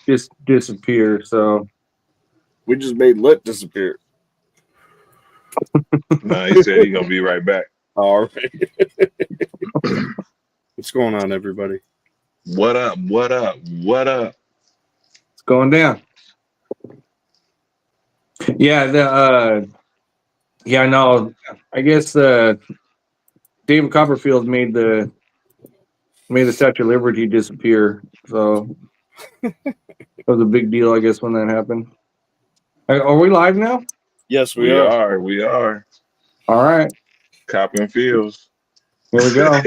just disappear. So We just made Lit disappear. No, he said he gonna be right back. All right. What's going on, everybody? What up? What up? What up? it's going down. Yeah, no, I guess David Copperfield made the Statue of Liberty disappear. So that was a big deal, I guess, when that happened. Are we live now? Yes, we We are. are. We are. All right, Copping feels. here we go.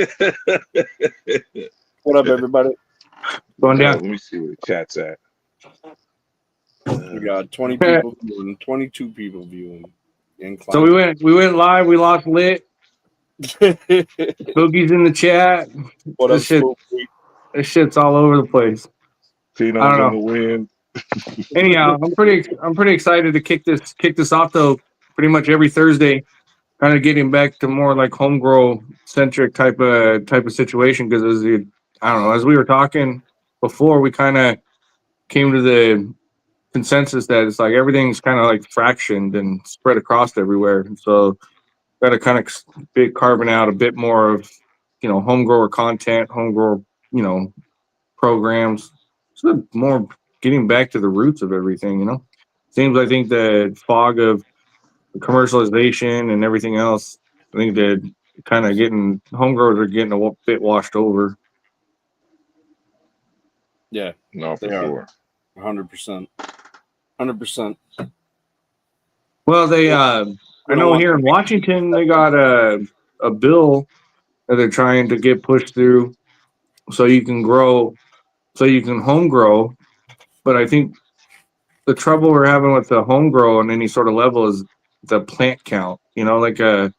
What up, everybody? Going Let down. me see where the chat's at. We got 20 people viewing, 22 people viewing. So we went live. We lost lit. Boogie's in the chat. What up, This shit, Smokey? this shit's all over the place. I Tino's don't in know. the wind. Anyhow, I'm pretty excited to kick this off though. Pretty much every Thursday, kind of getting back to more like Homegrow centric type of situation. Because I don't know, as we were talking before, we kind of came to the consensus that it's like everything's kind of like fractioned and spread across everywhere. And so got to kind of be carving out a bit more of homegrower content, homegrower programs. So more getting back to the roots of everything. Seems I think the fog of commercialization and everything else. I think that kind of getting homegrowers are getting a bit washed over. Yeah, No, for they are. sure. 100%. 100%. Well, I know here in Washington they got a bill that they're trying to get pushed through so you can home grow. But I think the trouble we're having with the home grow on any sort of level is the plant count. I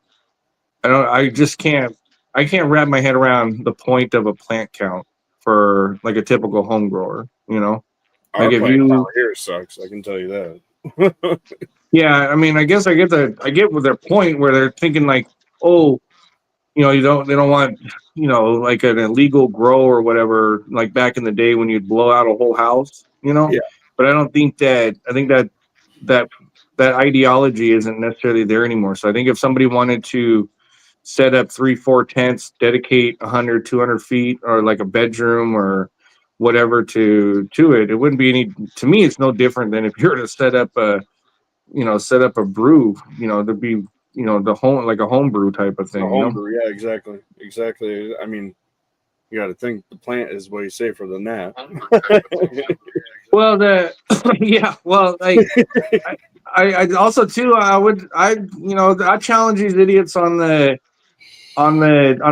can't wrap my head around the point of a plant count for like a typical home grower. Our Like if plant you out here sucks, I can tell you that. Yeah, I mean, I guess I get with their point where they're thinking like, oh, they don't want, like an illegal grow or whatever, like back in the day when you'd blow out a whole house. Yeah. But I think that that ideology isn't necessarily there anymore. So I think if somebody wanted to set up 3-4 tents, dedicate 100, 200 feet or like a bedroom or whatever to it wouldn't be to me, it's no different than if you were to set up a brew, to be, the home, like a home brew type of A thing. homebrew, yeah, exactly. Exactly. I mean, you got to think the plant is way safer than that. Well, yeah, well, like, I also too, I challenge these idiots on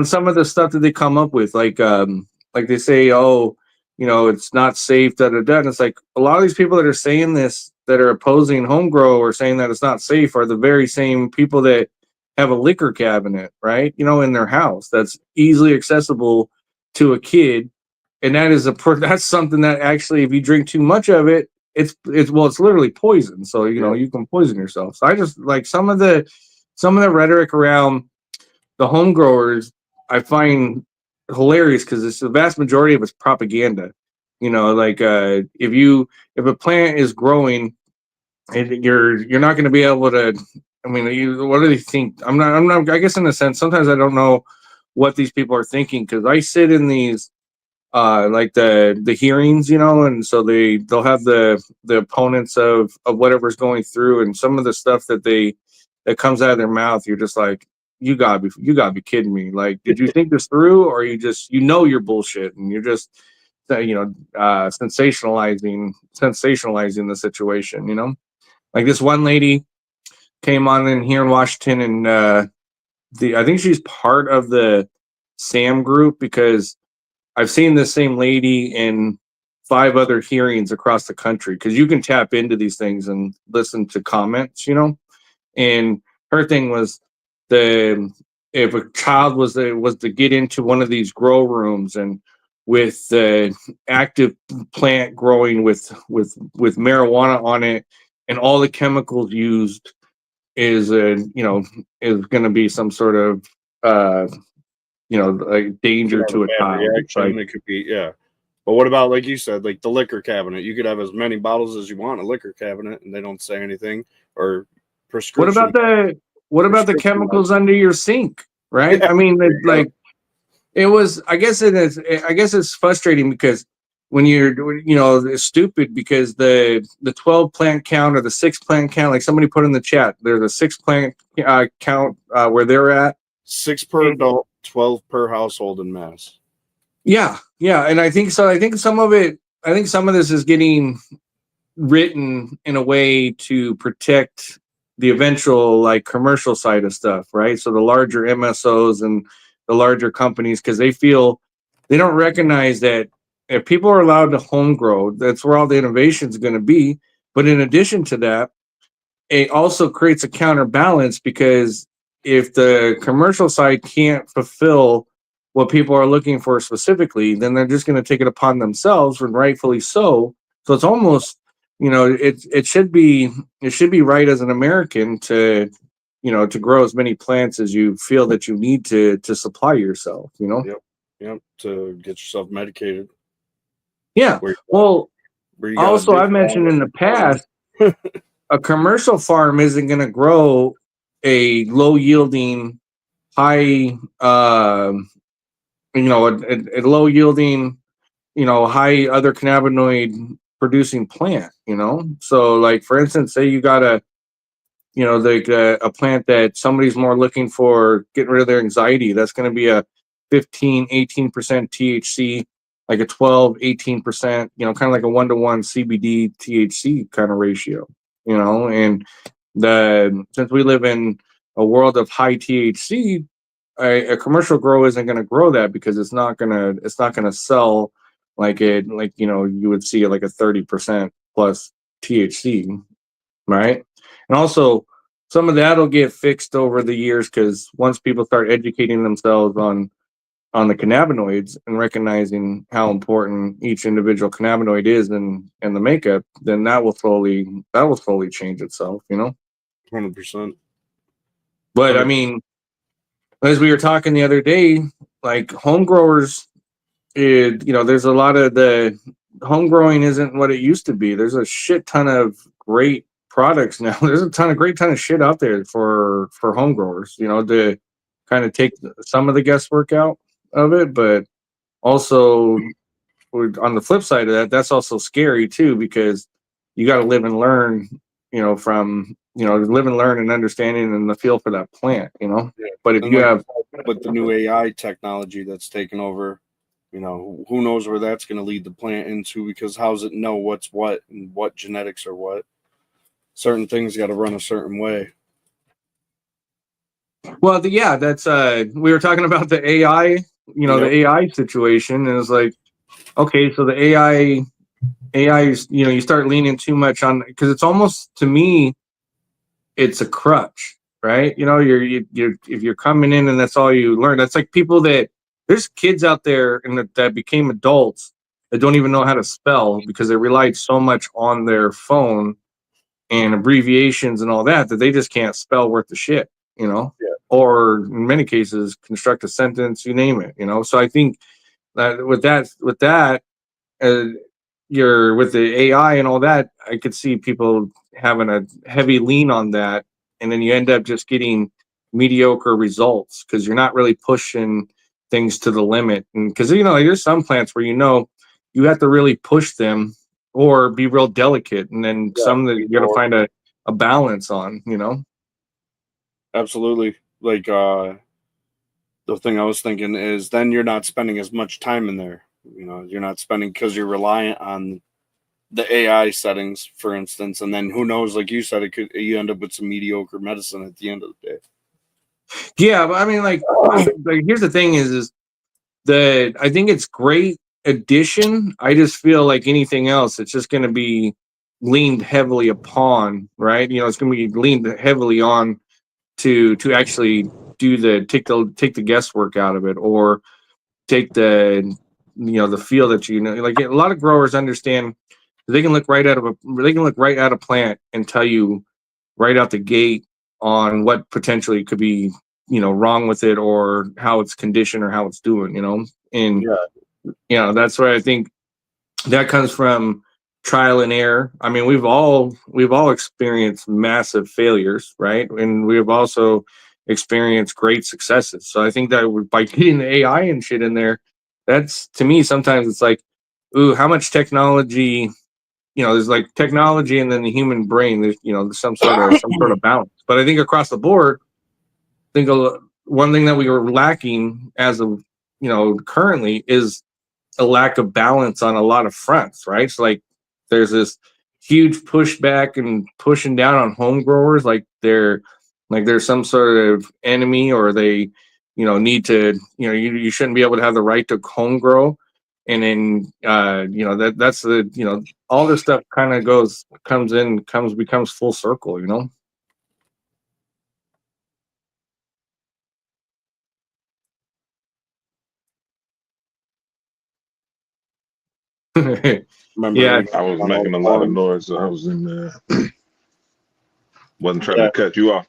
some of the stuff that they come up with, like they say, oh, it's not safe, da da da. And it's like a lot of these people that are saying this, that are opposing home grow or saying that it's not safe, are the very same people that have a liquor cabinet, right? In their house that's easily accessible to a kid, and that's something that actually, if you drink too much of it, it's literally poison. So Yeah. you can poison yourself. So I just like some of the rhetoric around the home growers I find hilarious because it's the vast majority of it's propaganda. Like if a plant is growing and you're not going to be able to. I mean, what do they think? I'm not. I guess in a sense, sometimes I don't know what these people are thinking because I sit in these like the hearings, and so they'll have the opponents of whatever's going through, and some of the stuff that comes out of their mouth, you're just like, you gotta be kidding me. Like, did you think this through, or you're bullshit and you're just sensationalizing the situation. Like this one lady came on in here in Washington, and I think she's part of the SAM group because I've seen this same lady in 5 other hearings across the country because you can tap into these things and listen to comments. And her thing was if a child was to get into one of these grow rooms and with the active plant growing with marijuana on it and all the chemicals used is is going to be some sort of like danger to a child. Reaction. It could be, yeah. But what about, like you said, like the liquor cabinet? You could have as many bottles as you want in a liquor cabinet, and they don't say anything. Or What about prescription. the chemicals under your sink, right? Yeah, I mean, there you go. like it was. I guess it is. I guess it's frustrating because when it's stupid because the 12 plant count or the 6 plant count, like somebody put in the chat, there's a 6 plant count where they're at. 6 per adult, 12 per household in Mass. Yeah, and I think so. I think some of this is getting written in a way to protect the eventual like commercial side of stuff, right? So the larger MSOs and the larger companies, because they feel they don't recognize that if people are allowed to home grow, that's where all the innovation is going to be. But in addition to that, it also creates a counterbalance because if the commercial side can't fulfill what people are looking for specifically, then they're just going to take it upon themselves, and rightfully so. So it's almost, it should be right as an American to, to grow as many plants as you feel that you need to supply yourself. Yep. To get yourself medicated. Yeah. Where Well, you gotta also dig I've mentioned down. in the past, a commercial farm isn't going to grow a low yielding, high, a low yielding, high other cannabinoid producing plant, So like, for instance, say you got a plant that somebody's more looking for getting rid of their anxiety. That's going to be a 15-18% THC, like a 12-18%, kind of like a 1-to-1 CBD THC kind of ratio, and since we live in a world of high THC, a commercial grow isn't going to grow that because it's not going to sell like you would see like a 30% plus THC, right? And also some of that'll get fixed over the years because once people start educating themselves on the cannabinoids and recognizing how important each individual cannabinoid is in the makeup, then that will slowly change itself, 100%. But I mean, as we were talking the other day, like home growers, there's a lot of the home growing isn't what it used to be. There's a shit ton of great products now. There's a great ton of shit out there for home growers, to kind of take some of the guesswork out of it. But also on the flip side of that, that's also scary too, because you got to live and learn, from, live and learn and understanding and the feel for that plant, Yeah. But if And you like, have, with the new AI technology that's taken over, who knows where that's going to lead the plant into, because how's it know what's what and what genetics are what? Certain things got to run a certain way. well, that's we were talking about the AI, the AI situation, and it's like, okay, so the AI is, you start leaning too much on, because it's almost, to me, it's a crutch, right? You're if you're coming in and that's all you learn, that's like people there's kids out there and that became adults that don't even know how to spell because they relied so much on their phone and abbreviations and all that they just can't spell worth the shit, Yeah. or in many cases construct a sentence, you name it, So I think that with that, you're with the AI and all that, I could see people having a heavy lean on that, and then you end up just getting mediocre results because you're not really pushing things to the limit. And because there's some plants where you have to really push them or be real delicate, and then some that you got to find a balance on. Absolutely. Like the thing I was thinking is then you're not spending as much time in there. You're not spending because you're reliant on the AI settings, for instance, and then who knows? Like you said, you end up with some mediocre medicine at the end of the day. Yeah, but I mean, like here's the thing: is that I think it's great addition. I just feel like anything else, it's just going to be leaned heavily upon, right? It's going to be leaned heavily on to actually take the guesswork out of it, or take the feel that like a lot of growers understand they can look right out of a plant and tell you right out the gate on what potentially could be wrong with it, or how it's conditioned or how it's doing, and that's why I think that comes from trial and error. I mean, we've all experienced massive failures, right? And we've also experienced great successes. So I think that by getting the AI and shit in there, that's, to me, sometimes it's like, ooh, how much technology, there's like technology and then the human brain, there's, there's some sort of balance. But I think across the board, I think one thing that we were lacking as of, currently is a lack of balance on a lot of fronts, right? So like there's this huge pushback and pushing down on home growers, like they're some sort of enemy, or they, need to, you shouldn't be able to have the right to home grow. And then that's the, all this stuff kind of becomes full circle, Remember, Yeah. I was on all making the a lot of forums. noise, so I was in there. Wasn't trying Yeah. to cut you off.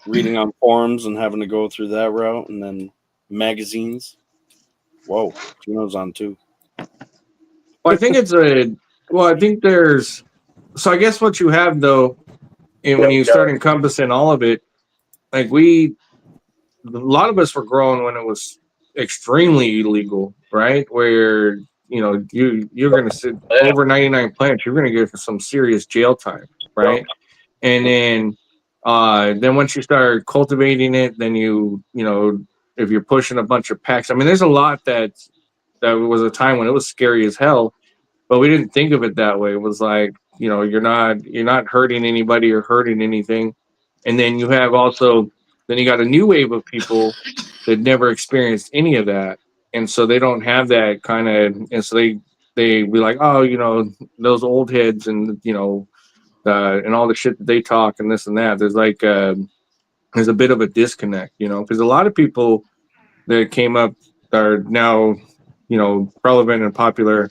Reading on forums and having to go through that route, and then magazines. Whoa, Gino's on too. Well, I think I think there's, so I guess what you have though, and when you start encompassing all of it, like a lot of us were growing when it was extremely illegal, right? Where, you're going to sit over 99 plants, you're going to get some serious jail time, right? And then once you start cultivating it, then if you're pushing a bunch of packs, I mean, there's a lot that was a time when it was scary as hell, but we didn't think of it that way. It was like, you're not hurting anybody or hurting anything. And then you have also, then you got a new wave of people that never experienced any of that, and so they don't have that kind of, and so they be like, oh, those old heads, and and all the shit that they talk and this and that. There's like there's a bit of a disconnect, because a lot of people that came up are now relevant and popular,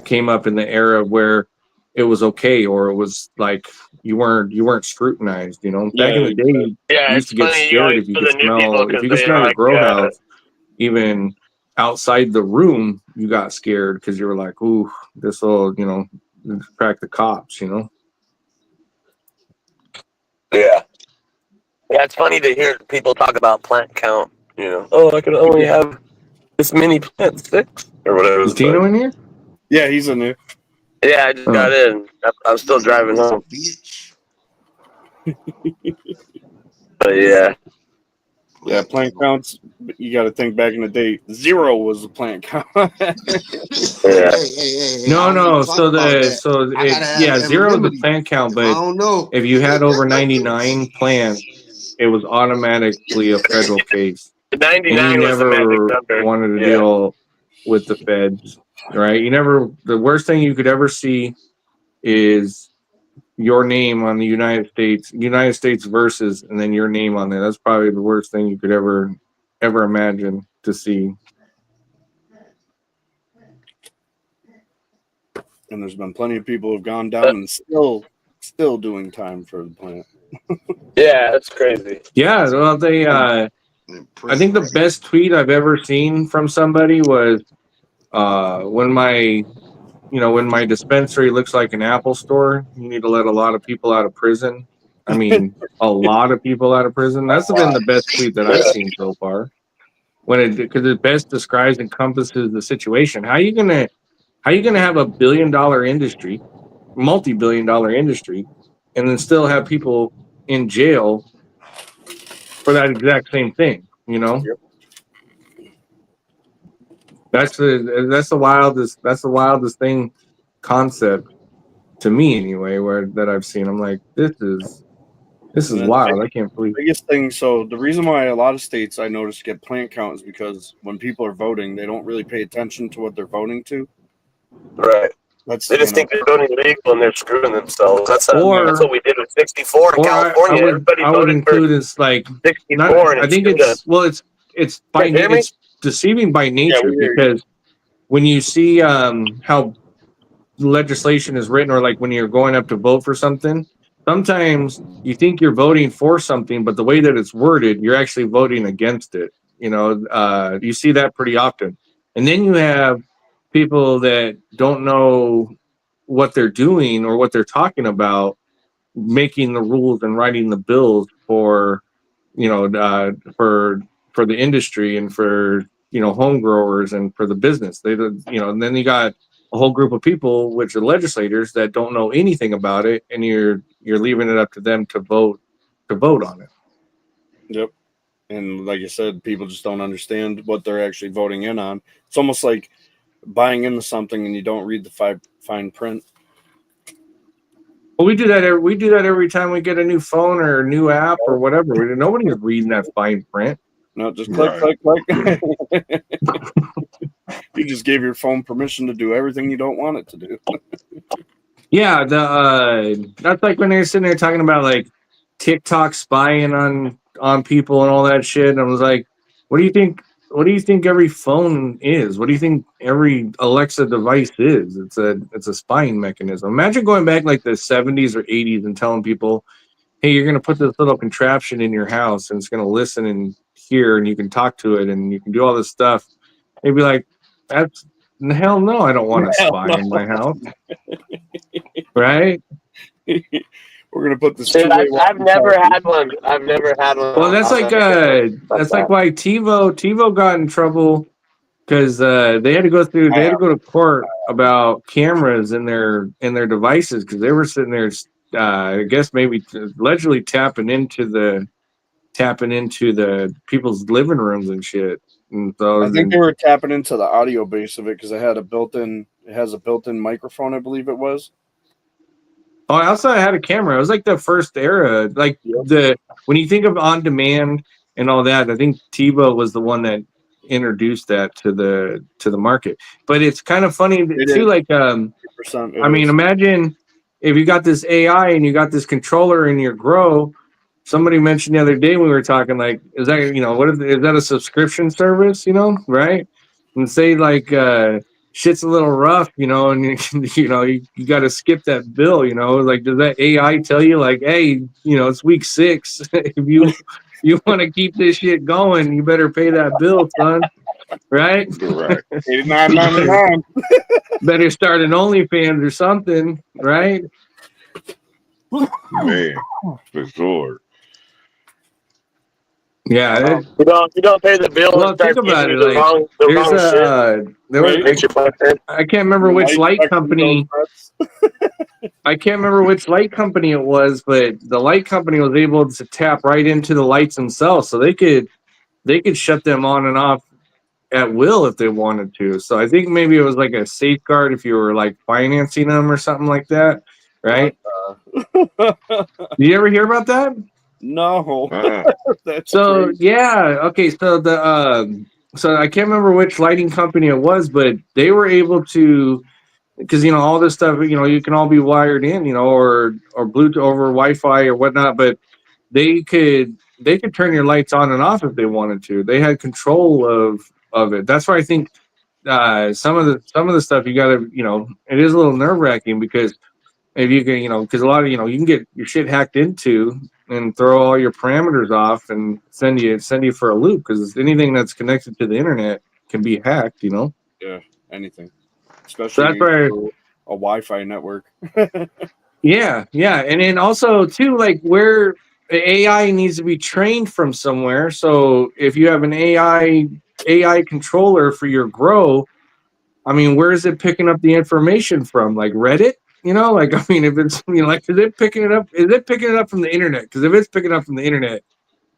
came up in the era where it was okay, or it was like you weren't scrutinized. Back in the day, you used to get scared if you could smell a grow house, even outside the room, you got scared because you were like, ooh, this will, crack the cops. Yeah. Yeah, it's funny to hear people talk about plant count. Oh, I can only have this many plants, 6 or whatever. Is Tino in here? Yeah, he's in there. Yeah, I just got in. I'm still driving home. But yeah. Yeah, plant counts. You got to think back in the day. 0 was the plant count. Yeah. No. So 0 is the plant count, but I don't know. if you had over 99 plants, it was automatically a federal case. 99 and you was the magic never number. wanted to deal with the feds, right? The worst thing you could ever see is your name on the United States versus, and then your name on there. That's probably the worst thing you could ever imagine to see. And there's been plenty of people who've gone down and still doing time for the plant. Yeah, that's crazy. Yeah, well, I think the best tweet I've ever seen from somebody was when my dispensary looks like an Apple store, you need to let a lot of people out of prison. I mean, a lot of people out of prison. That's been the best tweet that I've seen so far. Because it best describes and encompasses the situation. How you gonna have a $1 billion industry, multi-billion-dollar industry, and then still have people in jail for that exact same thing? Yep. That's the wildest thing concept to me anyway, that I've seen. I'm like, this is wild. I can't believe. Biggest thing. So the reason why a lot of states I noticed get plant count is because when people are voting, they don't really pay attention to what they're voting to. Right. That's They just think they're voting legal and they're screwing themselves. That's what we did with 64 in California. I would include it's like 64. I think it's deceiving by nature, because when you see how legislation is written, or like when you're going up to vote for something, sometimes you think you're voting for something, but the way that it's worded, you're actually voting against it. You see that pretty often. And then you have people that don't know what they're doing or what they're talking about making the rules and writing the bills for for the industry and for home growers and for the business. And then you got a whole group of people, which are legislators, that don't know anything about it, and you're leaving it up to them to vote on it. Yep. And like you said, people just don't understand what they're actually voting in on. It's almost like buying into something and you don't read the fine print. Well, we do that every time we get a new phone or a new app or whatever. Nobody's reading that fine print. No, just click, Right. click, click. You just gave your phone permission to do everything you don't want it to do. Yeah, that's like when they're sitting there talking about like TikTok spying on people and all that shit. And I was like, what do you think? What do you think every phone is? What do you think every Alexa device is? It's a spying mechanism. Imagine going back like the 70s or 80s and telling people, hey, you're gonna put this little contraption in your house and it's gonna listen and hear and you can talk to it and you can do all this stuff. They'd be like, that's hell no, I don't want a spy in my house. Right? We're gonna put this. Dude, I've never had one. I've never had one. Well, that's like why TiVo got in trouble because they had to go to court about cameras in their devices because they were sitting there, I guess maybe allegedly tapping into the people's living rooms and shit. And so I think they were tapping into the audio base of it because it has a built-in microphone, I believe it was. Oh, I also had a camera. It was like the first era, like when you think of on demand and all that. I think TiVo was the one that introduced that to the market. But it's kind of funny too. Like, I mean, imagine if you got this AI and you got this controller in your grow. Somebody mentioned the other day when we were talking, like, is that is that a subscription service? Right? And say like. Shit's a little rough, and you got to skip that bill, like, does that AI tell you like, hey, it's week 6. If you want to keep this shit going, you better pay that bill, son. Right? Correct. $89.99. Better start an OnlyFans or something, right? Man, for sure. Yeah. You don't pay the bill. Well, think about it. Like, I can't remember which light company. I can't remember which light company it was, but the light company was able to tap right into the lights themselves, so they could shut them on and off at will if they wanted to. So I think maybe it was like a safeguard if you were like financing them or something like that, right? Did you ever hear about that? No. That's so crazy. Yeah, okay. So so I can't remember which lighting company it was, but they were able to, because all this stuff, you can all be wired in, or Bluetooth over Wi-Fi or whatnot, but they could turn your lights on and off if they wanted to. They had control of it. That's why I think some of the stuff you got to, it is a little nerve-wracking because if you can, because a lot of, you can get your shit hacked into and throw all your parameters off and send you for a loop, because anything that's connected to the internet can be hacked. Yeah, anything, especially a Wi-Fi network. Yeah, and then also too, like, where the AI needs to be trained from somewhere. So if you have an AI controller for your grow, I mean, where is it picking up the information from? Like Reddit? Like, I mean, if it's like, is it picking it up? Is it picking it up from the internet? Because if it's picking up from the internet,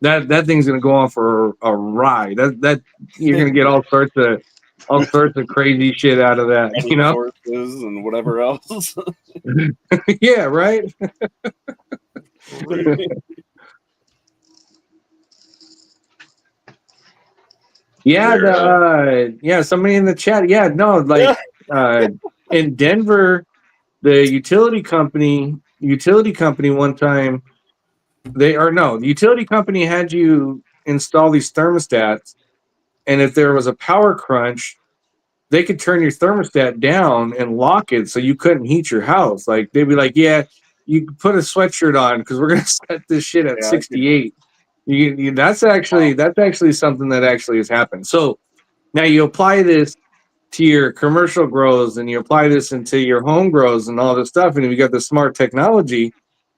that thing's gonna go on for a ride. That you're gonna get all sorts of crazy shit out of that. Sources and whatever else. Yeah, right. Yeah, somebody in the chat. Yeah, no, like in Denver, the utility company one time, the utility company had you install these thermostats, and if there was a power crunch, they could turn your thermostat down and lock it so you couldn't heat your house. Like, they'd be like, yeah, you can put a sweatshirt on because we're gonna set this shit at 68. That's actually something that actually has happened. So now you apply this to your commercial grows and you apply this into your home grows and all this stuff, and if you got the smart technology,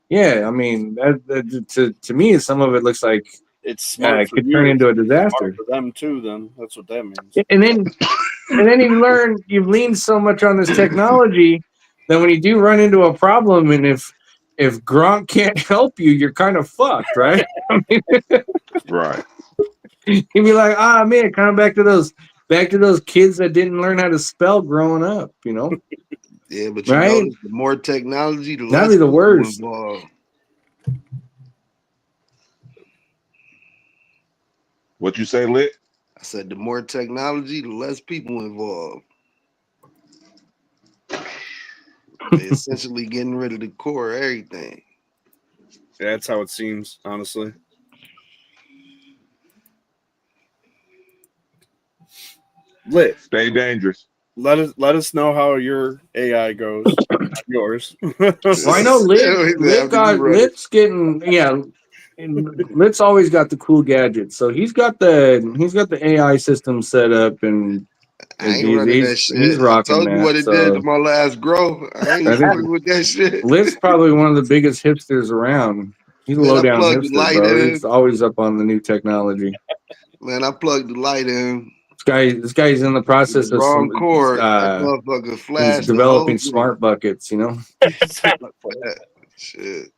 yeah, I mean, to me, some of it looks like It's smart it for could you. turn into a It's disaster. smart for them too. Then that's what that means. And then you've leaned so much on this technology that when you do run into a problem, and if Gronk can't help you, you're kind of fucked, right? I mean, Right. you'd be like, man, kind of back to those kids that didn't learn how to spell growing up, Yeah, but you right? notice the more technology, the That'd less be the people worst. involved. What you say, Lit? I said the more technology, the less people involved. They essentially getting rid of the core of everything. Yeah, that's how it seems, honestly. Lit. Stay dangerous. Let us know how your AI goes. Not yours. Well, I know Lit's getting and Lit's always got the cool gadgets. So he's got the AI system set up, and I ain't running that shit. he's rocking I told you what it did to So my last grow. I ain't fucking with that shit. Lit's probably one of the biggest hipsters around. He's a Man, low I down plugged the hipster, light bro. in. He's always up on the new technology. Man, I plugged the light in. This guy's in the process The of wrong cord. That motherfucker flashed. He's developing smart buckets, Shit.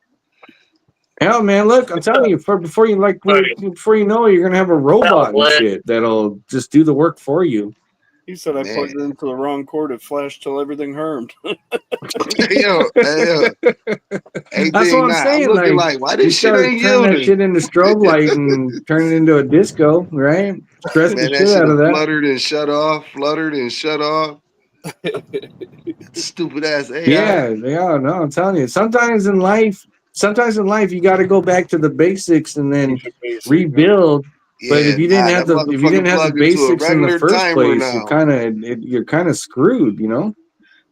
Hell, man, look, I'm telling you, before you know it, you're gonna have a robot and shit that'll just do the work for you. He said I plugged it into the wrong cord. It flashed till everything harmed. Hey, that's what I'm saying. I'm looking like why this shit ain't turn that yielding? shit into strobe light and turn it into a disco, right? Stress the shit out of that. Fluttered and shut off. Stupid ass AI. Yeah. No, I'm telling you. Sometimes in life, you got to go back to the basics and then rebuild. Yeah, but if you didn't have the basics in the first place, you're kind of screwed,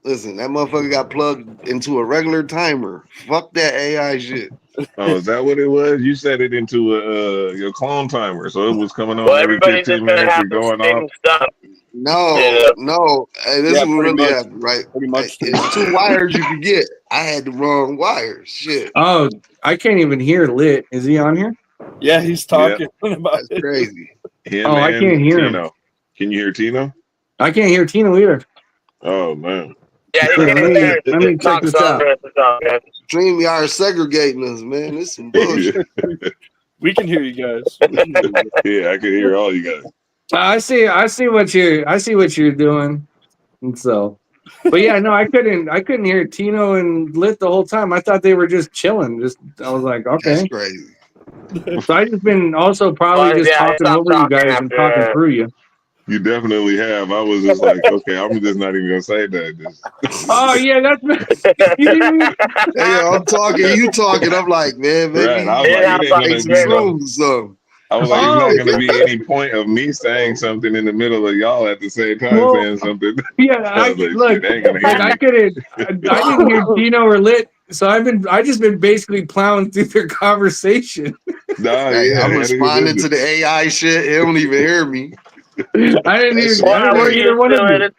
Listen, that motherfucker got plugged into a regular timer. Fuck that AI shit. Oh, is that what it was? You set it into your clone timer, so it was coming on every everybody's 15 just gonna minutes have and the going same off. stuff. No. Hey, this is what really happened, right? Pretty much. It's 2 wires you can get. I had the wrong wires. Shit. Oh, I can't even hear Lit. Is he on here? Yeah, he's talking about That's crazy. Him I can't hear Tino. him. Can you hear Tino? I can't hear Tino either. Oh man. Yeah, let me check this out. StreamYard segregating us, man. This is some bullshit. We can hear you guys. Yeah, I can hear all you guys. I see what you're doing, and so, but yeah, no, I couldn't hear Tino and Lit the whole time. I thought they were just chilling. I was like, okay, that's crazy. So I just been also probably just talking over you guys and talking through you. You definitely have. I was just like, okay, I'm just not even gonna say that. Oh yeah, that's. I'm talking, you talking. I'm like, man, maybe right. I was like, it ain't gonna be so. I was like, it's not going to be any point of me saying something in the middle of y'all at the same time saying something. Yeah, I didn't hear Dino or Lit, so I just been basically plowing through their conversation. I'm responding to the AI shit. It don't even hear me. I didn't hear either one of you.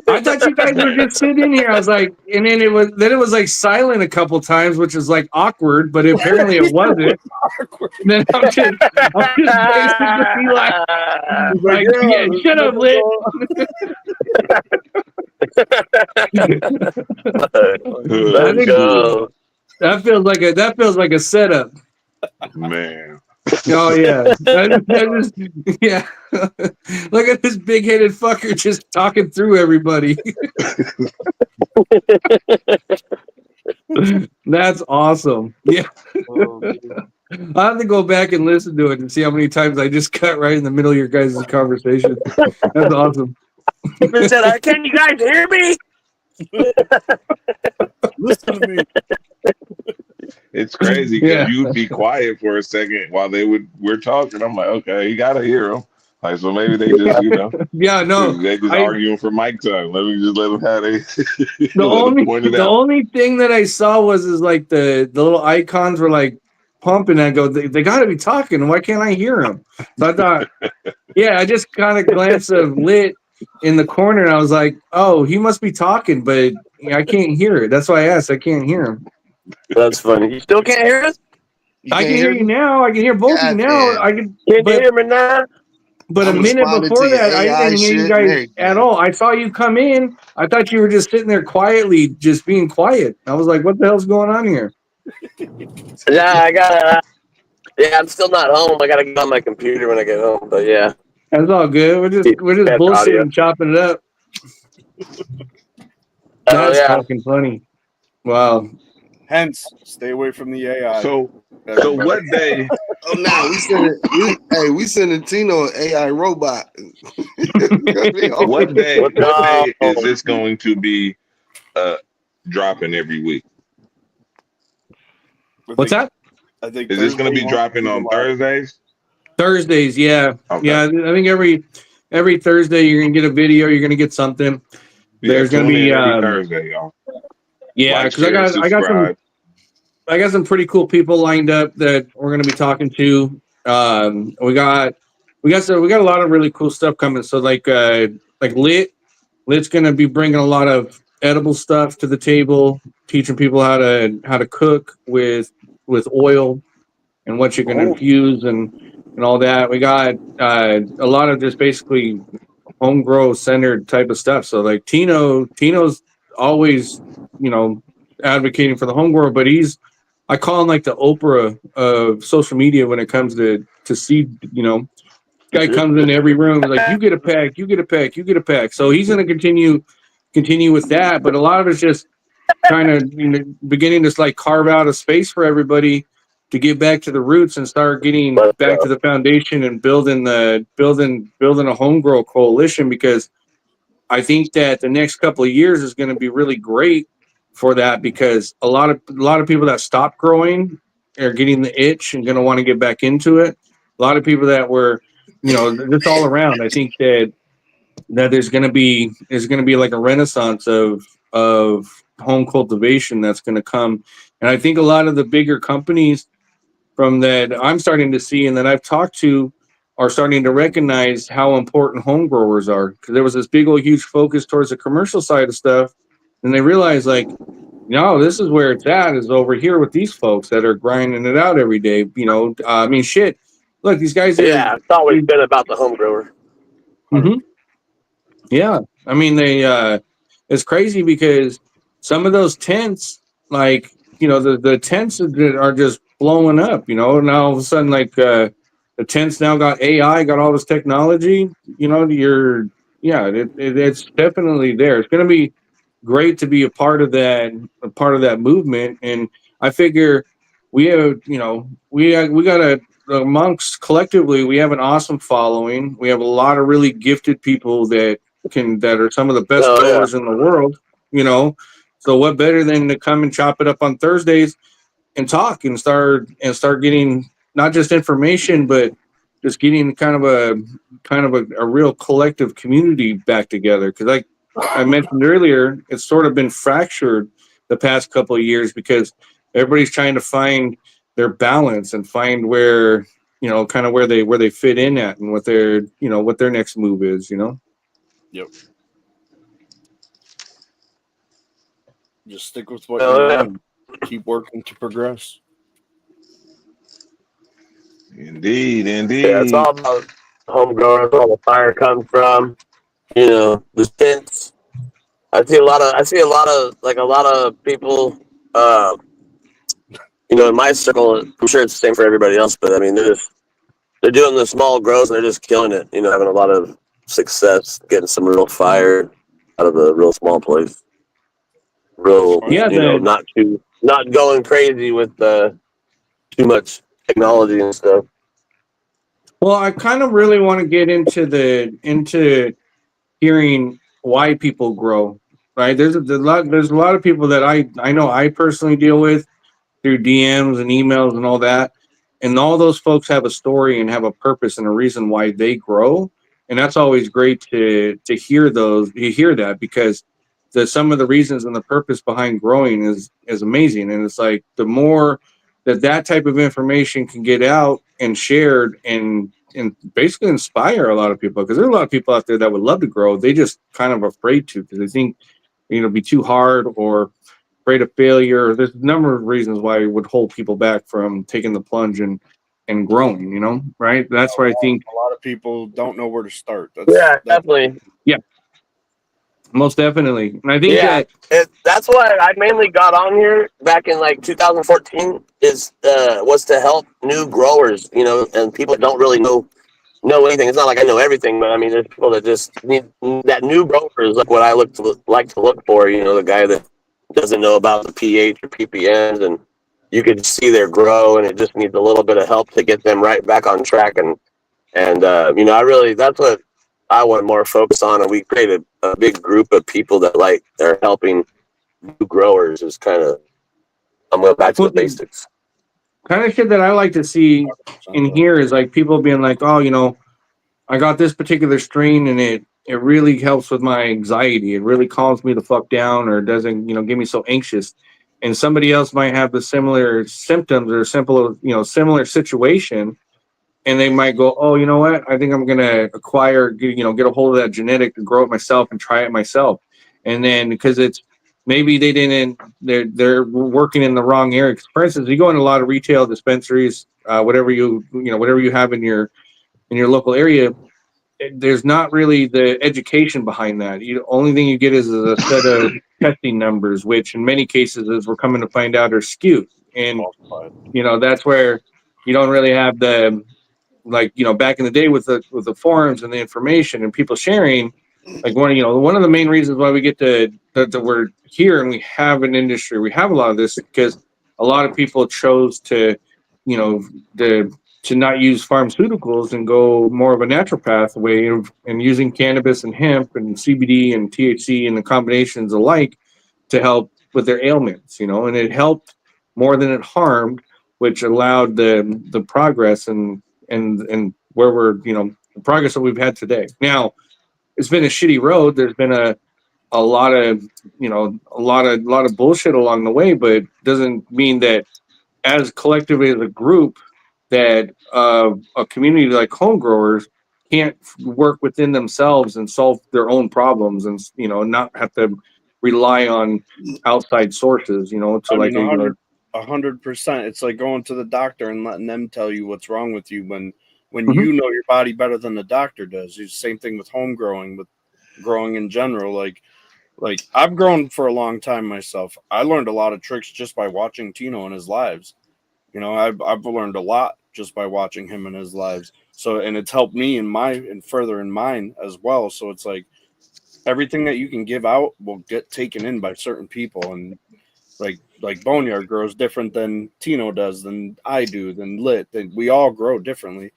I thought you guys were just sitting in here. I was like, and then it was like silent a couple times, which is like awkward, but apparently it wasn't. Then I'm just basically like yeah, shut up, Lit. That feels like a setup. Man. Oh yeah, yeah. Look at this big-headed fucker just talking through everybody. That's awesome. Yeah, I have to go back and listen to it and see how many times I just cut right in the middle of your guys' conversation. That's awesome. Can you guys hear me? Listen to me. It's crazy because you'd be quiet for a second while we're talking. I'm like, okay, you gotta hear them. Like, so maybe they just, they just arguing for mic time. Let me just let them have the only thing that I saw was like the little icons were like pumping. I go, they gotta be talking. Why can't I hear them? So I thought, I just kind of glanced of Lit in the corner, and I was like, "Oh, he must be talking, but I can't hear it." That's why I asked. I can't hear him. That's funny. You still can't hear us? I can hear you now. I can hear both of you now. I can. Can you hear me now? But I'm a minute responding before to your that, I AI didn't hear you shit guys and at everything. all. I saw you come in. I thought you were just sitting there quietly, just being quiet. I was like, "What the hell's going on here?" Yeah, I'm still not home. I gotta get on my computer when I get home. But yeah, That's all good. We're just that's audio. bullshitting, chopping it up. Oh That's yeah. fucking funny. Wow. Hence, stay away from the AI. So everybody. what day? Oh, now we sending Tino an AI robot. What day? What's What up? day is this going to be dropping every week? What's that? I think Is this going to be Thursday dropping on Thursdays? Thursdays, yeah. Okay. Yeah, I think every Thursday you're gonna get a video, you're gonna get something. Yeah, There's gonna tune be in every Thursday, y'all. yeah, Like, because share, subscribe. I got some pretty cool people lined up that we're gonna be talking to. We got a lot of really cool stuff coming. So like Lit's gonna be bringing a lot of edible stuff to the table, teaching people how to cook with oil and what you can infuse and all that. We got a lot of just basically home grow centered type of stuff. So like Tino's always, advocating for the home grow, but I call him like the Oprah of social media when it comes to seed. Guy comes into every room like, you get a pack, you get a pack, you get a pack. So he's going to continue with that. But a lot of it's just kind of beginning to like carve out a space for everybody to get back to the roots and start getting back to the foundation and building a home grow coalition, because I think that the next couple of years is going to be really great for that, because a lot of people that stopped growing are getting the itch and going to want to get back into it. A lot of people that were, just all around. I think that there's going to be like a renaissance of home cultivation that's going to come, and I think a lot of the bigger companies from that I'm starting to see and that I've talked to are starting to recognize how important home growers are, because there was this big old huge focus towards the commercial side of stuff, and they realized like, no, this is where it's at, is over here with these folks that are grinding it out every day. I mean, shit. Look, these guys are. Yeah, it's always been about the home grower. Mm-hmm. Yeah, I mean it's crazy because some of those tents, like the tents are just blowing up. Now all of a sudden, like the tents now got AI, got all this technology. It's definitely there. It's going to be great to be a part of that movement, and I figure we have we got amongst collectively we have an awesome following. We have a lot of really gifted people that are some of the best growers in the world. So what better than to come and chop it up on Thursdays and talk and start getting not just information, but just getting kind of a real collective community back together. Because like I mentioned earlier, it's sort of been fractured the past couple of years because everybody's trying to find their balance and find where kind of where they fit in at and what their next move is. Yep. Just stick with what you know and keep working to progress. Indeed. Yeah, it's all about home growers. Where all the fire comes from. The tents. I see a lot of people. In my circle, I'm sure it's the same for everybody else. But I mean, they're doing the small grows and they're just killing it. Having a lot of success, getting some real fire out of a real small place. Not going crazy with too much technology and stuff. Well, I kind of really want to get into hearing why people grow. Right? There's a lot of people that I know I personally deal with through DMs and emails and all that, and all those folks have a story and have a purpose and a reason why they grow, and that's always great to hear those. You hear that because some of the reasons and the purpose behind growing is amazing, and it's like the more that type of information can get out and shared and basically inspire a lot of people, because there's a lot of people out there that would love to grow. They just kind of afraid to, because they think be too hard or afraid of failure. There's a number of reasons why it would hold people back from taking the plunge and growing. Right? That's why I think a lot of people don't know where to start. Definitely. Yeah, most definitely. And I think that's why I mainly got on here back in like 2014 was to help new growers, and people that don't really know anything. It's not like I know everything, but I mean, there's people that just need that new grower is like what I like to look for. The guy that doesn't know about the pH or ppms, and you could see their grow, and it just needs a little bit of help to get them right back on track. And I really, that's what I want more focus on. And we created a big group of people that they're helping new growers. Is kind of, I'm going back to the basics. Kind of shit that I like to see in here is like people being like, oh, I got this particular strain and it really helps with my anxiety. It really calms me the fuck down, or doesn't, get me so anxious. And somebody else might have the similar symptoms or similar situation. And they might go, oh, you know what? I think I'm going to get a hold of that genetic to grow it myself and try it myself. And then because maybe they're working in the wrong area. For instance, you go in a lot of retail dispensaries, whatever you have in your local area, there's not really the education behind that. The only thing you get is a set of testing numbers, which in many cases, as we're coming to find out, are skewed. And that's where you don't really have the, back in the day with the forums and the information and people sharing. Like one of the main reasons why we get that we're here and we have an industry, we have a lot of this, because a lot of people chose to not use pharmaceuticals and go more of a naturopath way and using cannabis and hemp and CBD and THC and the combinations alike to help with their ailments, and it helped more than it harmed, which allowed the progress and where we're, the progress that we've had today. Now, it's been a shitty road. There's been a lot of, a lot of bullshit along the way, but it doesn't mean that as collectively as a group that a community like home growers can't work within themselves and solve their own problems, and not have to rely on outside sources, to 100%. It's like going to the doctor and letting them tell you what's wrong with you when Mm-hmm. you know your body better than the doctor does. It's the same thing with home growing, with growing in general. Like I've grown for a long time myself. I learned a lot of tricks just by watching Tino and his lives. I've learned a lot just by watching him and his lives. So, and it's helped me further in mine as well. So it's like everything that you can give out will get taken in by certain people. And like Boneyard grows different than Tino does, than I do, than Lit. We all grow differently.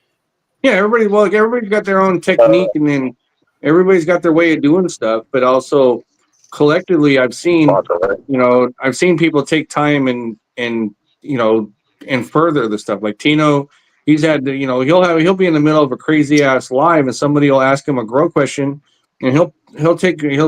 Yeah, everybody's got their own technique, and then everybody's got their way of doing stuff. But also, collectively, I've seen people take time and further the stuff. Like Tino, he's had he'll be in the middle of a crazy ass live, and somebody will ask him a grow question, and he'll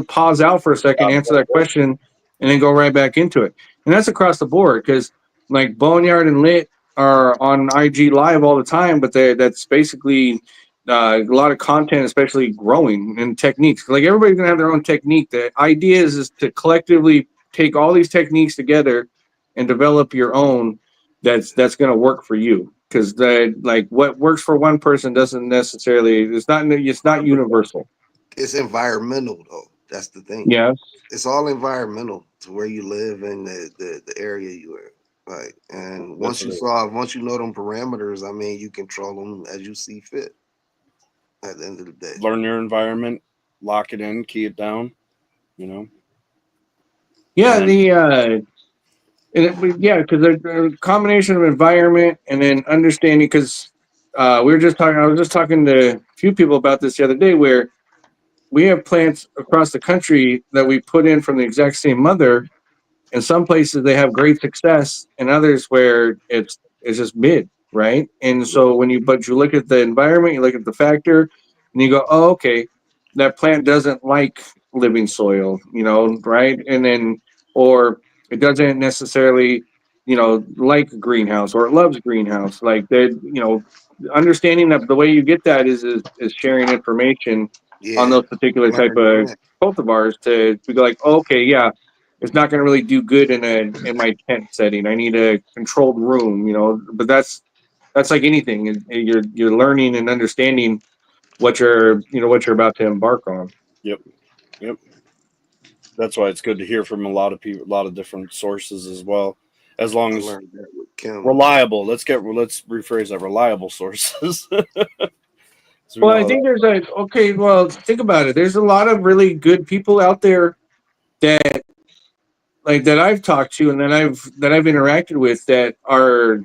pause out for a second, answer that question, and then go right back into it. And that's across the board, because like Boneyard and Lit are on IG Live all the time, but that's basically a lot of content, especially growing and techniques. Like everybody's gonna have their own technique. The idea is to collectively take all these techniques together and develop your own. That's gonna work for you, because what works for one person doesn't necessarily. It's not universal. It's environmental though. That's the thing. Yeah, it's all environmental to where you live and the area you are. Right. And once you know them parameters, I mean, you control them as you see fit at the end of the day. Learn your environment, lock it in, key it down, Yeah, because the combination of environment and then understanding, because I was just talking to a few people about this the other day, where we have plants across the country that we put in from the exact same mother. In some places they have great success, and others where it's just mid, right? And so when you look at the environment, you look at the factor, and you go, oh, okay, that plant doesn't like living soil, right? And then, or it doesn't necessarily, like a greenhouse, or it loves greenhouse. Like that, understanding that the way you get that is sharing information on those particular type of cultivars to be like, oh, okay, yeah, it's not going to really do good in my tent setting. I need a controlled room, you know. But that's like anything. You're learning and understanding what you're about to embark on. Yep. That's why it's good to hear from a lot of people, a lot of different sources as well. As long as reliable. Let's rephrase that. Reliable sources. Well, I think there's well, think about it. There's a lot of really good people out there that I've talked to and that I've interacted with that are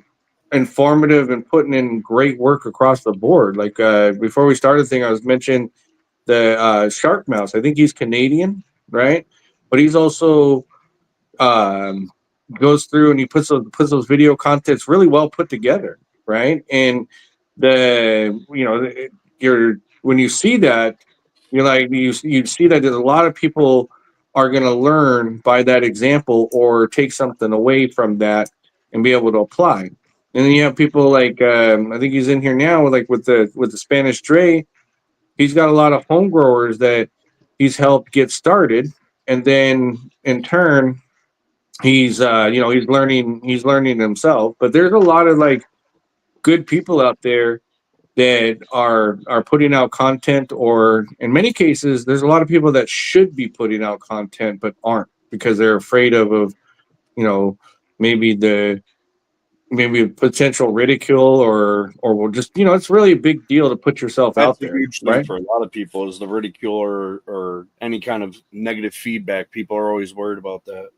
informative and putting in great work across the board. Like before we started the thing, I was mentioning the Shark Mouse. I think he's Canadian, right? But he's also goes through and he puts those video contents really well put together, right? And when you see that, you're like you see that there's a lot of people are going to learn by that example or take something away from that and be able to apply. And then you have people like I think he's in here now with the Spanish Dre. He's got a lot of home growers that he's helped get started, and then in turn he's he's learning himself. But there's a lot of like good people out there that are putting out content, or in many cases there's a lot of people that should be putting out content but aren't because they're afraid of maybe potential ridicule or just it's really a big deal to put yourself out there. That's a huge thing for a lot of people is the ridicule or any kind of negative feedback. People are always worried about that.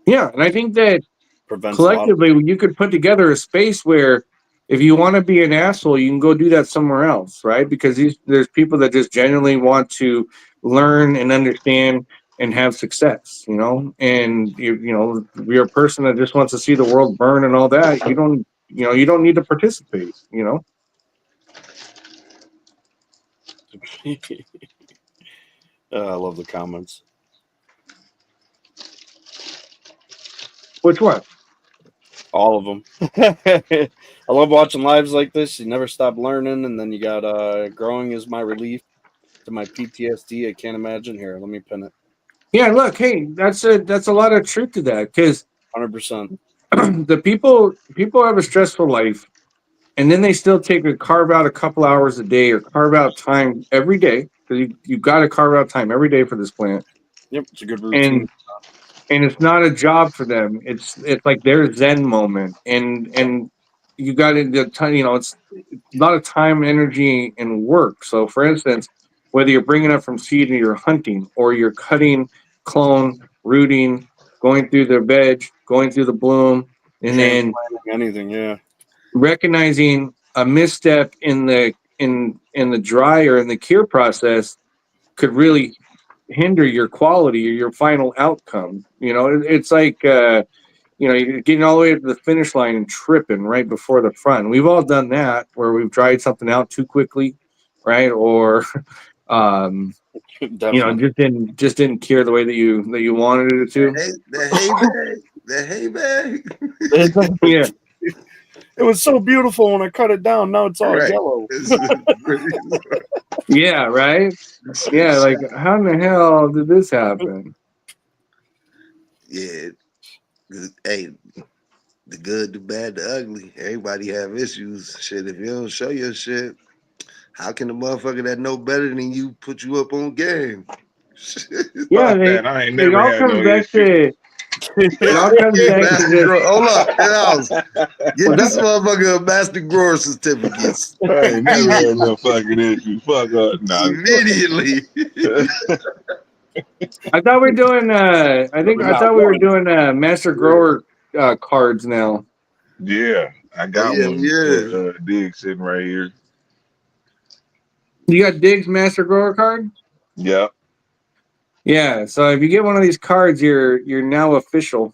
Yeah, and I think that collectively you could put together a space where if you want to be an asshole, you can go do that somewhere else, right? Because there's people that just genuinely want to learn and understand and have success, and you're a person that just wants to see the world burn and all that. You don't need to participate, I love the comments. Which one? All of them. I love watching lives like this. You never stop learning, and then you got growing is my relief to my PTSD. I can't imagine. Here, let me pin it. Yeah, look, hey, that's a lot of truth to that because 100%. The people have a stressful life, and then they still carve out a couple hours a day or carve out time every day because you got to carve out time every day for this plant. Yep, it's a good routine. And it's not a job for them. It's like their Zen moment, and you got to ton. It's a lot of time, energy, and work. So, for instance, whether you're bringing up from seed and you're hunting, or you're cutting, clone, rooting, going through the veg, going through the bloom, and then anything, yeah. Recognizing a misstep in the dry or in the cure process could really hinder your quality or your final outcome. It's like you're getting all the way to the finish line and tripping right before the front. We've all done that where we've tried something out too quickly, right? Or just didn't cure the way that you wanted it to. The hay bag. Yeah. It was so beautiful when I cut it down. Now it's all yellow. Yeah, right? Yeah, like how in the hell did this happen? Yeah. Hey, the good, the bad, the ugly. Everybody have issues. Shit, if you don't show your shit, how can the motherfucker that know better than you put you up on game? Yeah, I ain't never had no issue. It all comes back to this. Hold up, get this motherfucker a master grower certificates. I ain't never had no fucking issue. Fuck up, immediately. I thought we were doing. I thought we were doing master grower cards now. Yeah, I got one. Yeah, Dig sitting right here. You got Dig's master grower card? Yep. Yeah. So if you get one of these cards, you're now official.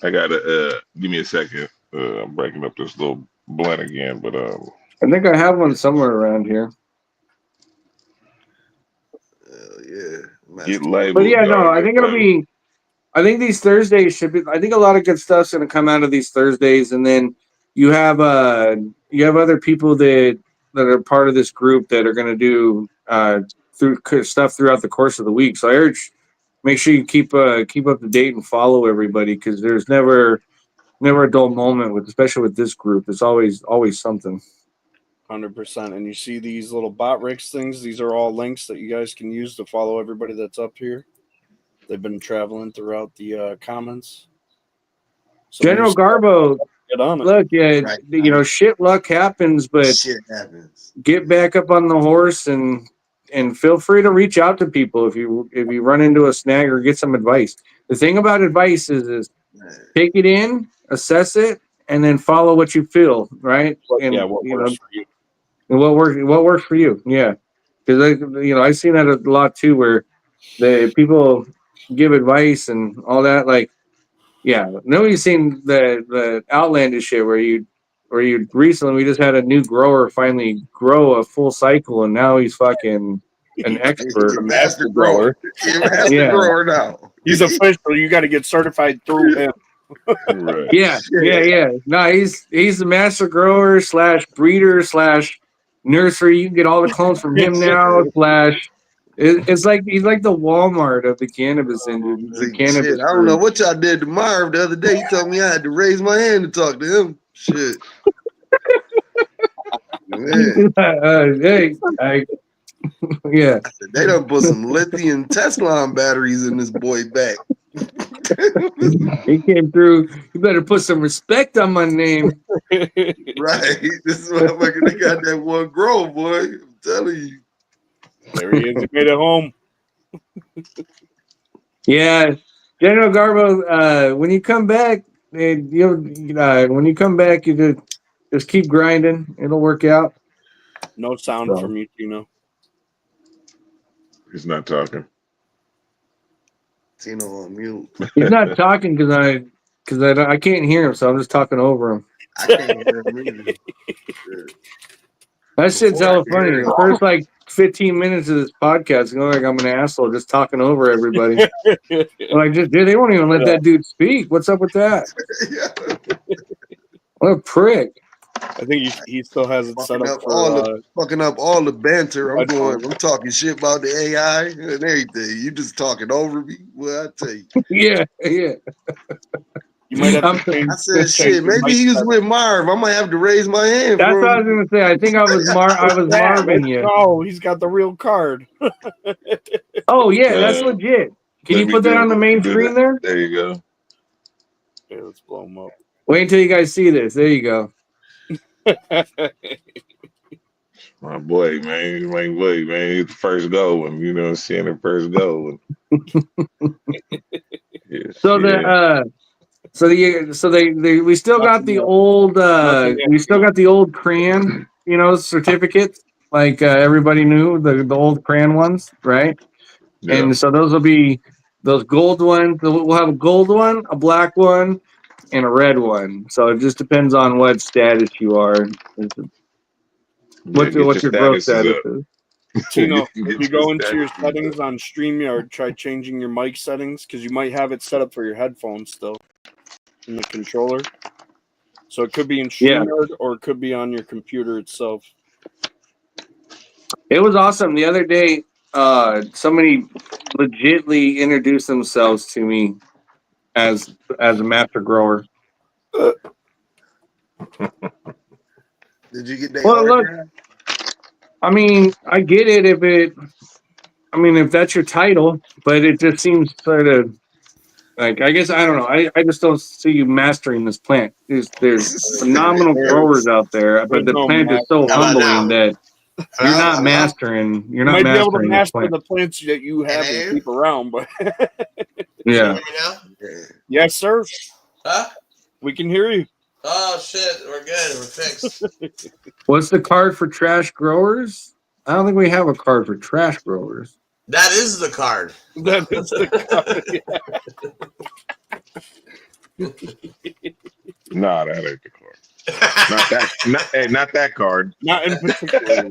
I gotta give me a second. I'm breaking up this little blunt again, but I think I have one somewhere around here. Get labeled. But yeah, no, I think it'll be. I think these Thursdays should be. I think a lot of good stuff's going to come out of these Thursdays, and then you have other people that are part of this group that are going to do through stuff throughout the course of the week. So I urge, make sure you keep up to date and follow everybody, because there's never a dull moment especially with this group. It's always something. 100%. And you see these little bot Ricks things? These are all links that you guys can use to follow everybody that's up here. They've been traveling throughout the comments. So General Garbo, look, shit luck happens, but shit happens. Get back up on the horse and feel free to reach out to people if you run into a snag or get some advice. The thing about advice is take it in, assess it, and then follow what you feel, right? And what works for you. And what works for you, yeah. Because I've seen that a lot too, where the people give advice and all that. Like, yeah, nobody's seen the outlandish shit where you recently we just had a new grower finally grow a full cycle, and now he's fucking an expert, He's a master grower. He's a master grower now. He's official. You got to get certified through him. Right. Yeah. No, he's the master grower / breeder / nursery. You can get all the clones from him now. It's like he's like the Walmart of the cannabis industry. Shit, I don't know what y'all did to Marv the other day. He told me I had to raise my hand to talk to him. Shit. Man. Yeah. They done put some lithium Tesla batteries in this boy back. He came through. You better put some respect on my name. Right. This motherfucker, they got that one grow, boy. I'm telling you. There he is. He made it home. Yeah. General Garbo, when you come back, you just keep grinding. It'll work out. No sound from you, Tino. He's not talking. Tino on mute. He's not talking because I can't hear him, so I'm just talking over him. I can't hear him either. That shit's hella funny. The first 15 minutes of this podcast, you know, like I'm an asshole just talking over everybody. They won't even let that dude speak. What's up with that? What a prick. I think he still has it set up for fucking up all the banter. I'm talking shit about the AI and everything. You just talking over me. Well, I tell you. Yeah. You might have to I said shit. Maybe he was with Marv. I might have to raise my hand. That's what I was gonna say. I think I was Marvin. Yeah. Oh, he's got the real card. Oh yeah, that's legit. Can you put that on the main screen there? There you go. Okay, let's blow him up. Wait until you guys see this. There you go. My boy, man. It's the first goal when seeing the first goal. We still got the old crayon, certificates like everybody knew the old crayon ones, right? Yeah. And so those will be those gold ones. We'll have a gold one, a black one, and a red one. So it just depends on what status you are. What your growth status is. Tino, if you go into your settings on StreamYard, try changing your mic settings because you might have it set up for your headphones still in the controller. So it could be in StreamYard or it could be on your computer itself. It was awesome. The other day, somebody legitly introduced themselves to me as a master grower. Did you get that? Well, look, I mean, I get it if that's your title, but it just seems sort of like, I guess, I don't know. I just don't see you mastering this plant. There's phenomenal growers out there, but the plant is so humbling that you're not mastering. You're not mastering. You might be able to master the plants that you have and keep around, but yeah. Yes, sir. Huh? We can hear you. Oh shit, we're good. We're fixed. What's the card for trash growers? I don't think we have a card for trash growers. That is the card. That is the card. Nah, that ain't the card. Not that card. Not in particular.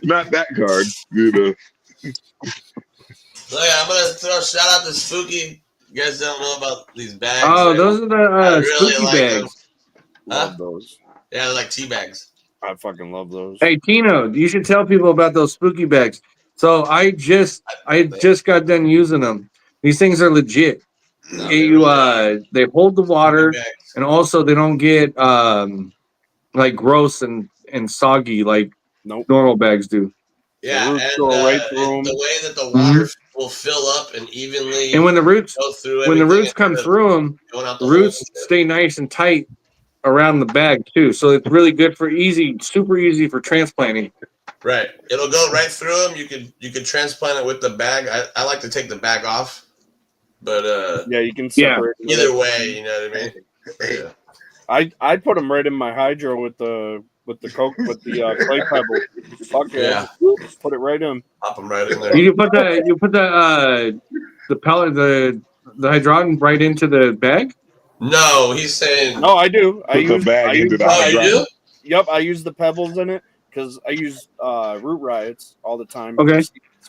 Not that card. Look, I'm gonna throw a shout out to Spooky. You guys don't know about these bags. Oh, those are the really spooky bags. Love those. Yeah, they're like tea bags. I fucking love those. Hey Tino, you should tell people about those spooky bags. So I just got done using them. These things are legit. No, They hold the water, and also they don't get like gross and soggy like normal bags do. Yeah, and right through the way that the water will fill up and evenly, and when the roots go through come through them, the roots stay nice and tight around the bag too. So it's really good for super easy for transplanting. Right, it'll go right through them. You could transplant it with the bag. I like to take the bag off, but yeah, you can separate. Either way, you know what I mean. Yeah. I put them right in my hydro with the clay pebble. Fuck yeah. Put it right in. Pop them right in there. You put the pellet the hydron right into the bag. No, he's saying. No, I do. I use the bag into the hydron. Yep, I use the pebbles in it because I use root riots all the time. Okay.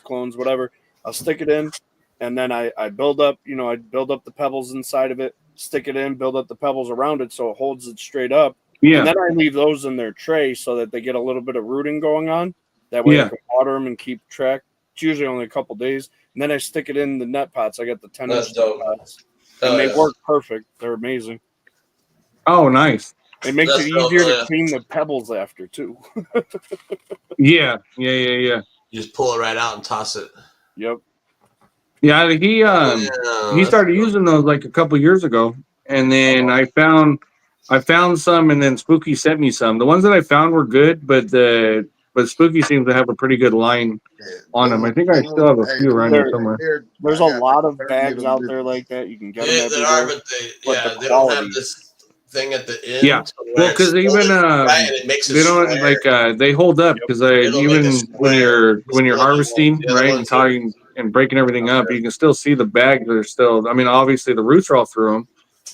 Clones, whatever. I'll stick it in, and then I build up. I build up the pebbles inside of it. Stick it in, build up the pebbles around it so it holds it straight up. Yeah. And then I leave those in their tray so that they get a little bit of rooting going on. That way I can water them and keep track. It's usually only a couple days. And then I stick it in the net pots. I got the 10-inch net pots. And they work perfect. They're amazing. Oh, nice. It makes it easier to clean the pebbles after, too. Yeah. You just pull it right out and toss it. Yep. Yeah, he started using those like a couple years ago, and then I found some, and then Spooky sent me some. The ones that I found were good, but Spooky seems to have a pretty good line on them. I think I still have a few around here somewhere. There's a lot of bags out there like that. You can get them everywhere. They don't have this thing at the end. Yeah, well, because even they don't like they hold up because even when you're harvesting, right, and talking and breaking everything up, you can still see the bags are still. I mean, obviously the roots are all through them,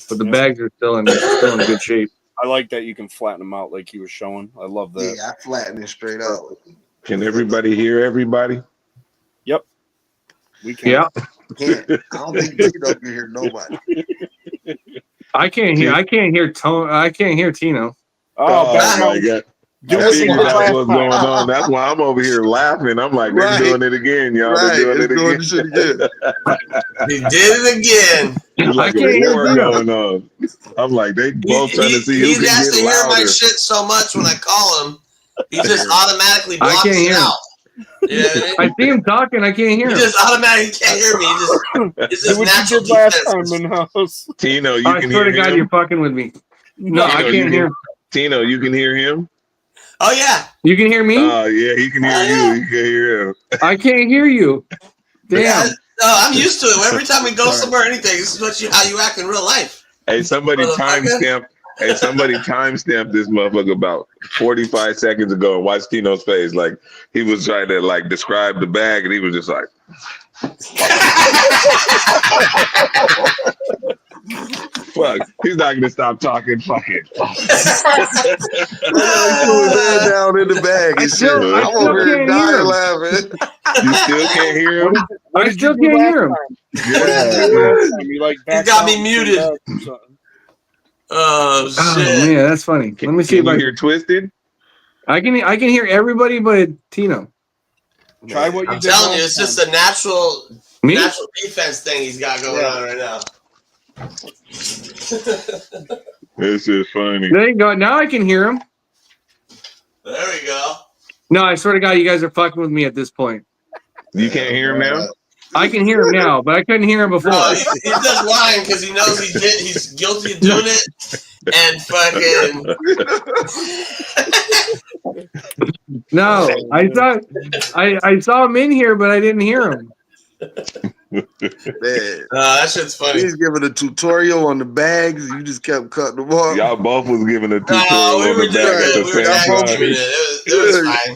but the bags are still in good shape. I like that you can flatten them out like he was showing. I love that. Yeah, I flatten it straight out. Can everybody hear everybody? Yep. We can. Yeah. I don't think Tino can hear nobody. I can't hear Tino. Oh my God. That's what's going on. That's why I'm over here laughing. I'm like, they're doing it again, y'all. They're doing it again. He did it again. It's like a war going on. I'm like, they both trying to see who can get louder. He has to hear my shit so much when I call him, he just automatically blocks it out. You know what I mean? I see him talking. I can't hear him. He just automatically can't hear me. It's just natural last time in house. Tino, you can hear him. I swear to God, you're fucking with me. No, I can't hear him. Tino, you can hear him? Oh, yeah. You can hear me? Oh, yeah, he can hear you. You can hear him. I can't hear you. Damn. Yeah, no, I'm used to it. Every time we go somewhere or anything, this is how you act in real life. Hey, somebody timestamp this motherfucker about 45 seconds ago and watch Tino's face. Like, he was trying to, like, describe the bag, and he was just like... Fuck, he's not gonna stop talking. Fuck it. Down in the bag. I'm over here dying laughing. You still can't hear him? I still can't hear him. He got me muted. Oh shit! Man, that's funny. Let me see if I hear Twisted. I can hear everybody but Tino. Try what I'm telling you, it's just a natural defense thing he's got going on right now. This is funny. There you go. Now I can hear him. There we go. No, I swear to God, you guys are fucking with me at this point. You can't hear him now? I can hear him now, but I couldn't hear him before. No, he's just lying because he knows he's guilty of doing it, and fucking. No, I saw him in here, but I didn't hear him. Man, that shit's funny. He's giving a tutorial on the bags. You just kept cutting them off. Y'all both was giving a tutorial on the bags at the same time. It was fine.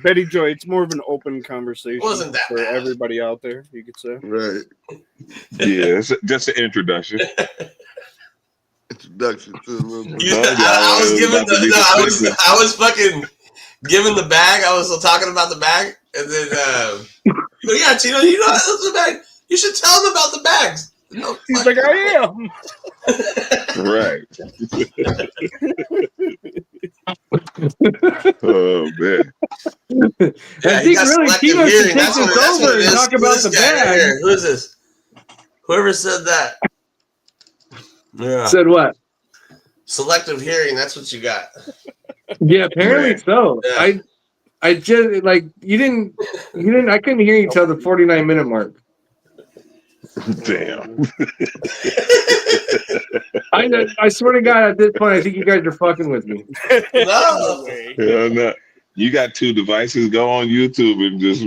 Betty Joy, it's more of an open conversation. Wasn't that for bad. Everybody out there, you could say. Right. Yeah, it's just an introduction. Introduction to the little. I was fucking giving the bag. I was talking about the bag, and then yeah, Tino, you know that's the bag. You should tell them about the bags. No, he's like, I am. Right. Oh man. Yeah, I think really Tino should take this over and talk about the bag. Right, who is this? Whoever said that. Yeah. Said what? Selective hearing. That's what you got. Yeah, apparently so. Yeah. I just like you didn't. I couldn't hear you till the 49-minute mark. Damn. I swear to God, at this point, I think you guys are fucking with me. No. Yeah, no. You got two devices. Go on YouTube and just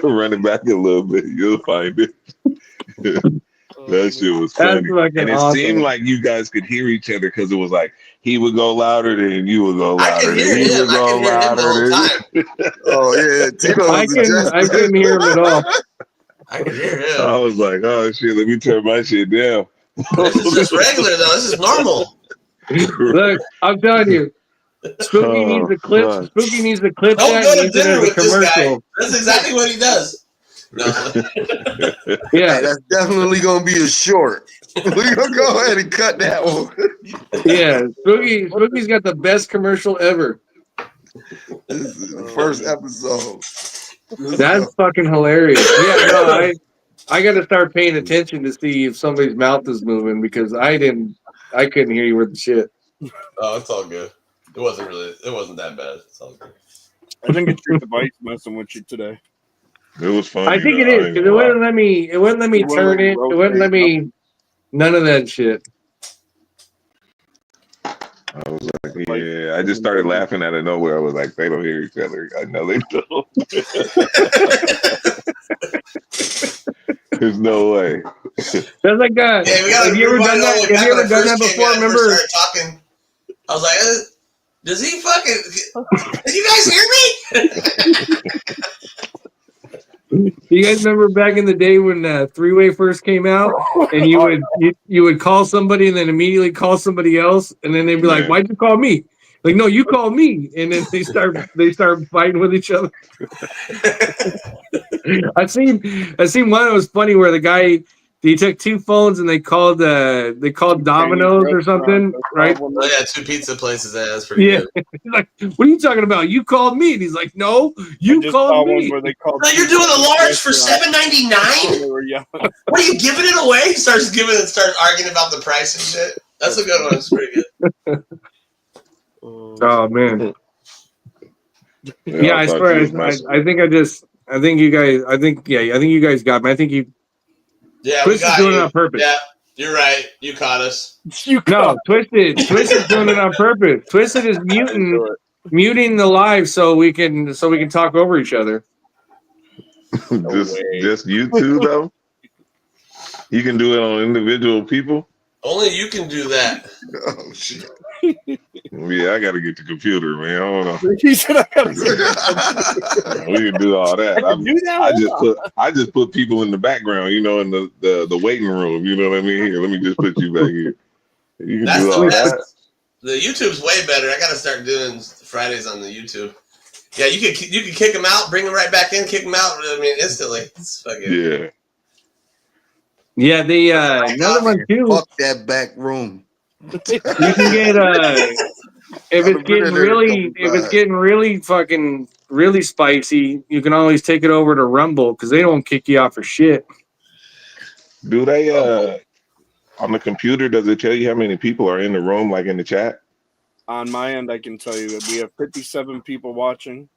run it back a little bit. You'll find it. That shit was funny. And it seemed like you guys could hear each other because it was like he would go louder than you would go louder. I can hear him. I can hear him the whole time. Oh yeah, Tino. I couldn't hear him at all. I can hear him. I was like, oh shit, let me turn my shit down. This is just regular though. This is normal. Look, I'm telling you, Spooky needs a clip. Fuck. Spooky needs a clip. Don't That go to needs it dinner as a with this guy. commercial. That's exactly what he does. No. Yeah, Hey, that's definitely gonna be a short. We're gonna go ahead and cut that one. yeah. Spooky's got the best commercial ever. This is the first episode. That's fucking hilarious. Yeah, no, I got to start paying attention to see if somebody's mouth is moving because I couldn't hear you worth the shit. Oh, it's all good. It wasn't that bad. It's all good. I think it's your device messing with you today. It was funny. I think it is because it wouldn't let me turn it. It wouldn't let me. None of that shit. I was like, yeah. I just started laughing out of nowhere. I was like, they don't hear each other. I know they don't. There's no way. That's like that. Yeah, have you ever done that? Have you ever done that before? Remember? Talking. I was like, does he fucking? Did you guys hear me? You guys remember back in the day when three-way first came out, and you would call somebody and then immediately call somebody else, and then they'd be like, "Why'd you call me?" Like, no, you called me, and then they start fighting with each other. I seen one that was funny where the guy he took two phones and they called Domino's or something, right? Oh yeah, two pizza places. That's pretty good. He's like, what are you talking about? You called me, and he's like, no, you called me. No, you're doing a large for $7.99. What are you giving it away? He starts arguing about the price and shit. That's a good one. It's pretty good. Oh man. Yeah, I swear. I think you guys got me. I think you. Yeah, Twist is doing it on purpose. Yeah, you're right. You caught us. Twisted is doing it on purpose. Twisted is muting the live so we can talk over each other. just YouTube though. You can do it on individual people. Only you can do that. Oh shit. Yeah, I gotta get the computer, man. I don't know. We can do all that. I just put people in the background, in the waiting room. You know what I mean? Here, let me just put you back here. You can do all that. The YouTube's way better. I gotta start doing Fridays on the YouTube. Yeah, you can kick them out, bring them right back in, kick them out. I mean, instantly. It's fucking yeah. Yeah, the another one too. Fuck that back room. You can get if it's getting really fucking really spicy, you can always take it over to Rumble because they don't kick you off for shit. Do they on the computer? Does it tell you how many people are in the room, like in the chat? On my end, I can tell you that we have 57 people watching.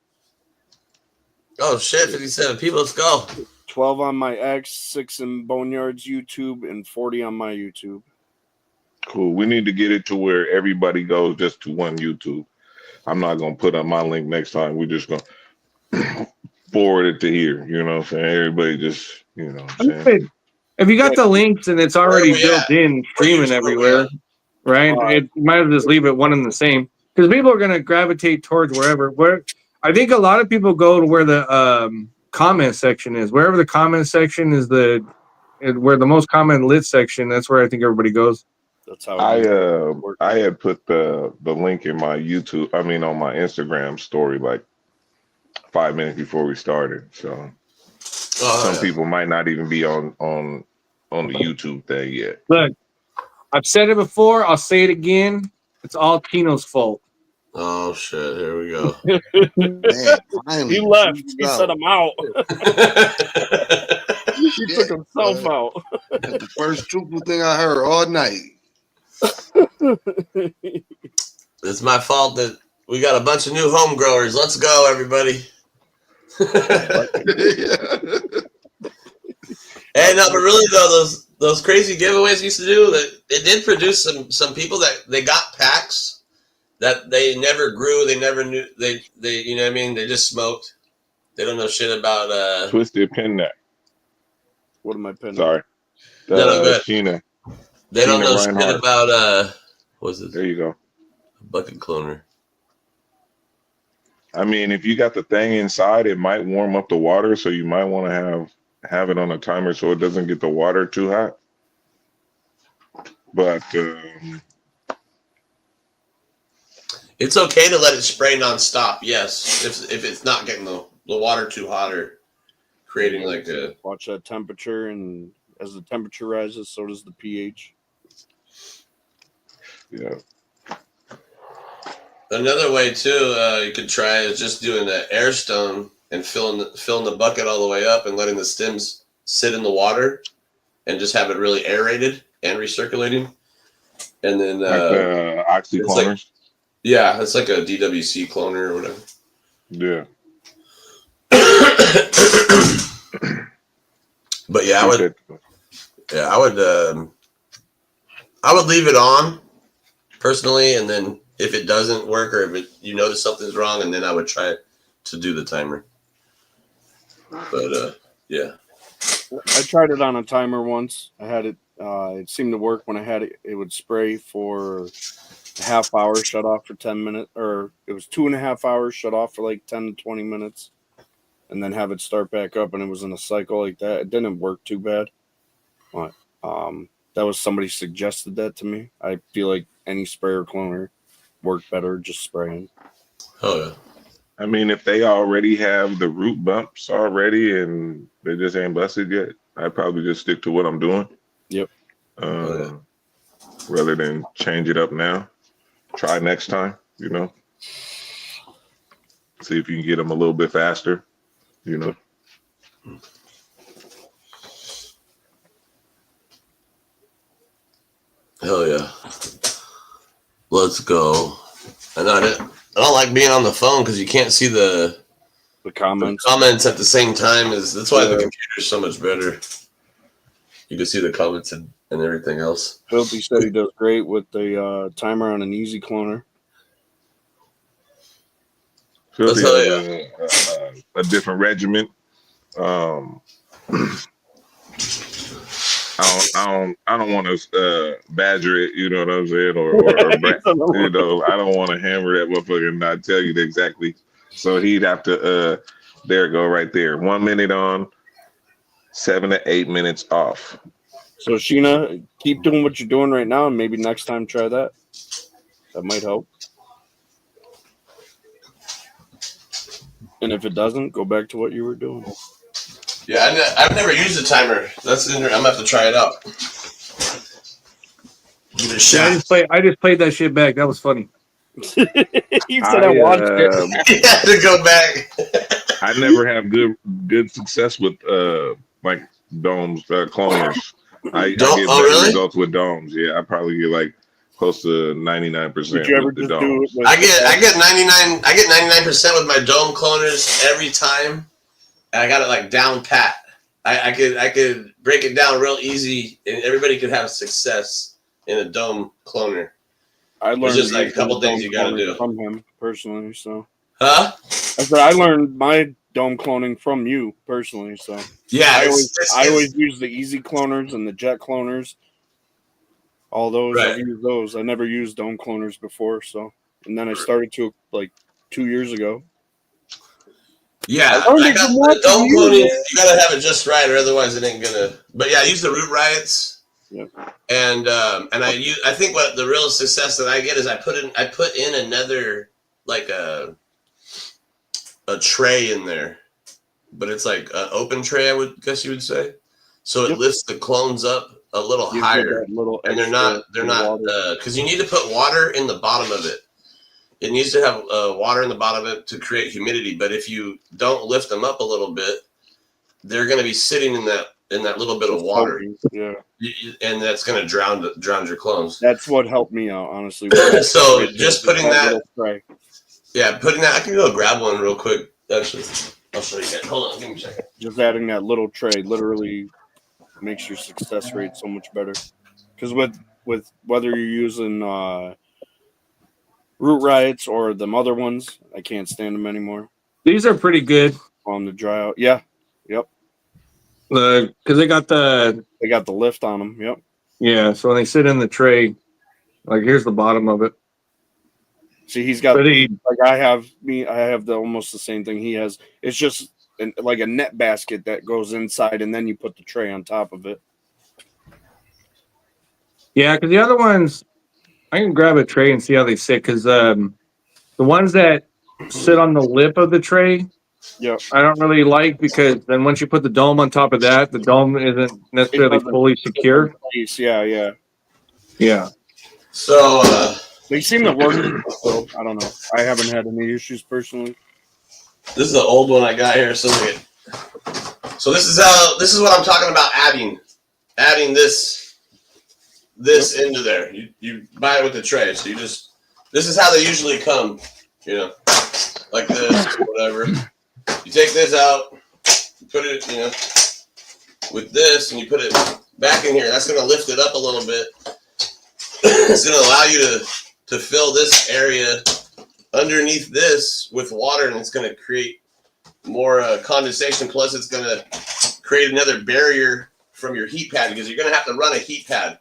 Oh shit, 57 people. Let's go. 12 on my X, 6 in Boneyard's YouTube, and 40 on my YouTube. Cool. We need to get it to where everybody goes just to one YouTube. I'm not going to put up my link next time. We're just going to forward it to here. You know what I'm saying? Everybody just, what I'm saying? If you got the links and it's already built in, streaming everywhere, right? You might as well just leave it one and the same. Because people are going to gravitate towards wherever. I think a lot of people go to where the comment section is. Wherever the comment section is where the most comment lit section, that's where I think everybody goes. That's how I had put the link in my YouTube, on my Instagram story like 5 minutes before we started. So some people might not even be on the YouTube thing yet. Look, I've said it before. I'll say it again. It's all Tino's fault. Oh shit! Here we go. Man, finally, He left. He said I'm out. He took himself out. That's the first truthful thing I heard all night. It's my fault that we got a bunch of new home growers. Let's go, everybody. Hey, no, but really though, those crazy giveaways used to do, that it did produce some people that they got packs that they never grew, they never knew, they you know what I mean, they just smoked. They don't know shit about Twisted pin neck. What am I pinning? Sorry. No, good. Sheena. They don't know Reinhardt. shit about what's this? There you go. Bucket cloner. I mean, if you got the thing inside, it might warm up the water, so you might want to have it on a timer so it doesn't get the water too hot. But It's okay to let it spray nonstop. Yes, if it's not getting the water too hot or creating like a watch that temperature, and as the temperature rises, so does the pH. Yeah. Another way too, you could try is just doing the air stone and filling the bucket all the way up and letting the stems sit in the water and just have it really aerated and recirculating. And then like the oxycloners. Yeah, it's like a DWC cloner or whatever. Yeah. But yeah, I would leave it on personally, and then if it doesn't work or if you notice something's wrong, and then I would try to do the timer. But yeah, I tried it on a timer once. I had it. It seemed to work when I had it. It would spray for a half hour, shut off for 10 minutes, or it was 2.5 hours, shut off for like 10 to 20 minutes, and then have it start back up. And it was in a cycle like that. It didn't work too bad. But that was somebody suggested that to me. I feel like any sprayer cloner worked better just spraying. Oh yeah. I mean, if they already have the root bumps already and they just ain't busted yet, I'd probably just stick to what I'm doing. Yep. Rather than change it up now. Try next time, See if you can get them a little bit faster, Hell yeah. Let's go. I don't like being on the phone because you can't see the comments. The comments at the same time. That's why the computer's so much better. You can see the comments and everything else. Filthy said he does great with the timer on an easy cloner. Filthy has a different regiment. I don't want to badger it, you know what I'm saying, or I don't want to hammer that motherfucker and not tell you exactly. So he'd have to. There it go, right there. 1 minute on, 7 to 8 minutes off. So Sheena, keep doing what you're doing right now, and maybe next time try that. That might help. And if it doesn't, go back to what you were doing. Yeah, I've never used a timer. I'm gonna have to try it out. Give it a shot. I just played that shit back. That was funny. You said I watched it. You had to go back. I never have good success with like domes cloners. I get better results with domes. Yeah, I probably get like close to 99%. Did you ever just do it? I get 99. I get 99% with my dome cloners every time. And I got it like down pat. I could break it down real easy, and everybody could have success in a dome cloner. I learned It's just like a couple things you got to do from him personally. So, huh? I said I learned my dome cloning from you personally. So, yeah, I always use the easy cloners and the jet cloners. All those I've used those. I never used dome cloners before. So, and then I started to like 2 years ago. Yeah, I got the dome cloning. You gotta have it just right, or otherwise it ain't gonna. But yeah, I use the root riots. Yep. And I think what the real success that I get is I put in another like a tray in there, but it's like an open tray, I would guess you would say. So it lifts the clones up a little higher, and they're not because you need to put water in the bottom of it. It needs to have water in the bottom of it to create humidity. But if you don't lift them up a little bit, they're going to be sitting in that little bit of water. Yeah, and that's going to drown your clones. That's what helped me out, honestly. So just putting that. Yeah, putting that. I can go grab one real quick. Actually, I'll show you guys. Hold on, give me a second. Just adding that little tray literally makes your success rate so much better. Because with whether you're using Root Riots or them other ones, I can't stand them anymore. These are pretty good on the dry out. Yeah, yep. Because they got the lift on them. Yep. Yeah, so when they sit in the tray, like here's the bottom of it. See, he's got I have almost the same thing he has. It's just like a net basket that goes inside, and then you put the tray on top of it. Yeah, because the other ones, I can grab a tray and see how they sit. Because the ones that sit on the lip of the tray, I don't really like, because then once you put the dome on top of that, the dome isn't necessarily fully secure. Yeah. So they seem to work. So I don't know. I haven't had any issues personally. This is the old one I got here. So this is what I'm talking about. Adding this into there. You buy it with the tray. So this is how they usually come. Like this, whatever. You take this out, you put it, with this, and you put it back in here. That's going to lift it up a little bit. It's going to allow you to fill this area underneath this with water, and it's going to create more condensation. Plus, it's going to create another barrier from your heat pad, because you're going to have to run a heat pad.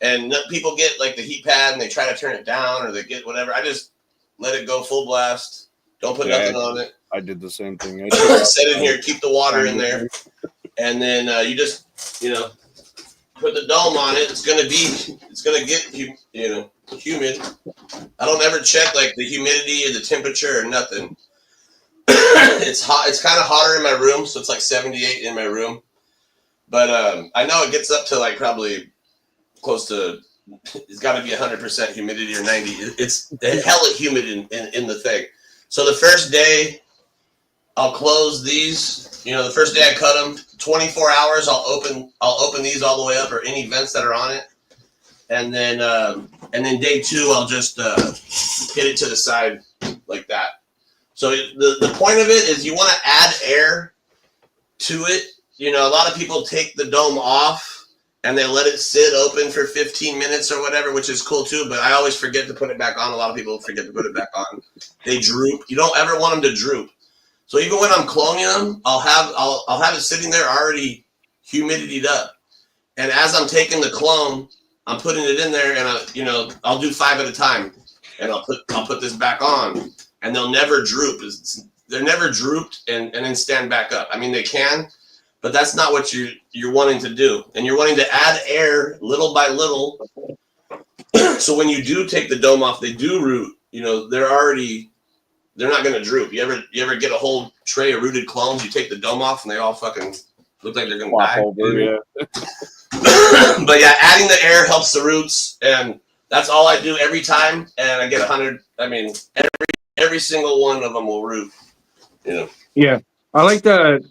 And people get like the heat pad and they try to turn it down, or they get whatever. I just let it go full blast. Don't put nothing on it. I did the same thing. Set it here, keep the water in there, and then you just put the dome on it. It's gonna get humid. I don't ever check like the humidity or the temperature or nothing. It's hot. It's kind of hotter in my room, so it's like 78 in my room. But I know it gets up to like probably close to. It's got to be 100% humidity or 90. It's hella humid in the thing. So the first day, I'll close these. The first day I cut them, 24 hours. I'll open these all the way up, or any vents that are on it, and then day 2, I'll just hit it to the side like that. So the point of it is you want to add air to it. A lot of people take the dome off and they let it sit open for 15 minutes or whatever, which is cool too, but I always forget to put it back on. A lot of people forget to put it back on. They droop. You don't ever want them to droop. So even when I'm cloning them, I'll have it sitting there already humidity'd up. And as I'm taking the clone, I'm putting it in there, and I'll do 5 at a time, and I'll put this back on, and they'll never droop. They're never drooped and then stand back up. I mean, they can, but that's not what you're wanting to do. And you're wanting to add air little by little. So when you do take the dome off, they do root. They're not going to droop. You ever get a whole tray of rooted clones? You take the dome off, and they all fucking look like they're going to die. Over, But yeah, adding the air helps the roots, and that's all I do every time. And I get 100. I mean, every single one of them will root. Yeah. I like that.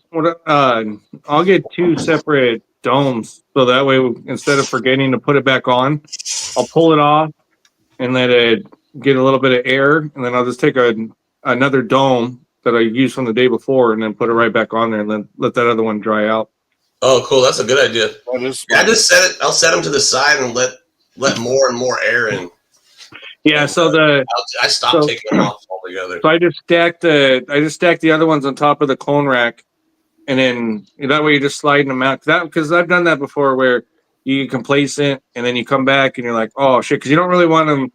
I'll get 2 separate domes, so that way, instead of forgetting to put it back on, I'll pull it off and let it get a little bit of air, and then I'll just take another dome that I used from the day before, and then put it right back on there, and then let that other one dry out. Oh, cool! That's a good idea. I just set it. I'll set them to the side and let more and more air in. Yeah, so I stopped taking them off altogether. So I just stacked the other ones on top of the clone rack, and then that way you're just sliding them out. Because I've done that before, where you get complacent and then you come back and you're like, oh shit, because you don't really want them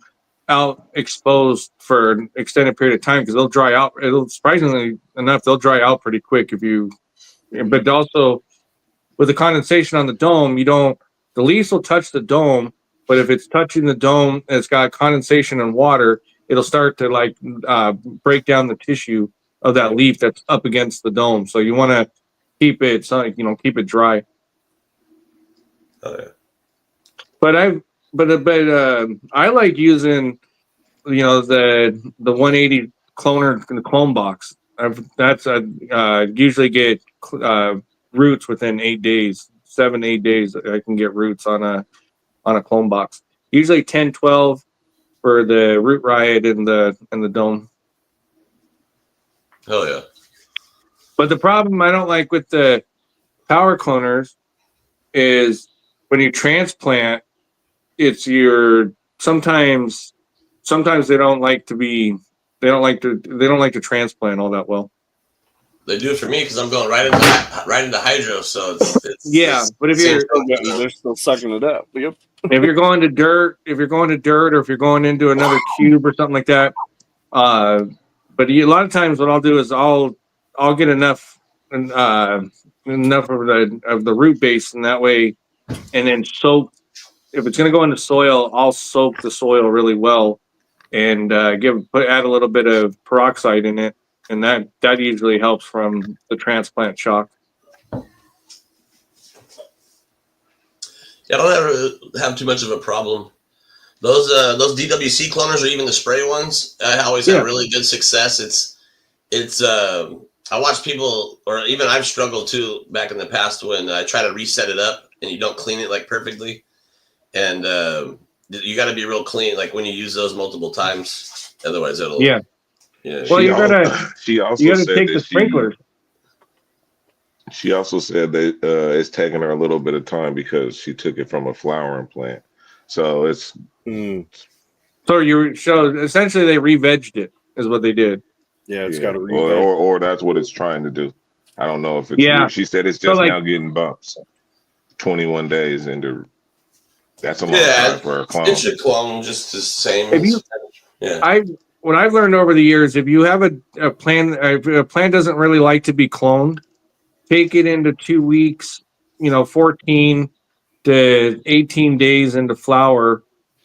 out exposed for an extended period of time, because they'll dry out. Surprisingly enough, they'll dry out pretty quick but also with the condensation on the dome, the leaves will touch the dome. But if it's touching the dome and it's got condensation and water, it'll start to break down the tissue of that leaf that's up against the dome. So you want to keep it dry. Oh, yeah. But I like using, the 180 cloner in the clone box. I usually get roots within 8 days, 7-8 days. I can get roots on a clone box. Usually 10-12 for the root riot and the dome. Oh yeah. But the problem I don't like with the power cloners is when you transplant, it's sometimes they don't like to transplant all that well. They do it for me because I'm going right into hydro, so it's but if they're still sucking it up. Yep. If you're going to dirt, or if you're going into another cube or something like that, but a lot of times what I'll do is I'll get enough of the root base, and that way, and then soak. If it's going to go into soil, I'll soak the soil really well, and add a little bit of peroxide in it, and that usually helps from the transplant shock. Yeah, I don't ever have too much of a problem. Those DWC cloners or even the spray ones, I always have really good success. It's I watch people, or even I've struggled too back in the past when I try to reset it up and you don't clean it like perfectly, and you got to be real clean like when you use those multiple times, otherwise it'll Well, you gotta take the sprinklers. She also said that it's taking her a little bit of time because she took it from a flowering plant. So it's so essentially they re-vegged it is what they did. Yeah, it's got to or that's what it's trying to do. I don't know if it's she said it's just now getting bumps. 21 days into that's a long time for a clone. It should clone just the same. What I've learned over the years, if you have a plant, if a plant doesn't really like to be cloned, take it into 2 weeks, 14 to 18 days into flower,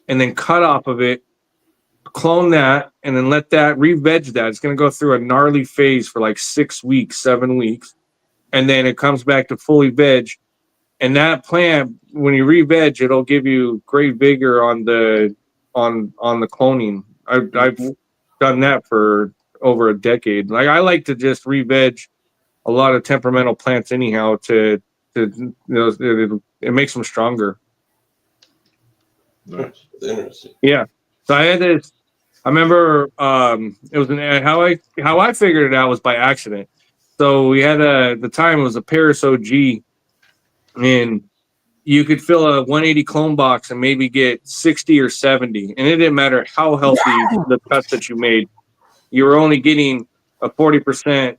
and then cut off of it, clone that, and then let that re-veg that. It's going to go through a gnarly phase for like 6 weeks, 7 weeks, and then it comes back to fully veg. And that plant, when you re-veg, it'll give you great vigor on the cloning. I've done that for over a decade. Like I like to just re-veg a lot of temperamental plants anyhow to it makes them stronger. Nice. Interesting. Yeah. So I had this. I remember it was how I figured it out was by accident. So we had the time it was a Paris OG, and you could fill a 180 clone box and maybe get 60 or 70, and it didn't matter how healthy the cuts that you made. You were only getting a 40%,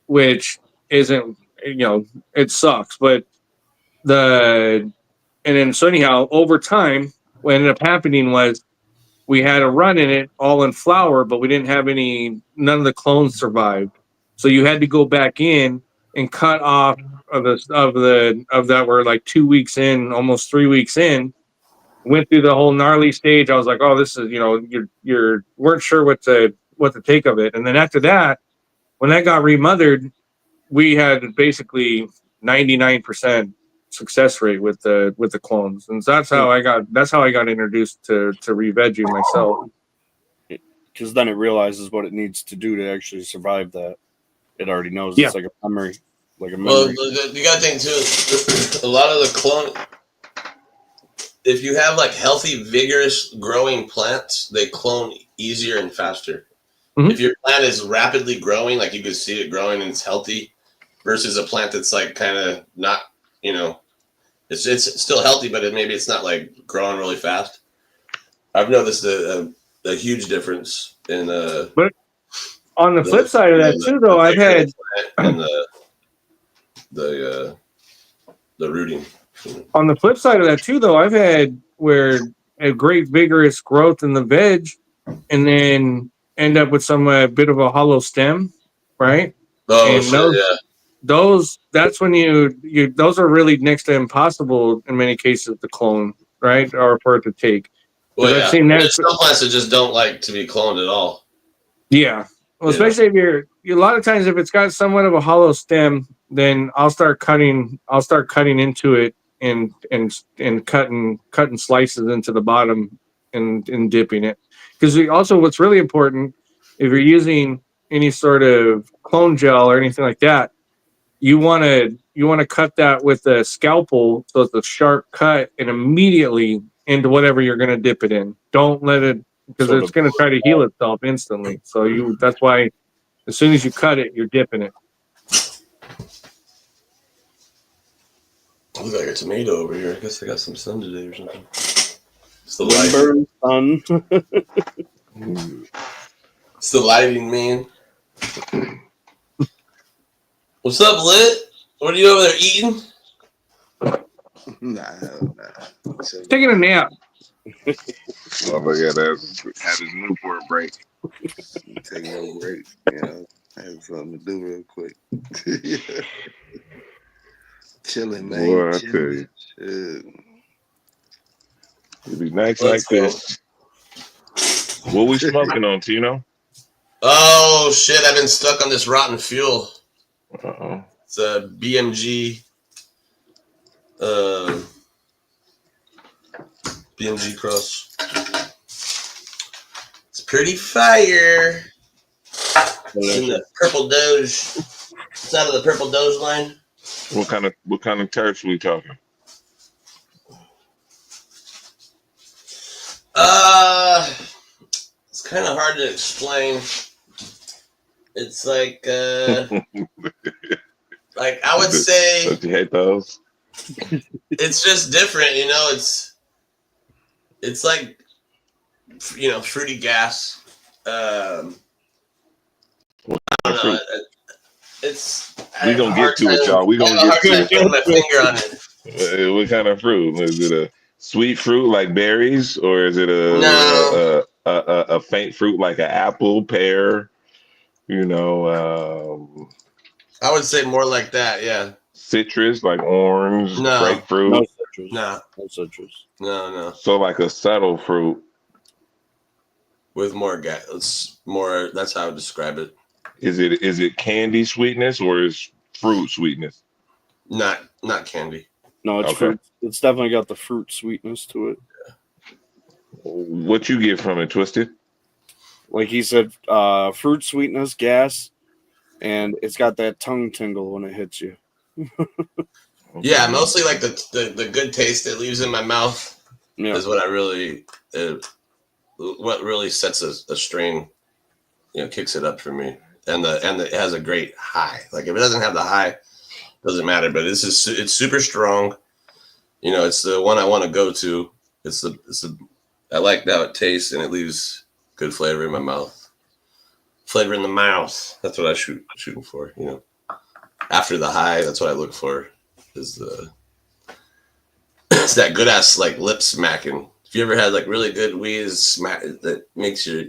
which isn't, it sucks. But so anyhow, over time, what ended up happening was we had a run in it all in flower, but we didn't have none of the clones survived. So you had to go back in and cut off of that we're like 2 weeks in, almost 3 weeks in, went through the whole gnarly stage. I was like, oh, this is, you weren't sure what to take of it. And then after that, when that got remothered, we had basically 99% success rate with the clones. And so that's how I got introduced to re-vegging myself. Because then it realizes what it needs to do to actually survive that. It already knows. Yeah. It's like a memory. Well, you got to think too, a lot of the clone, if you have like healthy, vigorous growing plants, they clone easier and faster. Mm-hmm. If your plant is rapidly growing, like you can see it growing and it's healthy, versus a plant that's like kind of not, it's still healthy, but maybe it's not like growing really fast. I've noticed a huge difference in But on the flip side of that too, though, I've had and the rooting. On the flip side of that too, though, I've had where a great vigorous growth in the veg, and then end up with some bit of a hollow stem, right? Oh, and sure, that's when you those are really next to impossible in many cases to clone, right? Or for it to take. Well, yeah. I've seen that. There's some plants that just don't like to be cloned at all. Yeah. Well, especially if you're a lot of times if it's got somewhat of a hollow stem, then I'll start cutting into it and cutting slices into the bottom and dipping it. Because also what's really important, if you're using any sort of clone gel or anything like that, you want to cut that with a scalpel so it's a sharp cut and immediately into whatever you're going to dip it in. Don't let it, because it's going to try to heal itself instantly. So that's why as soon as you cut it, you're dipping it. Looks like a tomato over here. I guess I got some sun today or something. It's the lighting. Sun. It's the lighting, man. What's up, Lit? What are you over there eating? Nah. Taking a nap. Oh, but yeah, that's had his Newport break. Taking a break. I had something to do real quick. Chilling, man. Boy, I tell you. It'd be nice like this. What we smoking on, Tino? Oh, shit. I've been stuck on this rotten fuel. Uh-oh. It's a BMG. BMG Cross. It's pretty fire. It's in the Purple Doge. It's out of the Purple Doge line. What kind of terps we talking? It's kind of hard to explain. It's like I would say. Don't you hate those? It's just different, It's like, fruity gas. I don't know. We gonna get to it, y'all. We gonna get to it. Putting my finger on it. What kind of fruit? Is it a sweet fruit like berries, or is it a faint fruit like an apple, pear? I would say more like that, yeah. Citrus, like orange, grapefruit. No citrus. No citrus. No. So like a subtle fruit with more gas. It's more. That's how I would describe it. Is it candy sweetness or is fruit sweetness? Not candy. No, it's fruit. It's definitely got the fruit sweetness to it. Yeah. What you get from it, Twisted? Like he said, fruit sweetness, gas, and it's got that tongue tingle when it hits you. Yeah, mostly like the good taste it leaves in my mouth is what I really what really sets a strain, kicks it up for me. And it has a great high. Like if it doesn't have the high, doesn't matter. But it's super strong. It's the one I want to go to. I like how it tastes and it leaves good flavor in my mouth. Flavor in the mouth. That's what I shooting for. After the high, that's what I look for. Is it's that good ass like lip smacking. If you ever had like really good weed smack that makes your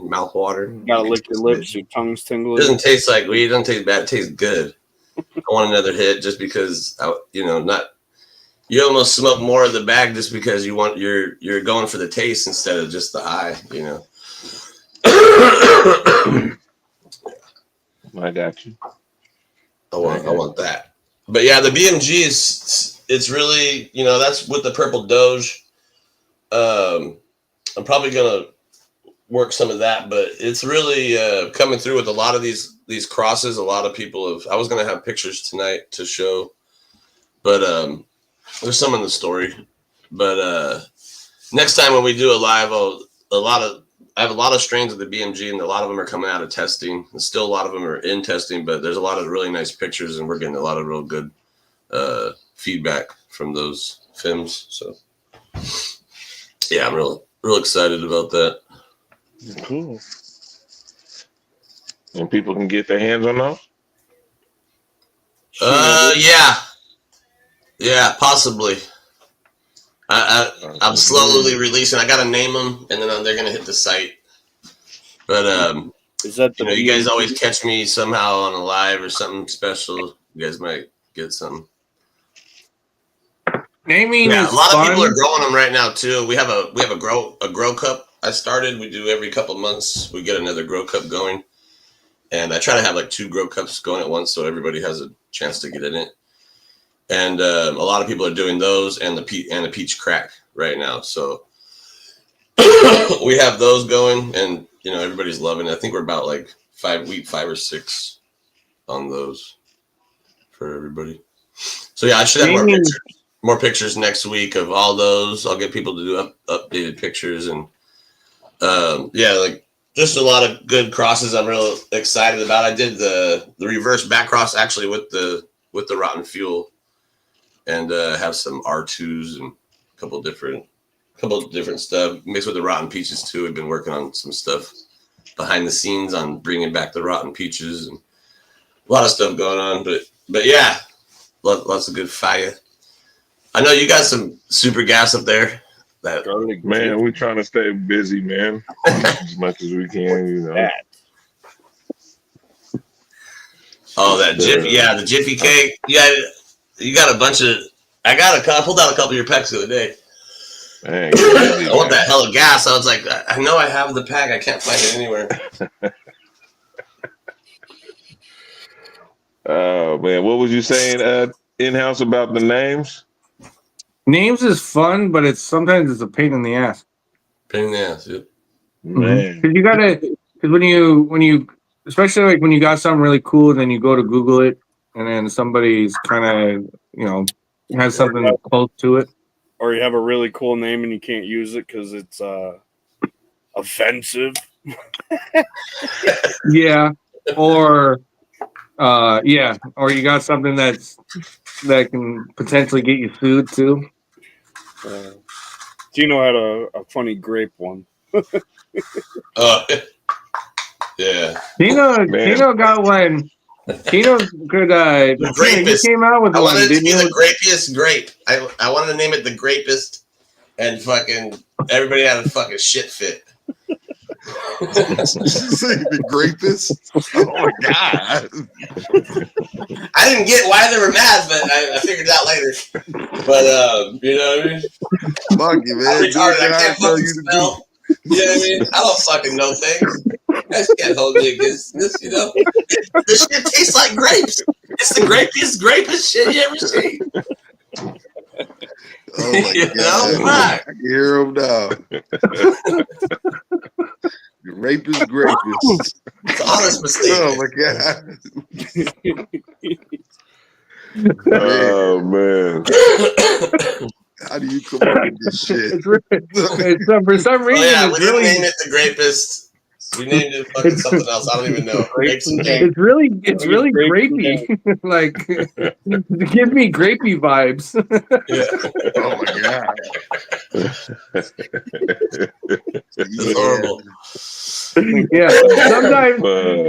mouth water. You gotta lick your lips, your tongue's tingling. It doesn't taste like weed. It doesn't taste bad. It tastes good. I want another hit just because you almost smoke more of the bag just because you're going for the taste instead of just the high. I got you. I want that. But yeah, the BMG it's really, that's with the Purple Doge. I'm probably gonna work some of that, but it's really coming through with a lot of these crosses. A lot of people I was gonna have pictures tonight to show, but there's some in the story. But next time when we do a live, I have a lot of strains of the BMG, and a lot of them are coming out of testing. And still, a lot of them are in testing, but there's a lot of really nice pictures, and we're getting a lot of real good feedback from those films. So, yeah, I'm real excited about that. Cool. And people can get their hands on those? Yeah, possibly. I'm slowly releasing. I gotta name them, and then they're gonna hit the site. But is that you guys always catch me somehow on a live or something special. You guys might get something. Naming a lot fun. of people are growing them right now too. We have a grow cup. I started. We do every couple months. We get another grow cup going, and I try to have like 2 grow cups going at once, so everybody has a chance to get in it. And a lot of people are doing those and the peach crack right now. So we have those going, and everybody's loving it. I think we're about like 5 or 6 on those for everybody. So yeah, I should have more pictures next week of all those. I'll get people to do updated pictures, and like just a lot of good crosses I'm real excited about. I did the reverse back cross actually with the Rotten Fuel, and have some R2s and a couple of different stuff mixed with the Rotten Peaches too. We've been working on some stuff behind the scenes on bringing back the Rotten Peaches, and a lot of stuff going on. But yeah, lots of good fire. I know you got some super gas up there. Man, we're trying to stay busy, man, as much as we can. Oh, that Jiffy, the Jiffy cake. Yeah, you got a bunch of. I pulled out a couple of your packs the other day. Man, I want that hella gas. I was like, I know I have the pack. I can't find it anywhere. Oh man, what was you saying in-house about the names? Names is fun, but sometimes it's a pain in the ass. Pain in the ass, yeah. Man, because you gotta, because when you especially like when you got something really cool, and then you go to Google it, and then somebody's kind of has something close to it, or you have a really cool name and you can't use it because it's offensive. Yeah, or you got something that can potentially get you sued too. Tino had a funny grape one. Yeah. Tino got one. Tino could. The grapest. He came out with I one. wanted it to be the grapiest grape. I wanted to name it the grapest, and fucking everybody had a fucking shit fit. The grapest? Oh my god! I didn't get why they were mad, but I figured it out later. But you know what I mean? Fuck you, man. I can't fucking spell. You know what I mean? I don't fucking know things. You guys can't hold me against this, This shit tastes like grapes. It's the grapest shit you ever seen. Oh my god! I can hear him now. Rapist. It's an honest mistake. Oh my god! Oh man! How do you come up with this shit? For some reason, we didn't name it the grapest. We named it fucking something else. I don't even know. It's really grapey. Like, give me grapey vibes. Yeah. Oh my god! It's horrible. Yeah.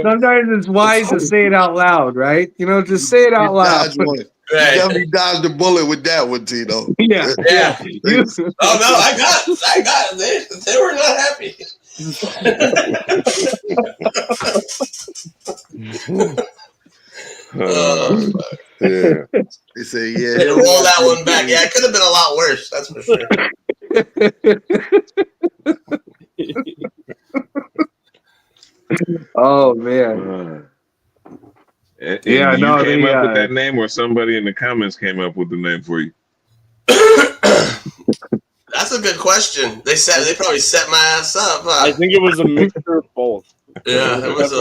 Sometimes it's wise to say it out loud, right? Just say it out loud. Right. You definitely dodged the bullet with that one, Tino. Yeah. Oh no, I got it. They were not happy. Yeah. They say, roll that one back. Yeah, it could have been a lot worse. That's for sure. Oh man. And you came up with that name, or somebody in the comments came up with the name for you? That's a good question. They probably set my ass up. Huh? I think it was a mixture of both. Yeah, it was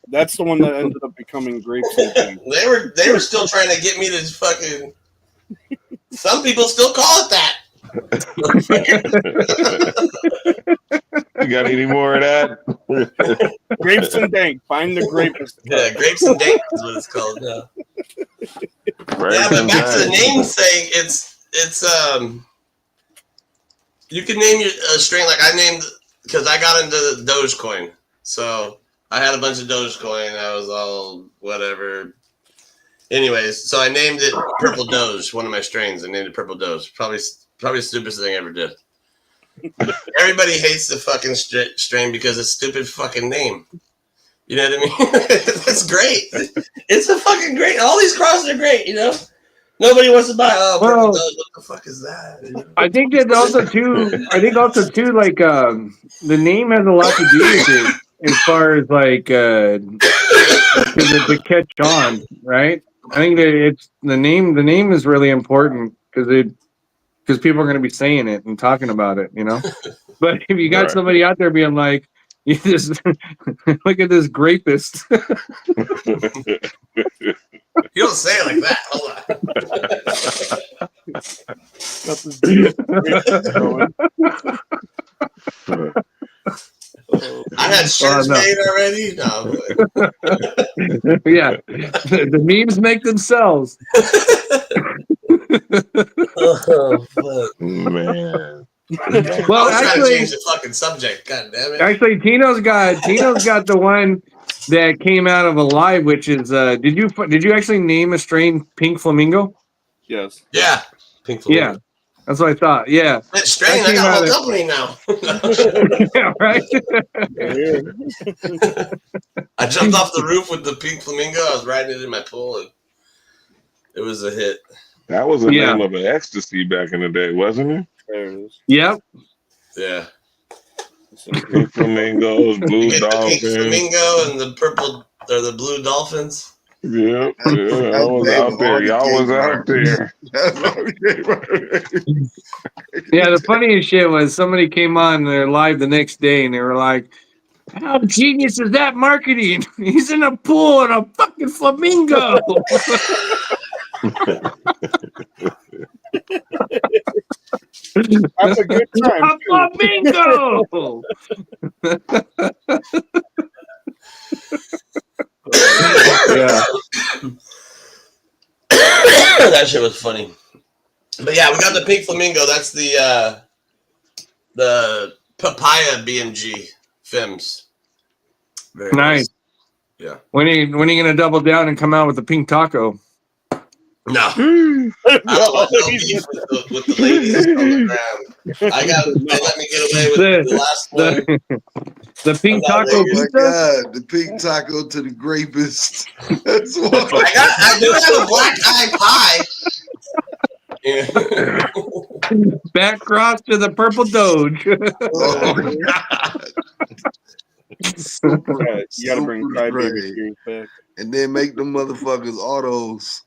that's the one that ended up becoming grapes. They were still trying to get me to fucking. Some people still call it that. You got any more of that? Grapes and dank. Find the grapes. Yeah, grapes and dank is what it's called. Yeah. But back to the name thing. It's you can name your strain like I named because I got into Dogecoin, so I had a bunch of Dogecoin. I was all whatever. Anyways, so I named it Purple Doge. One of my strains. I named it Purple Doge. Probably the stupidest thing I ever did. Everybody hates the fucking strain because it's a stupid fucking name. You know what I mean? It's great. It's a fucking great. All these crosses are great. Nobody wants to buy. Purple Doge. What the fuck is that? I think that also too. Like the name has a lot to do with it as far as like to catch on, right? I think that it's the name. The name is really important because people are going to be saying it and talking about it, you know. But if you got somebody out there being like, "You just look at this grapist," you don't say it like that. Hold on. I had shirts made already. No, yeah, the memes make themselves. Oh, fuck. Man. Well, I was trying to actually, change the fucking subject. God damn it! actually, Tino's got the one that came out of a live, which is did you actually name a strain Pink Flamingo? Yes. Yeah, Pink Flamingo. Yeah, that's what I thought. Yeah, It's strange. I got a whole company now. Yeah, right. I jumped off the roof with the Pink Flamingo. I was riding it in my pool, and it was a hit. That was the name of an ecstasy back in the day, wasn't it? There it is. Yep. Yeah. Pink flamingos, blue dolphins. The pink flamingo and the purple or the blue dolphins. Yeah, I was out there. Y'all was out there. Yeah, the funniest shit was somebody came on their live the next day and they were like, "How genius is that marketing? He's in a pool and a fucking flamingo." That's a good time. A flamingo. Yeah. That shit was funny. But yeah, we got the Pink Flamingo. That's the papaya BMG Fims. Very nice. Yeah. When are you gonna double down and come out with the pink taco? No. I don't want no beef with the ladies on the ground. They let me get away with the last one. The pink taco. Oh my god, the pink taco to the grapist. That's what I do have a black eye pie. Back cross to the purple doge. Oh my god. Super, you gotta bring crybaby back. And then make them motherfuckers autos.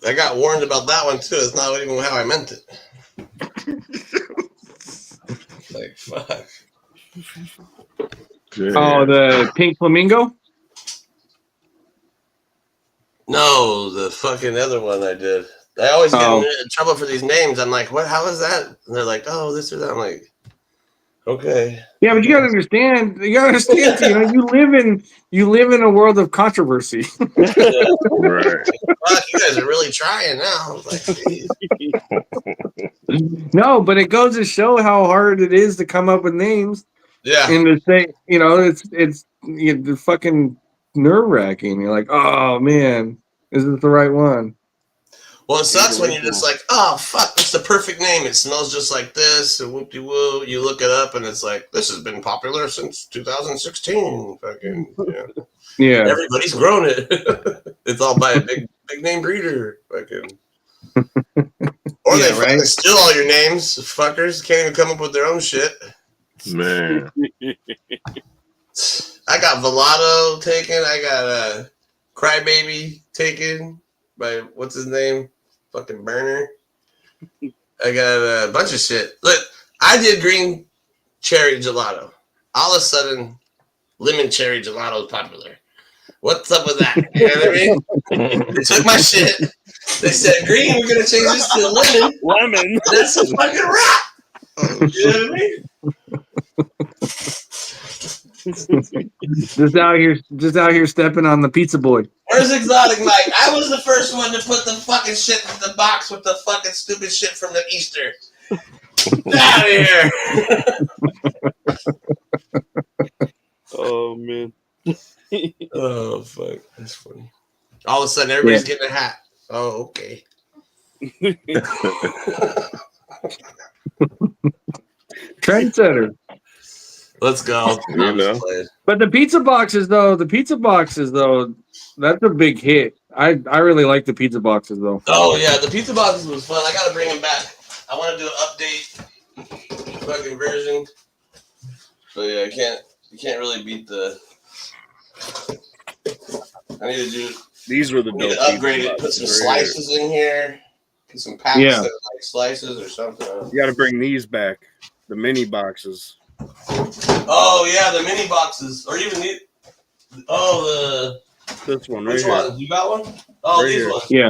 I got warned about that one too. It's not even how I meant it. Like fuck. Oh, the pink flamingo? No, the fucking other one I did. I always get in trouble for these names. I'm like, what? How is that? And they're like, oh, this or that. I'm like, okay. Yeah, but you gotta understand. You know, you live in a world of controversy. Yeah. Right. Fuck, you guys are really trying now. Like, no, but it goes to show how hard it is to come up with names. Yeah. And to say, you know, it's fucking nerve wracking. You're like, oh man, is this the right one? Well, it sucks when you're just like, oh fuck, it's the perfect name. It smells just like this, and whoop de woo. You look it up, and it's like, this has been popular since 2016. Fucking yeah. Everybody's grown it. It's all by a big name breeder. Fucking. Or they steal all your names. Fuckers can't even come up with their own shit. Man. I got Velato taken. I got Crybaby taken by what's his name? Fucking Burner. I got a bunch of shit. Look, I did green cherry gelato. All of a sudden, lemon cherry gelato is popular. What's up with that? You know what I mean? They took my shit. They said, green, we're going to change this to lemon. Lemon. That's a fucking rap. You know what I mean? just out here stepping on the pizza boy. Where's Exotic Mike? I was the first one to put the fucking shit in the box with the fucking stupid shit from the Easter. Get out of here. Oh man. Oh fuck. That's funny. All of a sudden everybody's getting a hat. Oh, okay. Trendsetter. Let's go. You know. But the pizza boxes though, that's a big hit. I really like the pizza boxes though. Oh yeah, the pizza boxes was fun. I gotta bring them back. I want to do an update fucking version. But yeah, you can't really beat the. I need to do These were the We need dope to upgrade it. Put boxes some right here. slices in here. Put some packs Yeah. of like slices or something. You got to bring these back, the mini boxes. Oh yeah, the mini boxes, or even the This one right which here. one? You got one? Oh, Right these here. ones. Yeah.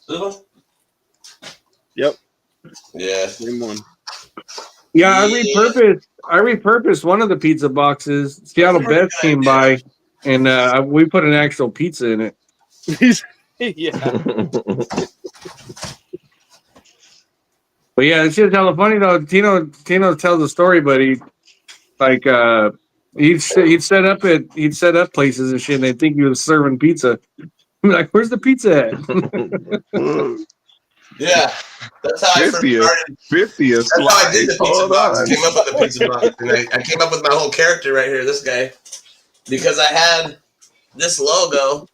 This one? Yep. Yeah. Same one. Yeah, I repurposed one of the pizza boxes. Seattle Beth came by, and we put an actual pizza in it. Yeah. But yeah, it's just hella funny though. Tino tells a story, but he'd set up places and shit, and they think he was serving pizza. I'm like, where's the pizza at? Yeah, that's how I first started. 50 a That's how I did the pizza Hold box. on. Came up with the pizza box, and I came up with my whole character right here. This guy, because I had this logo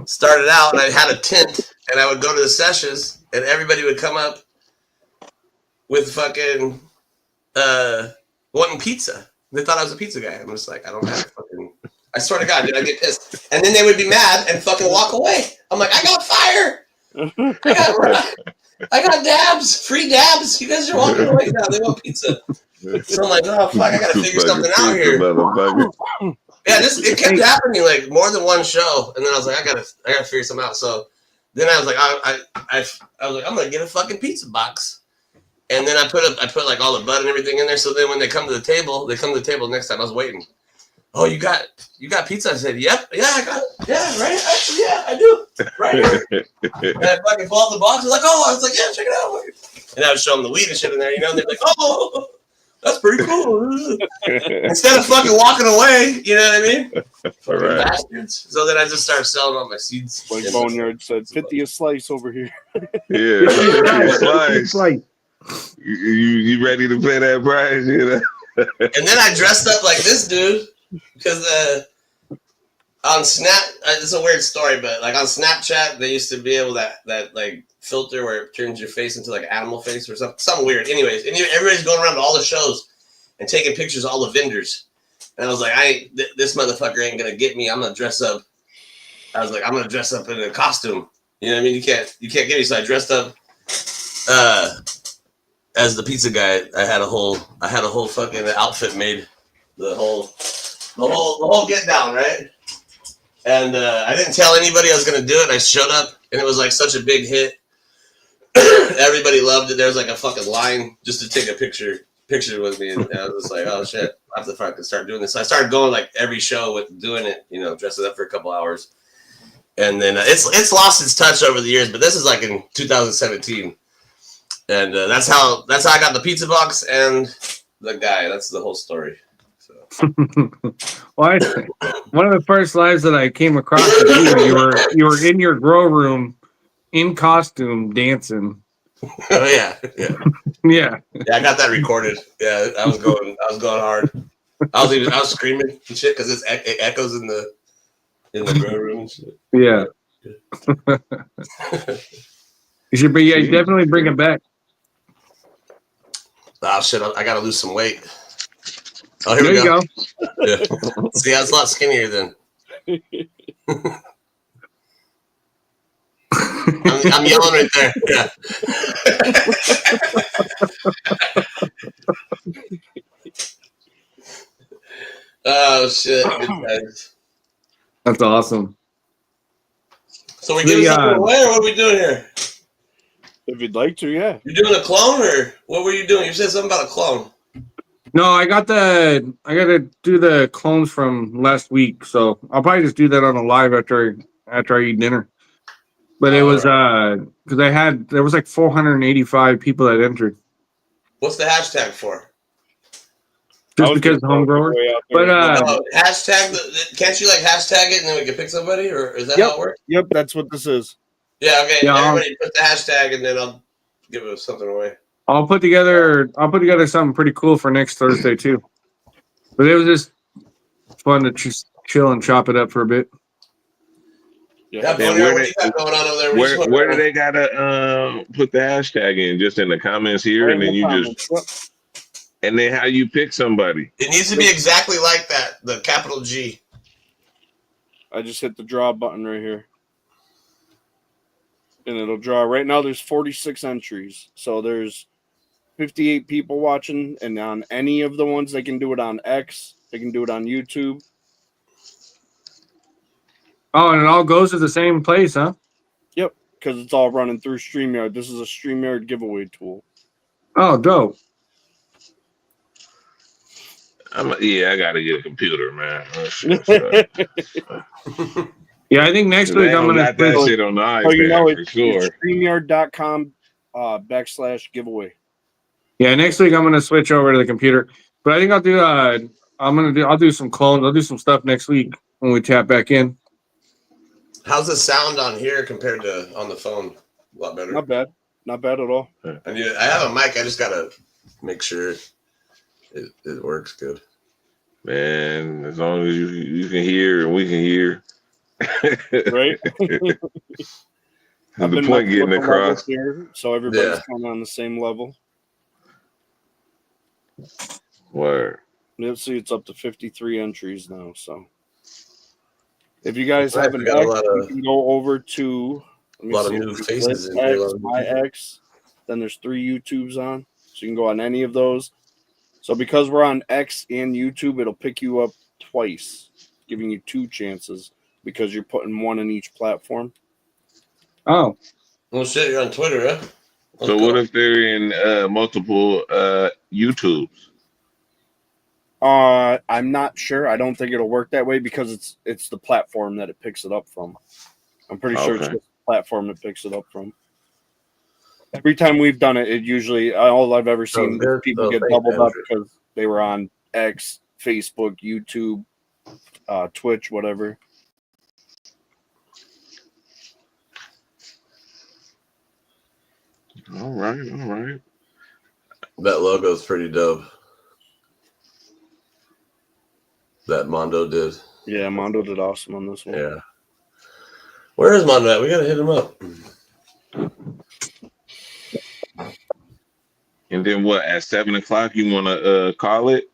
started out, and I had a tent, and I would go to the sessions, and everybody would come up with fucking wanting pizza. They thought I was a pizza guy. I'm just like, I don't have fucking. I swear to God, dude, I get pissed, and then they would be mad and fucking walk away. I'm like, I got fire. I got dabs, free dabs. You guys are walking away now. They want pizza. So I'm like, oh fuck, I gotta figure something out here. Yeah, it kept happening like more than one show, and then I was like, I gotta figure something out. So then I was like, I was like, I'm gonna get a fucking pizza box, and then I put like all the bud and everything in there. So then when they come to the table, next time. I was waiting. Oh, you got pizza? I said, yep, yeah, I got it. Yeah, right. I do. Right here. And I fucking pull out the box. I was like, yeah, check it out. And I would show them the weed and shit in there, and they're like, oh, that's pretty cool. Instead of fucking walking away, you know what I mean? Right. Bastards. So then I just started selling all my seeds. Like Boneyard said, 50 a slice over here. Yeah, 50 a slice. You ready to pay that price? You know? And then I dressed up like this dude. Because on Snap, it's a weird story, but like on Snapchat, they used to be able that like filter where it turns your face into like an animal face or something weird. Anyways, and everybody's going around to all the shows and taking pictures of all the vendors. And I was like, this motherfucker ain't gonna get me. I'm gonna dress up. I was like, I'm gonna dress up in a costume. You know what I mean? You can't get me. So I dressed up as the pizza guy. I had a whole fucking outfit made. The whole get down, right? And I didn't tell anybody I was gonna do it. I showed up, and it was like such a big hit. Everybody loved it. There was like a fucking line just to take a picture with me, and I was like, oh shit, I have to fucking start doing this. So I started going like every show with doing it, dressing up for a couple hours, and then it's lost its touch over the years. But this is like in 2017, and that's how I got the pizza box and the guy. That's the whole story. Well, one of the first lives that I came across you were in your grow room in costume dancing. Oh yeah. Yeah. I got that recorded. Yeah, I was going hard. I was screaming and shit because it echoes in the grow room and shit. Yeah. You definitely bring it back. Oh shit! I gotta lose some weight. Oh, here there we go. Yeah. See, I was a lot skinnier then. I'm yelling right there. Yeah. Oh shit! That's awesome. So we giving something away, or what are we doing here? If you'd like to, yeah. You're doing a clone, or what were you doing? You said something about a clone. No, I got to do the clones from last week, so I'll probably just do that on a live after I eat dinner. But it was because there was like 485 people that entered. What's the hashtag for? Just because the home growers. But hashtag can't you like hashtag it and then we can pick somebody, or is that how it works? Yep, that's what this is. Yeah, okay. Yeah, everybody put the hashtag and then I'll give something away. I'll put together something pretty cool for next Thursday too. But it was just fun to just chill and chop it up for a bit. Yeah, what you got going on over there? Where do they gotta put the hashtag in? Just in the comments here, and then you just and then how you pick somebody? It needs to be exactly like that, the capital G. I just hit the draw button right here. And it'll draw. Right now there's 46 entries. So there's 58 people watching, and on any of the ones, they can do it on X. They can do it on YouTube. Oh, and it all goes to the same place, huh? Yep, because it's all running through StreamYard. This is a StreamYard giveaway tool. Oh, dope. I got to get a computer, man. Yeah, I think next week I'm gonna got that shit on the iPad for sure. It's StreamYard.com /giveaway. Yeah, next week I'm gonna switch over to the computer. But I think I'll do I'll do some clones. I'll do some stuff next week when we tap back in. How's the sound on here compared to on the phone? A lot better. Not bad. Not bad at all. I have a mic. I just gotta make sure it works good. Man, as long as you can hear and we can hear. Right? The point getting across here, so everybody's kind of on the same level. Word. Let's see, it's up to 53 entries now. So if you guys have an X, you can go over to a lot of new faces in here. My X. Then there's 3 YouTubes on, so you can go on any of those. So because we're on X and YouTube, it'll pick you up twice, giving you 2 chances because you're putting 1 in each platform. Oh. Well, shit, you're on Twitter, huh? So what if they're in multiple YouTubes? I'm not sure. I don't think it'll work that way because it's the platform that it picks it up from. I'm pretty sure it's the platform it picks it up from. Every time we've done it, it usually all I've ever seen is people get doubled up because they were on X, Facebook, YouTube, Twitch, whatever. All right. That logo's pretty dope. That Mondo did. Yeah, Mondo did awesome on this one. Yeah. Where is Mondo at? We gotta hit him up. And then what? At 7 o'clock, you want to call it?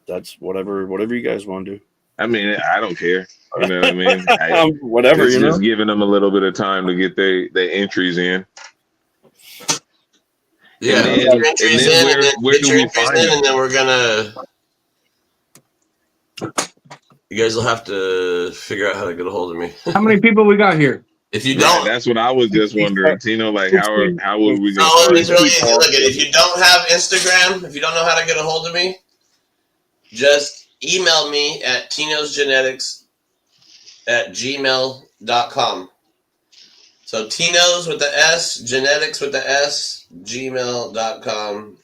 That's whatever you guys want to do. I mean, I don't care. You know what I mean? Whatever. It's just giving them a little bit of time to get their entries in. Yeah, where do we find them? And then we're gonna. You guys will have to figure out how to get a hold of me. How many people we got here? If you don't, that's what I was just wondering, Tino. Like, how would we? No, it's really easy. Look, if you don't have Instagram, if you don't know how to get a hold of me, just email me at tinosgenetics@gmail.com. So Tino's with the S, genetics with the S, gmail.com.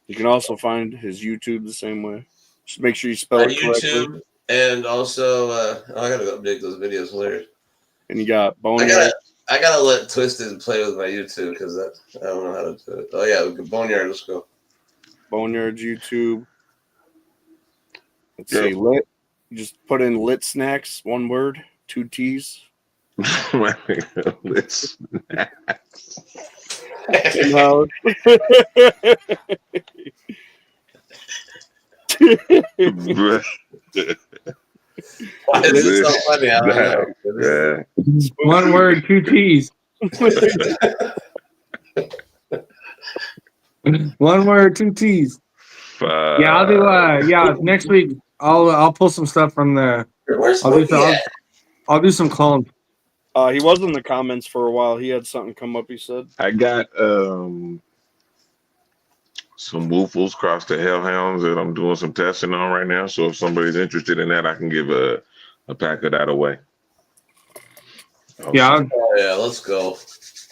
You can also find his YouTube the same way. Just make sure you spell it correctly. YouTube, and also I gotta update those videos later. And you got Boneyard. I gotta let Twisted play with my YouTube because I don't know how to do it. Oh yeah, Boneyard, let's go. Boneyard's YouTube. Let's see, lit. You just put in lit snacks, one word, 2 T's. Lit snacks. Why is it so funny? I don't know. One word, 2 T's. One word, 2 T's. Yeah, I'll do. Next week I'll pull some stuff from the. I'll do some clones. He was in the comments for a while. He had something come up. He said, "I got some woofles cross the hellhounds that I'm doing some testing on right now. So if somebody's interested in that, I can give a pack of that away." Yeah, let's go.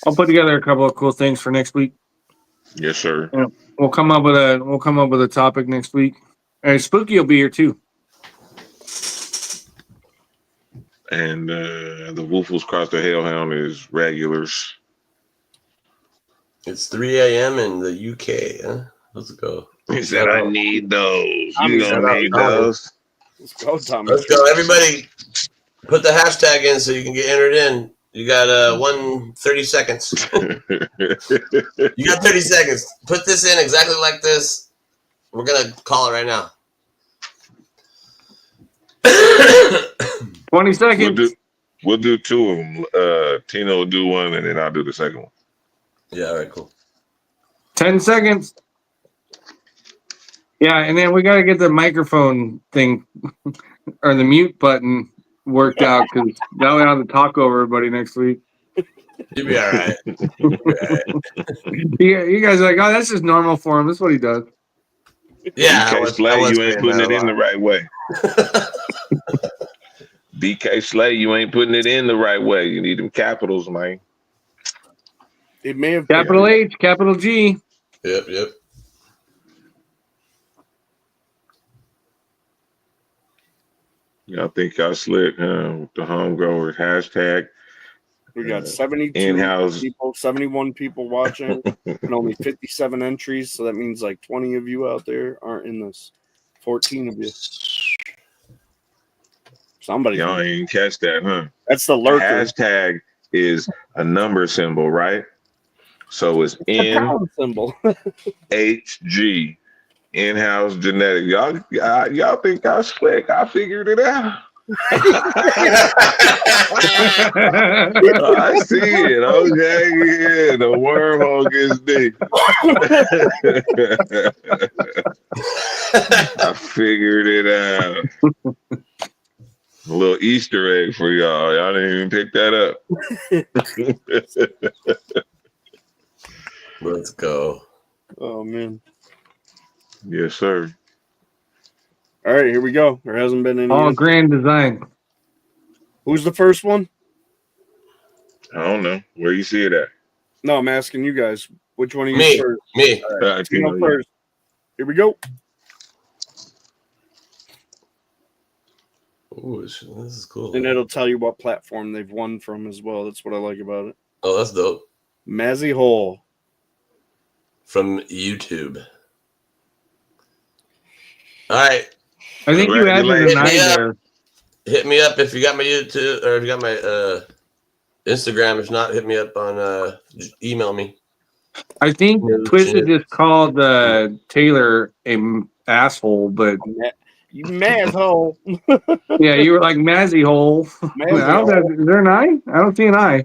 I'll put together a couple of cool things for next week. Yes, sir. Yeah, we'll come up with a topic next week. And Spooky will be here too. And the woofles cross the hellhound is regulars. It's 3 a.m. in the UK. Huh? Let's go. He said, "I need those. You gonna need those." Let's go, Tommy. Let's go, everybody. Put the hashtag in so you can get entered in. You got 30 seconds. You got 30 seconds. Put this in exactly like this. We're gonna call it right now. 20 seconds. We'll do two of them. Tino will do one, and then I'll do the second one. Yeah, all right, cool. 10 seconds. Yeah, and then we got to get the microphone thing or the mute button worked out because that way I'll have to talk over everybody next week. You'll be all right. You guys are like, oh, that's just normal for him. That's what he does. Yeah, DK Slay, you ain't putting it in the right way. DK Slay, you ain't putting it in the right way. You need them capitals, man. It may have capital H, capital G. Yep. Y'all think y'all slick, with the Homegrowers hashtag. We got 72 in-house people, 71 people watching, and only 57 entries. So that means like 20 of you out there aren't in this. 14 of you. Somebody. Y'all ain't catch that, huh? That's the lurker. Hashtag is a number symbol, right? So it's symbol. HG. In-house genetic. Y'all think y'all slick. I figured it out. I see it. Okay, yeah, the wormhole gets deep. I figured it out. A little Easter egg for y'all. Y'all didn't even pick that up. Let's go. Oh man. Yes, sir. All right, here we go. There hasn't been any. All grand design. Who's the first one? I don't know. Where you see it at? No, I'm asking you guys. Which one of you first? Me. All right, Tino first. Here we go. Ooh, this is cool. And it'll tell you what platform they've won from as well. That's what I like about it. Oh, that's dope. Mazzy Hole. From YouTube. All right. I think you added a 9 there. Hit me up if you got my YouTube or if you got my Instagram. If not, hit me up on email me. I think Twisted just called Taylor an asshole, but you masshole. Yeah, you were like Mazzy hole. Is there an eye? I don't see an eye.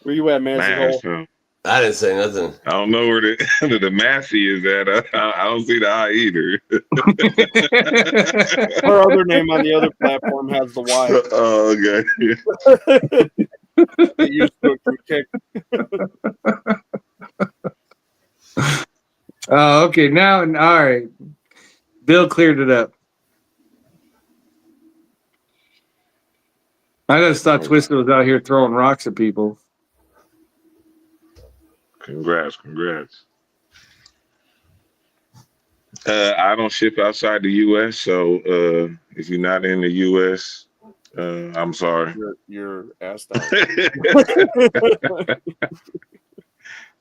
Where you at, Mazzy hole? I didn't say nothing. I don't know where the Massey is at. I don't see the eye either. Her other name on the other platform has the Y. Oh, okay. Get used to it from Kick. Oh, okay. Now, all right. Bill cleared it up. I just thought Twisted was out here throwing rocks at people. Congrats. I don't ship outside the U.S., so if you're not in the U.S., I'm sorry. You're asked out.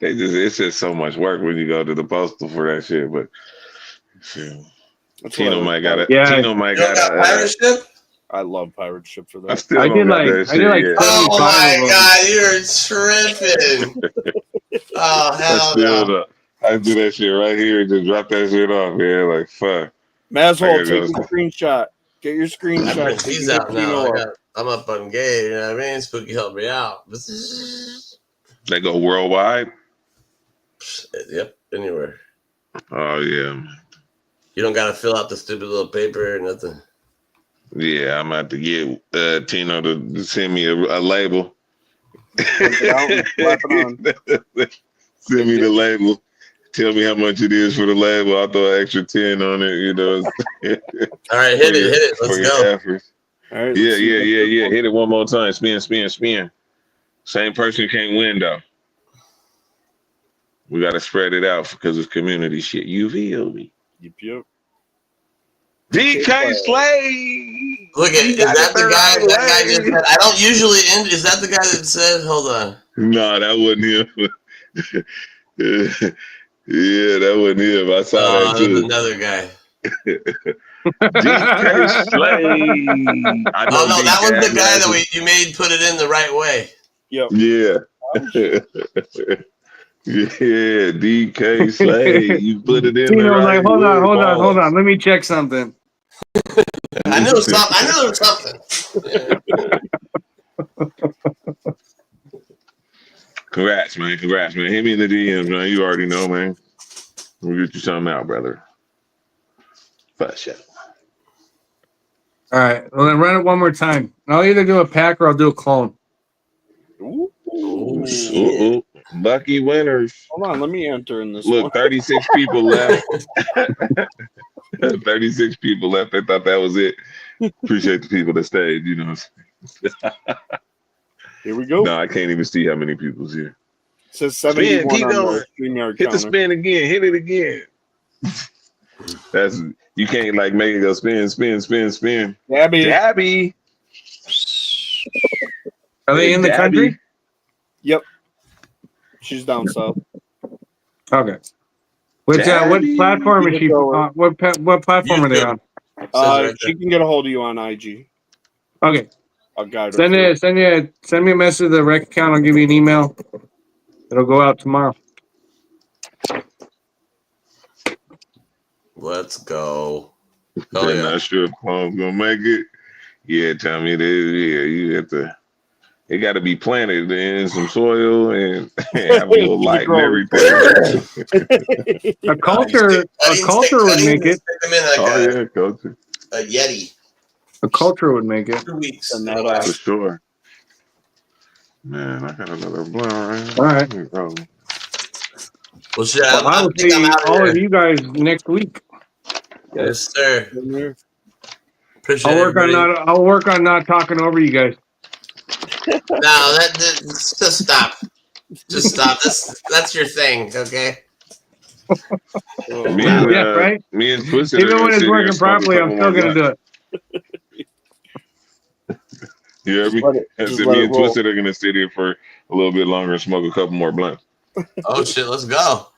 It's just so much work when you go to the postal for that shit. But Tino might got it. Yeah. Tino might got a pirate ship. I love pirate ship for that. I did like oh my god, you're tripping. Oh hell no. I do that shit right here and just drop that shit off, man. Like fuck. Masshole, take your screenshot. Get your screenshot. He's out now. I'm up on gay, you know what I mean? Spooky helped me out. They go worldwide? Yep, anywhere. Oh yeah. You don't gotta fill out the stupid little paper or nothing. Yeah, I'm about to get Tino to send me a label. Send me the label. Tell me how much it is for the label. I'll throw an extra 10 on it, you know. All right, hit it. Let's go. All right, yeah. Hit it one more time. Spin. Same person can't win, though. We got to spread it out because it's community shit. You feel me? Yep. DK Slay. Look at is that the guy? That guy just said, I don't usually end. Is that the guy that said? Hold on. No, that wasn't him. Yeah, that wasn't him. I saw that too. Another guy. DK Slay. Oh no, that was the guy that you made put it in the right way. Yep. Yeah. Yeah, DK Slade. You put it in the Tino's right like, hold word. on. Let me check something. I knew there was something. Yeah. Congrats, man. Hit me in the DMs, man. You already know, man. We'll get you something out, brother. For sure. All right. Well, then run it one more time. I'll either do a pack or I'll do a clone. Oh, shit. Ooh. Lucky winners. Hold on, let me enter in this. Look, 36 people left. 36 people left. They thought that was it. Appreciate the people that stayed, you know. Here we go. No, I can't even see how many people's here. It says 71 keep on going. the StreamYard Hit counter. the spin again. Hit it again. That's you can't like make it go spin. Dabby. Are they in the country? Yep. She's down south. Okay. What platform is she on? What platform are they on? She can get a hold of you on IG. Okay. I'll guide her. Send me a message to the rec account. I'll give you an email. It'll go out tomorrow. Let's go. They're not sure if Clone's gonna make it. Yeah, tell me this. Yeah, you have to. It got to be planted in some soil and have a little light and everything. A culture would make it. Culture. A Yeti. A culture would make it. 2 weeks. For sure. Man, I got another blunt right. All right. Well, shit, I will see all of you guys next week. Yes, sir. Appreciate I'll work on not talking over you guys. No, just stop. Just stop. That's your thing, okay? Right? Me and Twisted. Even when it's working properly, I'm still gonna do it. You hear me? Me and Twisted are gonna sit here for a little bit longer and smoke a couple more blunts. Oh shit, let's go.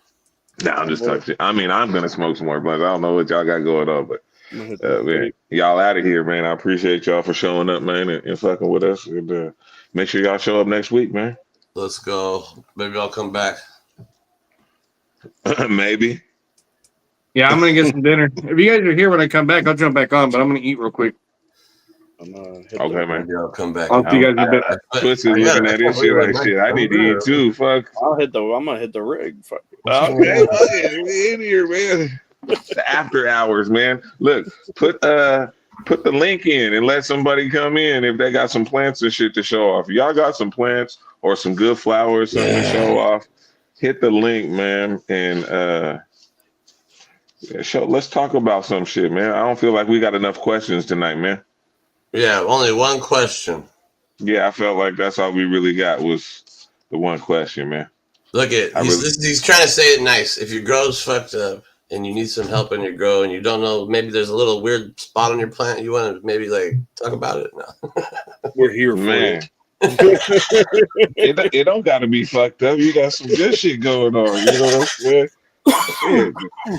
No, I'm just talking. I mean, I'm gonna smoke some more blunts. I don't know what y'all got going on, but man, y'all out of here, man. I appreciate y'all for showing up, man, and fucking with us. And make sure y'all show up next week, man. Let's go. Maybe I'll come back. Maybe. Yeah, I'm gonna get some dinner. If you guys are here when I come back, I'll jump back on. But I'm gonna eat real quick. Okay, man. Maybe I'll come back. I'll see you guys in a bit. Twisted's looking at this shit like shit. I need to eat too. Fuck. I'm gonna hit the rig. Fuck. Okay, we in here, man. The after hours, man. Look, put the link in and let somebody come in if they got some plants and shit to show off. If y'all got some plants or some good flowers, something to show off, hit the link, man, and let's talk about some shit, man. I don't feel like we got enough questions tonight, man. Yeah, only one question. Yeah, I felt like that's all we really got was the one question, man. Look at he's trying to say it nice. If your grow's fucked up and you need some help in your grow and you don't know, maybe there's a little weird spot on your plant, you want to maybe like talk about it. No. We're here, man. It don't got to be fucked up. You got some good shit going on. You know what I'm saying? Yeah,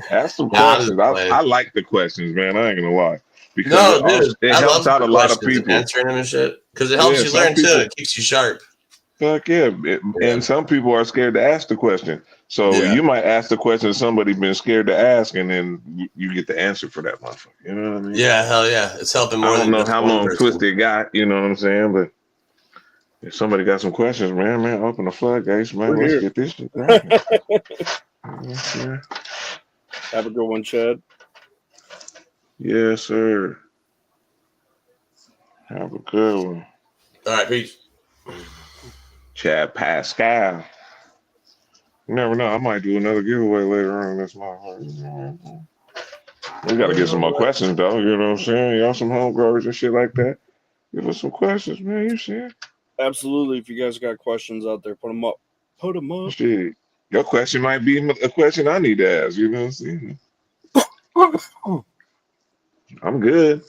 ask some questions. I like the questions, man. I ain't gonna lie. Because it helps out a lot of people. Answering them and shit. Because it helps you learn too. It keeps you sharp. Fuck yeah. And some people are scared to ask the question. So you might ask the question somebody's been scared to ask, and then you get the answer for that motherfucker. You know what I mean? Yeah, hell yeah. It's helping more. I don't know how long Twisted got, you know what I'm saying? But if somebody got some questions, man, open the floodgates, man. Let's get this shit going. Have a good one, Chad. Yes, sir. Have a good one. All right, peace. Chad Pascal. You never know. I might do another giveaway later on this month. We got to get some more questions, though. You know what I'm saying? Y'all some home growers and shit like that. Give us some questions, man. You see it? Absolutely. If you guys got questions out there, put them up. Put them up. Shit. Your question might be a question I need to ask. You know what I'm saying? I'm good.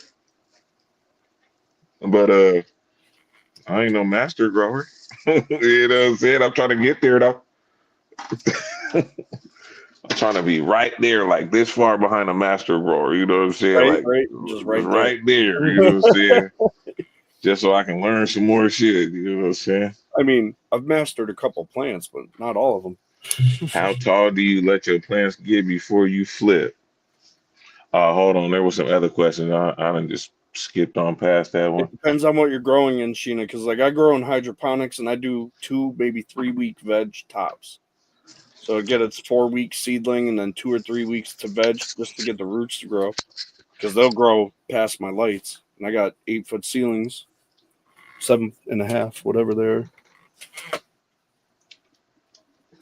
But I ain't no master grower. You know what I'm saying? I'm trying to get there, though. I'm trying to be right there, like this far behind a master grower. You know what I'm saying? Just right there. You know what I'm saying? Just so I can learn some more shit. You know what I'm saying? I mean, I've mastered a couple plants, but not all of them. How tall do you let your plants get before you flip? Hold on, there was some other questions. I done just skipped on past that one. It depends on what you're growing in, Sheena, because like I grow in hydroponics and I do 2, maybe 3 week veg tops. So get its 4 week seedling and then 2 or 3 weeks to veg just to get the roots to grow, because they'll grow past my lights. And I got 8-foot ceilings, 7.5, whatever they're.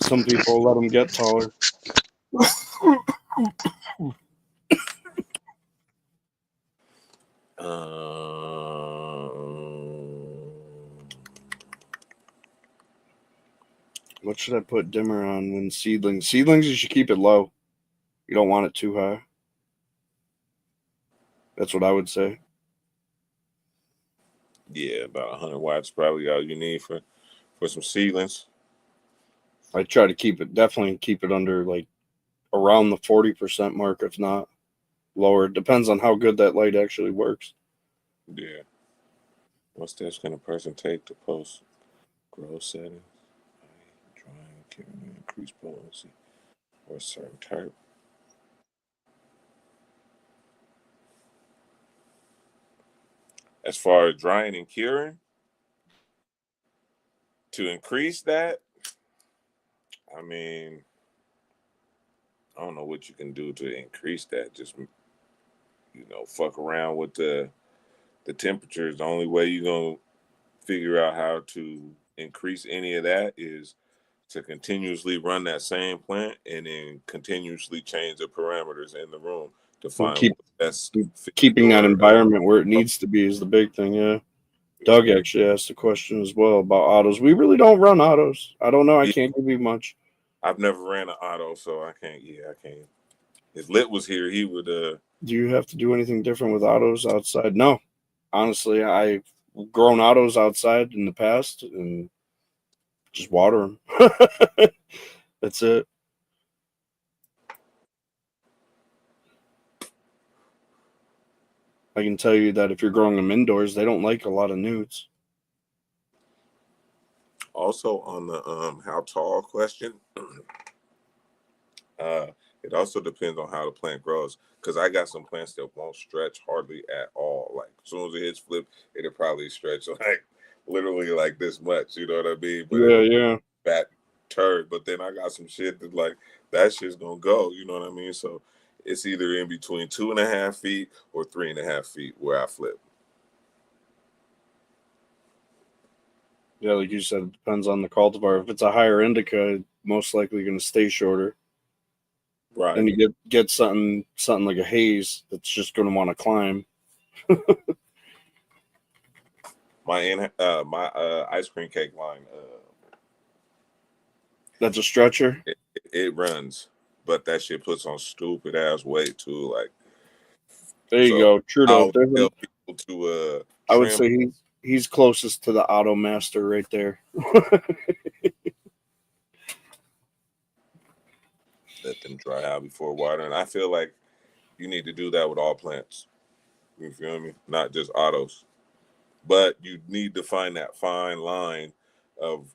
Some people let them get taller. What should I put dimmer on when seedlings? Seedlings, you should keep it low. You don't want it too high. That's what I would say. Yeah, about 100 watts probably all you need for some seedlings. I try to definitely keep it under like around the 40% mark, if not lower. It depends on how good that light actually works. Yeah. What steps can a person take to post grow settings, drying, killing, increase potency, or a certain type? As far as drying and curing, to increase that, I mean, I don't know what you can do to increase that. Just, fuck around with the temperatures. The only way you're going to figure out how to increase any of that is to continuously run that same plant and then continuously change the parameters in the room to find what best keeping that environment where it needs to be is the big thing. Yeah. Doug actually asked a question as well about autos. We really don't run autos. I don't know. I can't give you much. I've never ran an auto, so I can't. Yeah, I can't. If Lit was here, he would. Do you have to do anything different with autos outside? No. Honestly, I've grown autos outside in the past and just water them. That's it. I can tell you that if you're growing them indoors, they don't like a lot of nudes. Also on the how tall question, it also depends on how the plant grows. Because I got some plants that won't stretch hardly at all. Like as soon as it hits flip, it'll probably stretch like literally like this much. You know what I mean? But yeah. Fat turd. But then I got some shit that like that shit's gonna go. You know what I mean? So it's either in between 2.5 feet or 3.5 feet where I flip. Yeah, like you said, it depends on the cultivar. If it's a higher indica, most likely going to stay shorter. Right. And you get something like a haze that's just going to want to climb. My ice cream cake line. That's a stretcher. It runs, but that shit puts on stupid ass weight too. Like there you go. True though. Tell people to I would say he's closest to the auto master right there. Let them dry out before watering. I feel like you need to do that with all plants. You feel me? Not just autos. But you need to find that fine line of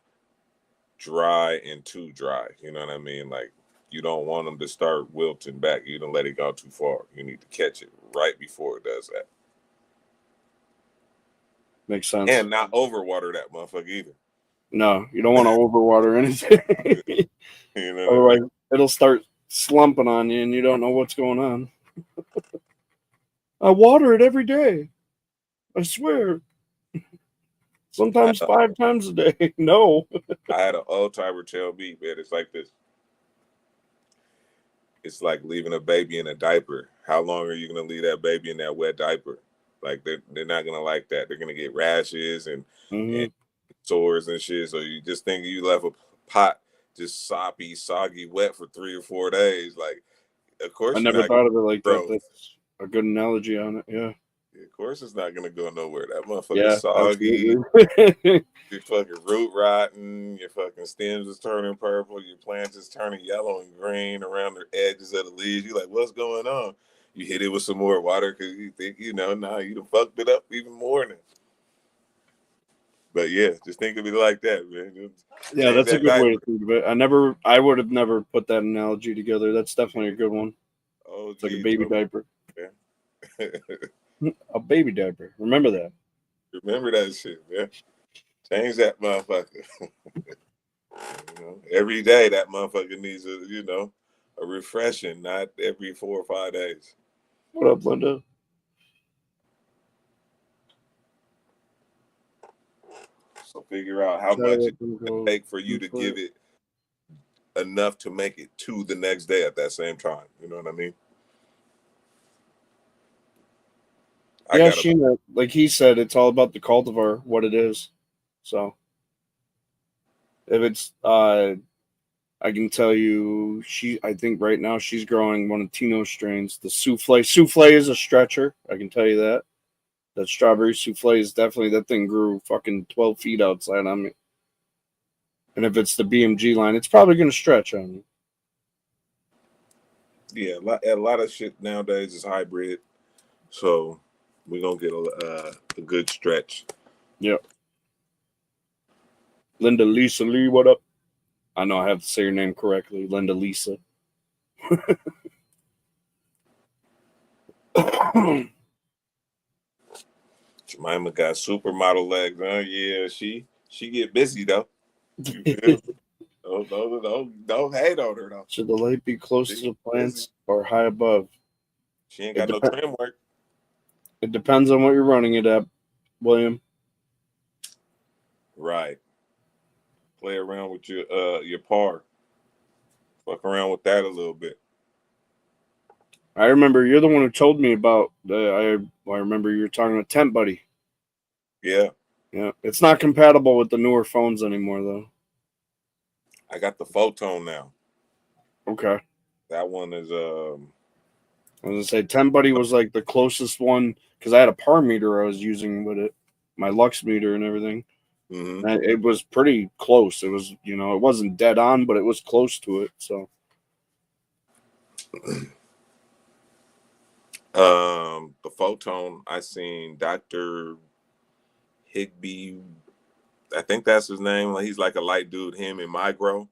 dry and too dry. You know what I mean? Like you don't want them to start wilting back. You don't let it go too far. You need to catch it right before it does that. Makes sense. And not overwater that motherfucker either. No, you don't want to overwater anything. You know otherwise, it'll start slumping on you and you don't know what's going on. I water it every day. I swear. Sometimes 5 times a day. No. I had an old timer tell me, man, it's like this. It's like leaving a baby in a diaper. How long are you going to leave that baby in that wet diaper? Like, they're not going to like that. They're going to get rashes and sores and shit. So you just think you left a pot just soppy, soggy, wet for 3 or 4 days. Like, of course, I never thought of it like that. That's a good analogy on it. Yeah. Of course, it's not gonna go nowhere. That motherfucker's soggy. Your fucking root rotten. Your fucking stems is turning purple. Your plants is turning yellow and green around the edges of the leaves. You like, what's going on? You hit it with some more water because you think, now you done fucked it up even more. But yeah, just think of it like that, man. Yeah, that's a good way to think of it. I would have never put that analogy together. That's definitely a good one. Oh, it's like a baby diaper. Yeah. A baby diaper. Remember that. Remember that shit, man. Change that motherfucker. Every day that motherfucker needs a refreshing, not every 4 or 5 days. What up, Linda? So figure out how much it would take for you to give it enough to make it to the next day at that same time. You know what I mean? Yeah, Sheena, like he said, it's all about the cultivar, what it is. So if it's I can tell you I think right now she's growing one of Tino's strains, the souffle. Souffle is a stretcher, I can tell you that. That strawberry souffle is definitely, that thing grew fucking 12 feet outside on me. And if it's the BMG line, it's probably going to stretch on me. Yeah, a lot of shit nowadays is hybrid. So we're going to get a good stretch. Yep. Linda Lisa Lee, what up? I know I have to say your name correctly. Linda Lisa. Jemima got supermodel legs. Yeah, she get busy though. Don't hate on her though. Should the light be close to the plants or high above? She ain't got no trim work. It depends on what you're running it at, William. Right. Play around with your par. Fuck around with that a little bit. I remember you're the one who told me about I remember you were talking about Tent Buddy. Yeah. Yeah. It's not compatible with the newer phones anymore though. I got the Photon now. Okay. That one is I was gonna say Tent Buddy was like the closest one because I had a par meter I was using with it, my lux meter and everything. Mm-hmm. And it was pretty close. It was, it wasn't dead on, but it was close to it. So the Photon, I seen Dr. Higby, I think that's his name. He's like a light dude, him and Homegrow.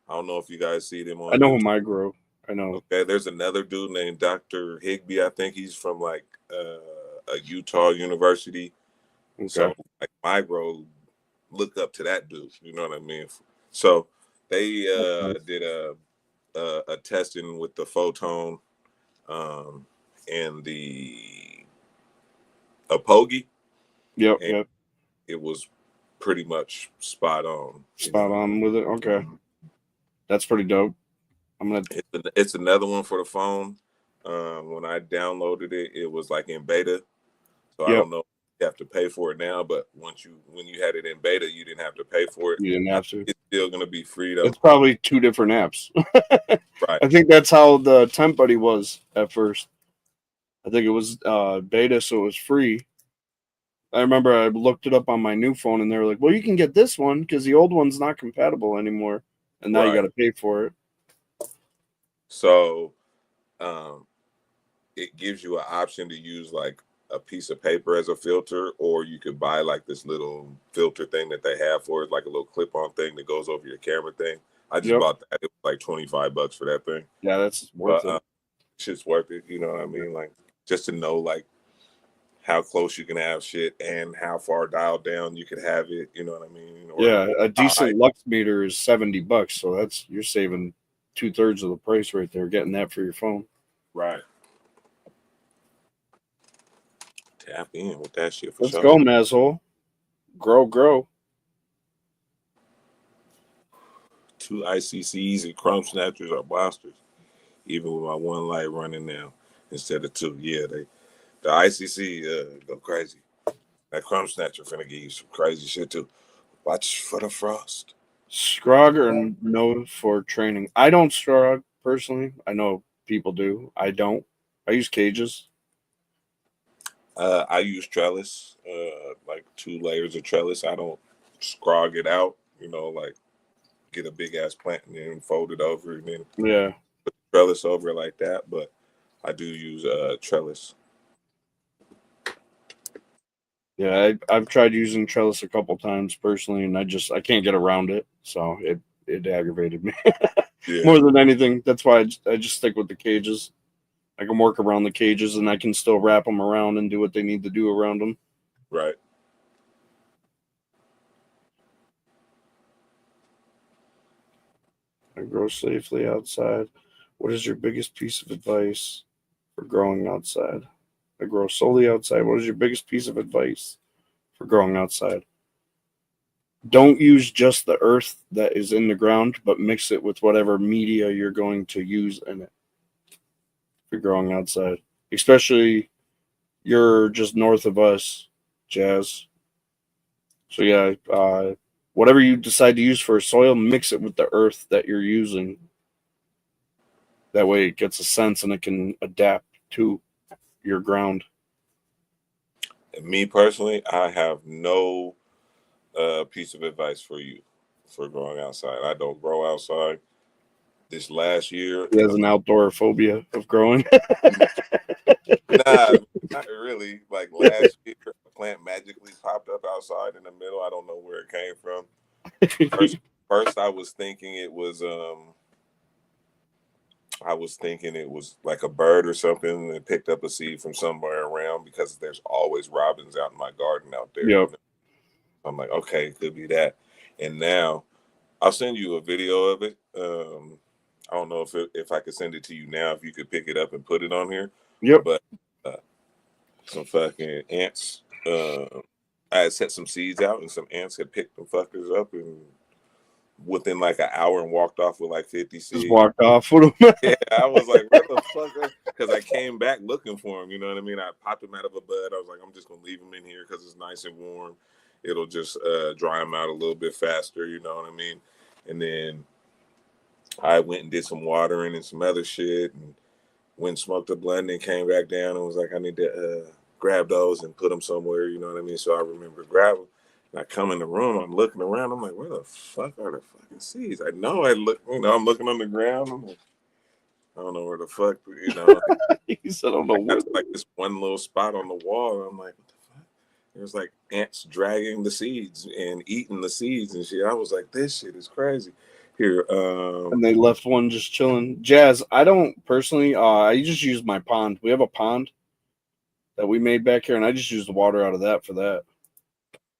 I don't know if you guys see them on I know Homegrow. I know. Okay, there's another dude named Dr. Higby. I think he's from like a Utah university. Okay. So like Homegrow, look up to that dude. You know what I mean? So they did a testing with the Photon and the Apogee. Yep. It was pretty much spot on. Spot on with it. Okay, that's pretty dope. It's another one for the phone. When I downloaded it, it was like in beta, so I don't know if you have to pay for it now. But when you had it in beta, you didn't have to pay for it. You didn't have to. It's still gonna be free though. It's probably 2 different apps. Right. I think that's how the Tent Buddy was at first. I think it was beta, so it was free. I remember I looked it up on my new phone, and they were like, "Well, you can get this one because the old one's not compatible anymore, and now you got to pay for it." So, it gives you an option to use like a piece of paper as a filter, or you could buy like this little filter thing that they have for it, like a little clip-on thing that goes over your camera thing. I just bought that. It was like $25 for that thing. Yeah, that's worth it. Shit's worth it. You know what I mean? Like just to know like how close you can have shit and how far dialed down you could have it. You know what I mean? Yeah, a decent lux meter is $70, so you're saving 2/3 of the price right there, getting that for your phone. Right. Tap in with that shit for Let's go, Mazhole. Grow. 2 ICCs and crumb snatchers are monsters. Even with my one light running now instead of 2. Yeah, the ICC go crazy. That crumb snatcher finna give you some crazy shit too. Watch for the frost. Scrog or no for training? I don't scrog personally. I know people do. I don't. I use cages. I use trellis, like 2 layers of trellis. I don't scrog it out, like get a big ass plant and then fold it over and then put the trellis over it like that. But I do use trellis. Yeah, I've tried using trellis a couple times personally, and I can't get around it, so it aggravated me more than anything. That's why I just stick with the cages. I can work around the cages, and I can still wrap them around and do what they need to do around them. Right. I grow safely outside. What is your biggest piece of advice for growing outside? I grow solely outside. What is your biggest piece of advice for growing outside? Don't use just the earth that is in the ground, but mix it with whatever media you're going to use in it for growing outside. Especially you're just north of us, Jazz. So yeah, whatever you decide to use for soil, mix it with the earth that you're using. That way it gets a sense and it can adapt to your ground. And me personally, I have no piece of advice for you for growing outside. I don't grow outside. This last year, He has an outdoor phobia of growing. nah, not really. Like last year, a plant magically popped up outside in the middle. I don't know where it came from. First, I was thinking it was like a bird or something that picked up a seed from somewhere around because there's always robins out in my garden out there. Yep. You know? I'm like, okay, it could be that. And now I'll send you a video of it. I don't know if I could send it to you now, if you could pick it up and put it on here. Yep. But some fucking ants. I had set some seeds out and some ants had picked them fuckers up and within like an hour and walked off with like 50 seeds. Just walked off with them. Yeah, I was like, what the fuck? Because I came back looking for them, you know what I mean? I popped them out of a bud. I was like, I'm just going to leave them in here because it's nice and warm. It'll just dry them out a little bit faster, you know what I mean? And then I went and did some watering and some other shit and went and smoked a blunt and came back down and was like, I need to grab those and put them somewhere, you know what I mean? So I remember grabbing. And I come in the room, I'm looking around, I'm like, where the fuck are the fucking seeds? I know I look, I'm looking on the ground, I'm like, I don't know where the fuck, He said, I don't know where. Like this one little spot on the wall. I'm like, what the fuck? There's like ants dragging the seeds and eating the seeds and shit. I was like, this shit is crazy. Here, and they left one just chilling. Jazz, I don't personally, I just use my pond. We have a pond that we made back here, and I just use the water out of that for that.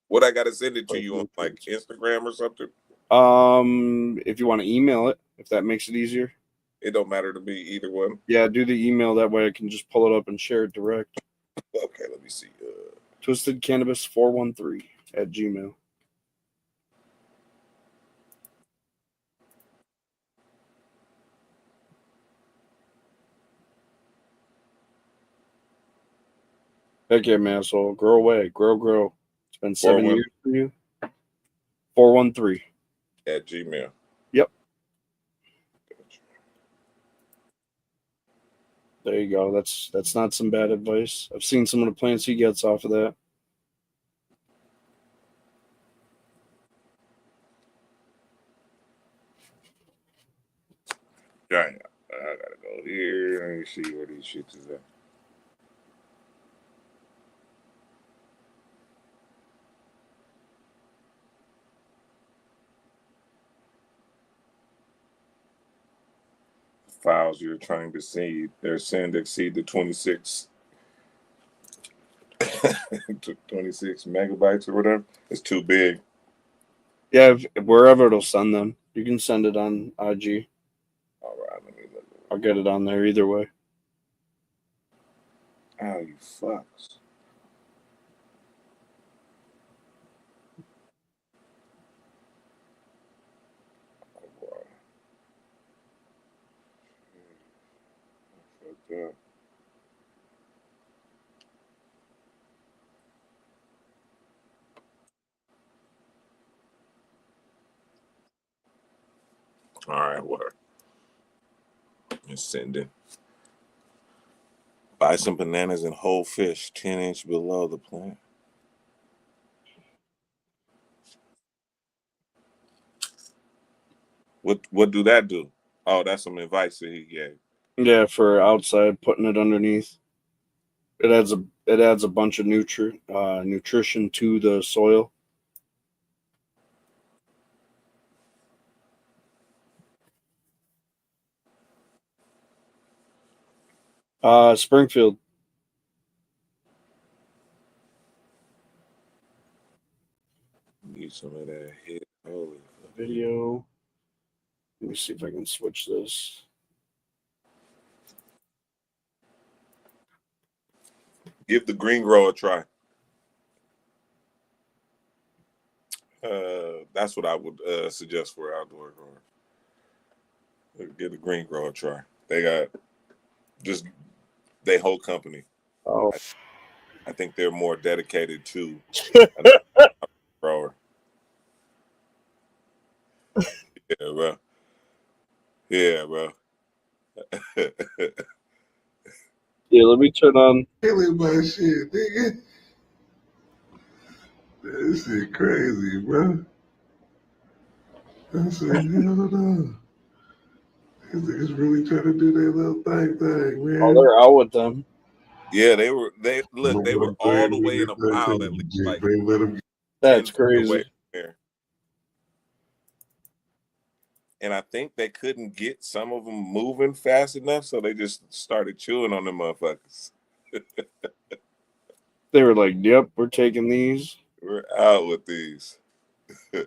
What I gotta send it to you on like Instagram or something? If you want to email it, if that makes it easier. It don't matter to me, either one. Yeah, do the email. That way I can just pull it up and share it direct. Okay, let me see. TwistedCannabis413 @gmail. Heck yeah, man. So grow away. Grow. It's been 7 years for you. 413 @gmail. Yep. There you go. That's not some bad advice. I've seen some of the plants he gets off of that. Yeah, I gotta go here. Let me see where these shits is at. Files you're trying to see, they're saying to exceed the 26 26 megabytes or whatever. It's too big. Yeah, wherever it'll send them. You can send it on IG. All right, let me look. I'll get it on there either way. Oh, you fucks. Oh, boy. Fucked up. All right, what? Just sending. Buy some bananas and whole fish 10-inch below the plant. What do that do? Oh, that's some advice that he gave. Yeah, for outside, putting it underneath. It adds a bunch of nutrition to the soil. Springfield. Need some of that hit. Holy Video. Let me see if I can switch this. Give the green grow a try. That's what I would suggest for outdoor growers. Give the green grow a try. They got just they whole company. Oh, I think they're more dedicated to a grower. Yeah, bro. Yeah, bro. yeah. Let me turn on. Really, my shit, nigga. This shit crazy, bro. I said, hell no. These niggas really trying to do their little thing, man. Oh, they're out with them. Yeah, they were all the way in a pile at least like That's 10 feet crazy. away from there. And I think they couldn't get some of them moving fast enough, so they just started chewing on them motherfuckers. They were like, "Yep, we're taking these. We're out with these." Damn,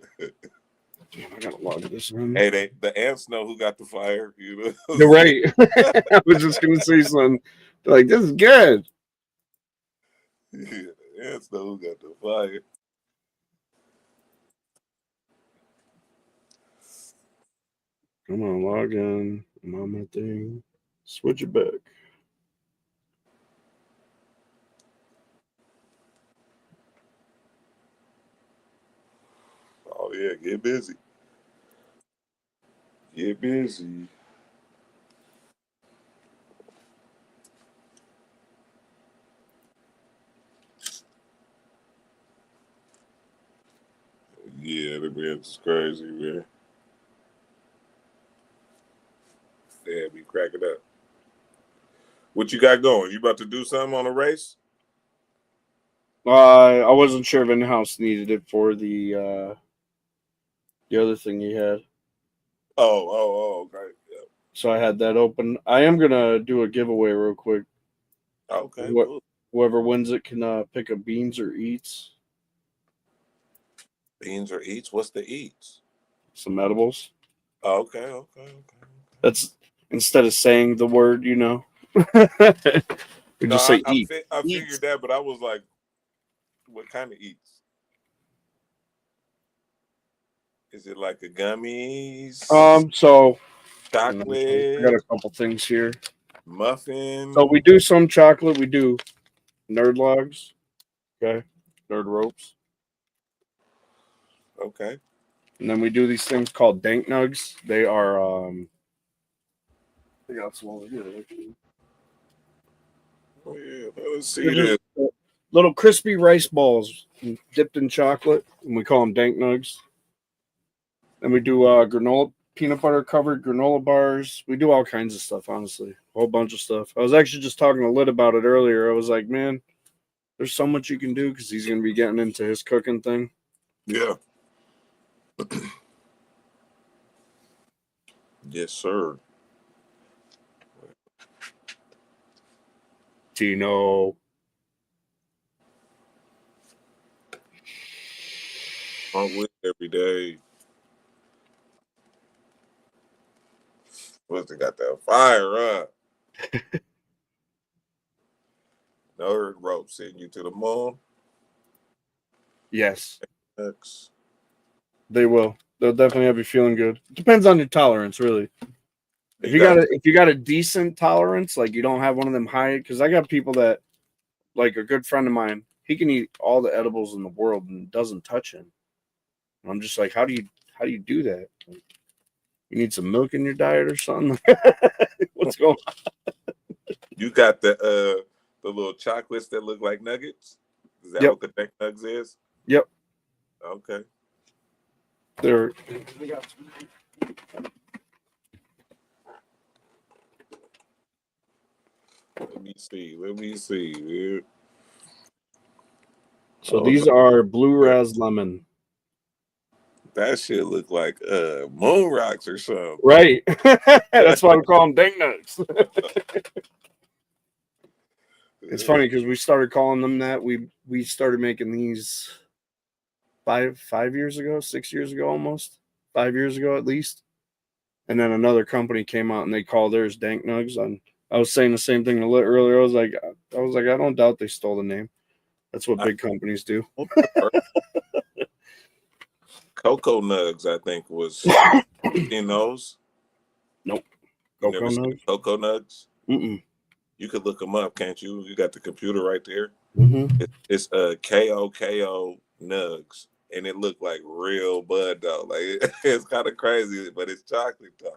I gotta log this in. Hey, the ants know who got the fire. You know, You're right. I was just gonna say something. They're like, this is good. Yeah, the ants know who got the fire. Come on, log in. I'm on my thing. Switch it back. Oh yeah, get busy. Get busy. Yeah, the ants is crazy, man. They be cracking up. What you got going? You about to do something on a race? I wasn't sure if in-house needed it for the other thing you had. Oh, okay. Yeah. So I had that open. I am gonna do a giveaway real quick. Okay, cool. Whoever wins it can pick a beans or eats. Beans or eats? What's the eats? Some edibles. Oh, okay. That's instead of saying the word, we No, just say I eat. figured that, but I was like, what kind of eats? Is it like a gummies? So Chocolate? I got a couple things here. Muffin? So we do some chocolate. We do nerd logs. Okay. Nerd ropes. Okay. And then we do these things called dank nugs. They are I got some over here. Oh yeah, let's see this. Little crispy rice balls dipped in chocolate, and we call them dank nugs. Then we do granola, peanut butter covered granola bars. We do all kinds of stuff, honestly, a whole bunch of stuff. I was actually just talking to Lit about it earlier. I was like, man, there's so much you can do because he's going to be getting into his cooking thing. Yeah. Yes, sir. Tino. I'm with every day. What's they got that fire up? Nerd rope sending you to the moon. Yes, Next. they will. They'll definitely have you feeling good. Depends on your tolerance, really. If you got a decent tolerance, like you don't have one of them high, because I got people that, like a good friend of mine, he can eat all the edibles in the world and it doesn't touch him. And I'm just like, how do you do that? Like, you need some milk in your diet or something? What's going on? You got the little chocolates that look like nuggets. Is that what the neck nugs is? Yep. Okay. They're Let me see. Let me see, dude. So these are blue ras lemon. That shit look like moon rocks or something. Right. That's why we call them dank nugs. It's funny because we started calling them that. We started making these 5 years ago, 6 years ago, almost 5 years ago at least. And then another company came out and they called theirs dank nugs. And I was saying the same thing a little earlier. I was like, I don't doubt they stole the name. That's what big companies do. Cocoa Nugs, I think, was in those. Nope. Cocoa Nugs. Cocoa Nugs. Mm-mm. You could look them up, can't you? You got the computer right there. Mm-hmm. It's KOKO Nugs, and it looked like real bud though. Like it's kind of crazy, but it's chocolate though.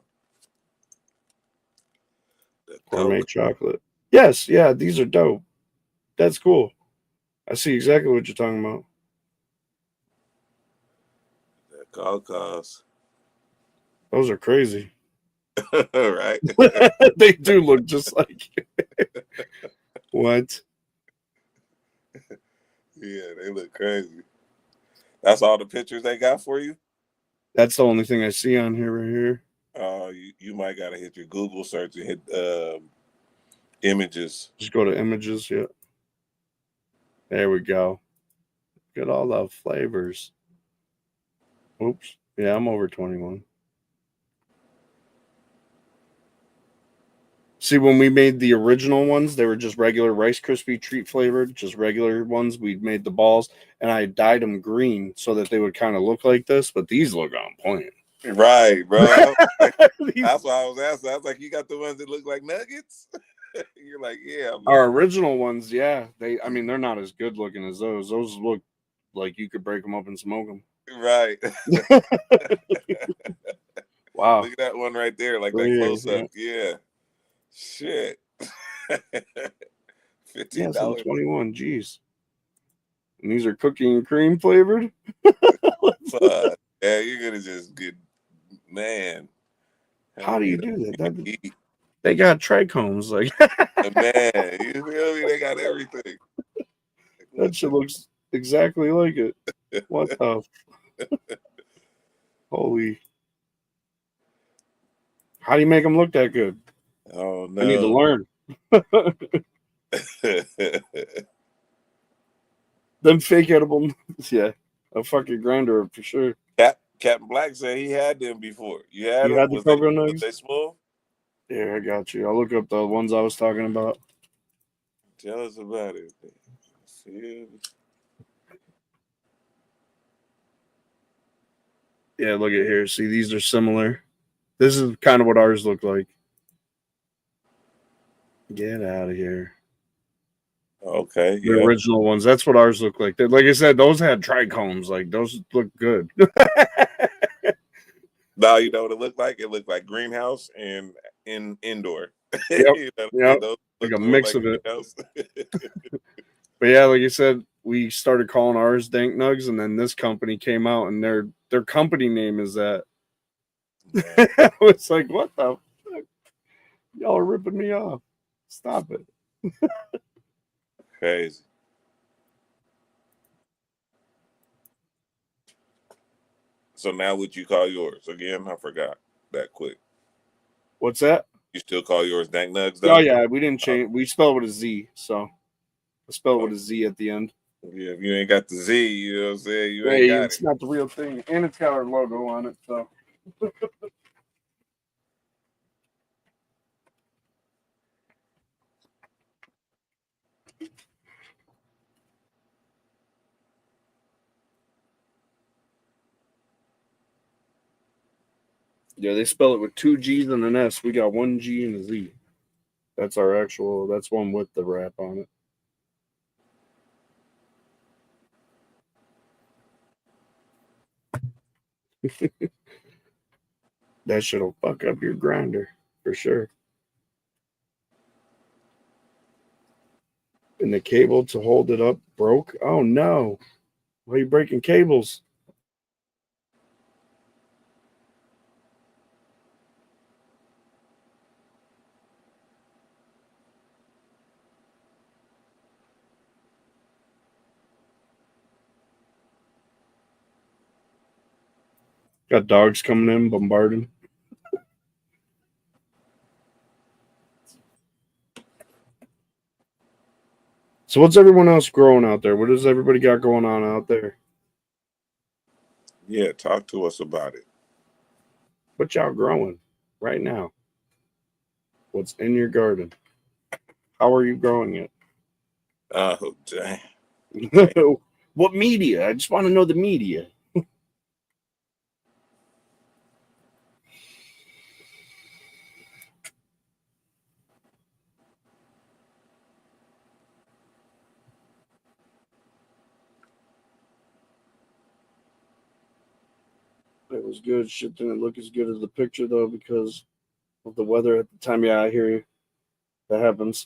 Gourmet chocolate. Yes, yeah, these are dope. That's cool. I see exactly what you're talking about. The Cocos. Those are crazy. Right? They do look just like what? Yeah, they look crazy. That's all the pictures they got for you? That's the only thing I see on here right here. You might gotta hit your Google search and hit images. Just go to images, yeah. There we go. Look at all the flavors. Oops. Yeah, I'm over 21. See, when we made the original ones, they were just regular Rice Krispie treat flavored, just regular ones. We made the balls, and I dyed them green so that they would kind of look like this, but these look on point. Right, bro. That's why I was asking. I was like, you got the ones that look like nuggets? You're like, yeah. Our original ones, yeah. They're not as good looking as those. Those look like you could break them up and smoke them. Right. Wow. Look at that one right there, like that close up. Yeah. Shit. $15. Yeah, 21. Jeez. And these are cookie and cream flavored. Yeah, you're gonna just get How do you do that? They got trichomes, like man. You feel me? They got everything. That shit looks exactly like it. What the? Holy! How do you make them look that good? Oh no! I need to learn. Them fake edible, yeah. A fucking grinder for sure. Captain Black said he had them before. You had the cocoa nugs? Was they smooth? Yeah, I got you. I'll look up the ones I was talking about. Tell us about it. See? Yeah, look at here. See, these are similar. This is kind of what ours look like. Get out of here. Okay. The original ones. That's what ours look like. Like I said, those had trichomes. Like those look good. Now you know what it looked like? It looked like greenhouse and indoor. Yep. You know, yep. Like a mix of it. But yeah, like you said, we started calling ours dank nugs, and then this company came out, and their company name is that. It's like, what the fuck? Y'all are ripping me off. Stop it. Crazy. So now what you call yours? Again, I forgot that quick. What's that? You still call yours dank nugs though? Oh yeah, we didn't change. We spell it with a Z, so I spell it with a Z at the end. Yeah, if you ain't got the Z, you know what I'm saying? You ain't got it's not the real thing. And it's got our logo on it, so. Yeah, they spell it with 2 G's and an S. We got 1 G and a Z. That's our actual, that's one with the wrap on it. That shit'll fuck up your grinder, for sure. And the cable to hold it up broke? Oh no. Why are you breaking cables? Got dogs coming in, bombarding. So what's everyone else growing out there? What does everybody got going on out there? Yeah, talk to us about it. What y'all growing right now? What's in your garden? How are you growing it? Oh, dang. What media? I just want to know the media. It was good. Shit didn't look as good as the picture though because of the weather at the time. Yeah, I hear you. That happens.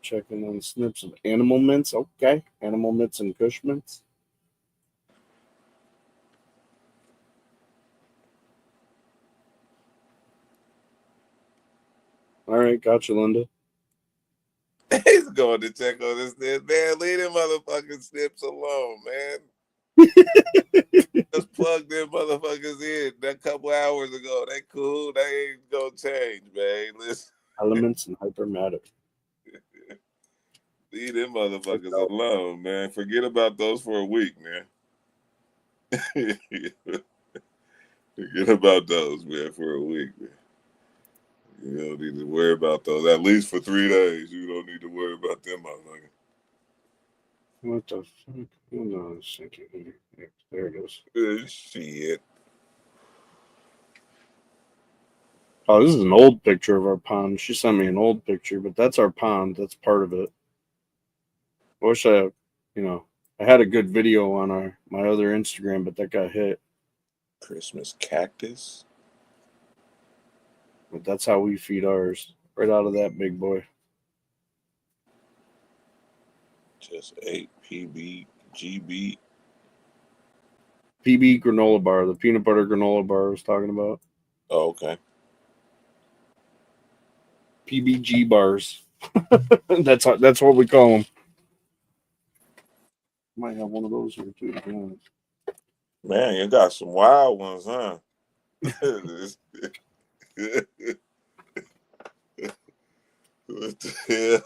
Checking on snips of animal mints. Okay. Animal mints and Kush mints. All right. Gotcha, Linda. He's going to check on this. Man, leave them motherfucking snips alone, man. Just plug them motherfuckers in a couple hours ago. They cool. They ain't gonna change, man. Listen. Elements and hypermatter. Leave them motherfuckers alone, man. Forget about those for a week, man. Forget about those, man, for a week, man. You don't need to worry about those. At least for 3 days, you don't need to worry about them, motherfucker. What the fuck? Hold on a second here. Yeah, there it is. Shit. Oh, this is an old picture of our pond. She sent me an old picture, but that's our pond. That's part of it. I wish I had a good video on my other Instagram, but that got hit. Christmas cactus. But that's how we feed ours. Right out of that big boy. Just 8 PB granola bar, the peanut butter granola bar I was talking about. Oh, okay. PBG bars. That's what we call them. Might have one of those here too. Yeah. Man, you got some wild ones, huh? What the hell?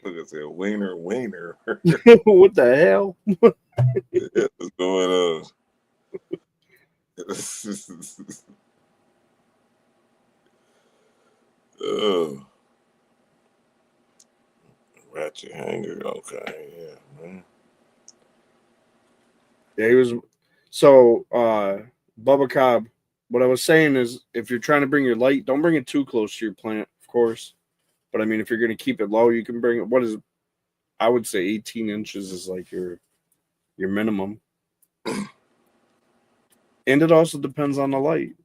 Look at that wiener. What the hell? What's going on? Oh, ratchet hanger. Okay, yeah, man. Yeah, he was. So, Bubba Cobb, what I was saying is if you're trying to bring your light, don't bring it too close to your plant, of course. But I mean, if you're going to keep it low, you can bring it. I would say 18 inches is like your minimum. And it also depends on the light.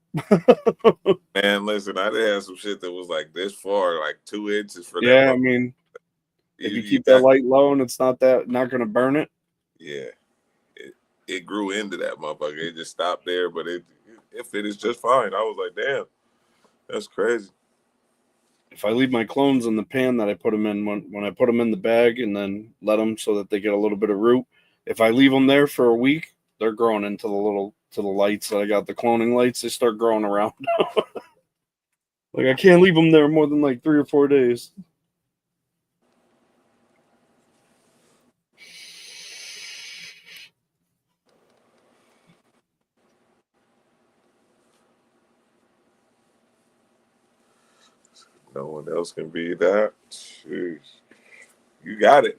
Man, listen, I did have some shit that was like this far, like 2 inches for that. Yeah, I mean, if you keep that light low and it's not going to burn it. Yeah. It grew into that motherfucker. It just stopped there, but it finished just fine. I was like, damn, that's crazy. If I leave my clones in the pan that I put them in when I put them in the bag and then let them so that they get a little bit of root, if I leave them there for a week, they're growing into the lights that I got, the cloning lights. They start growing around. Like I can't leave them there more than like 3 or 4 days. No one else can be that. Jeez. You got it.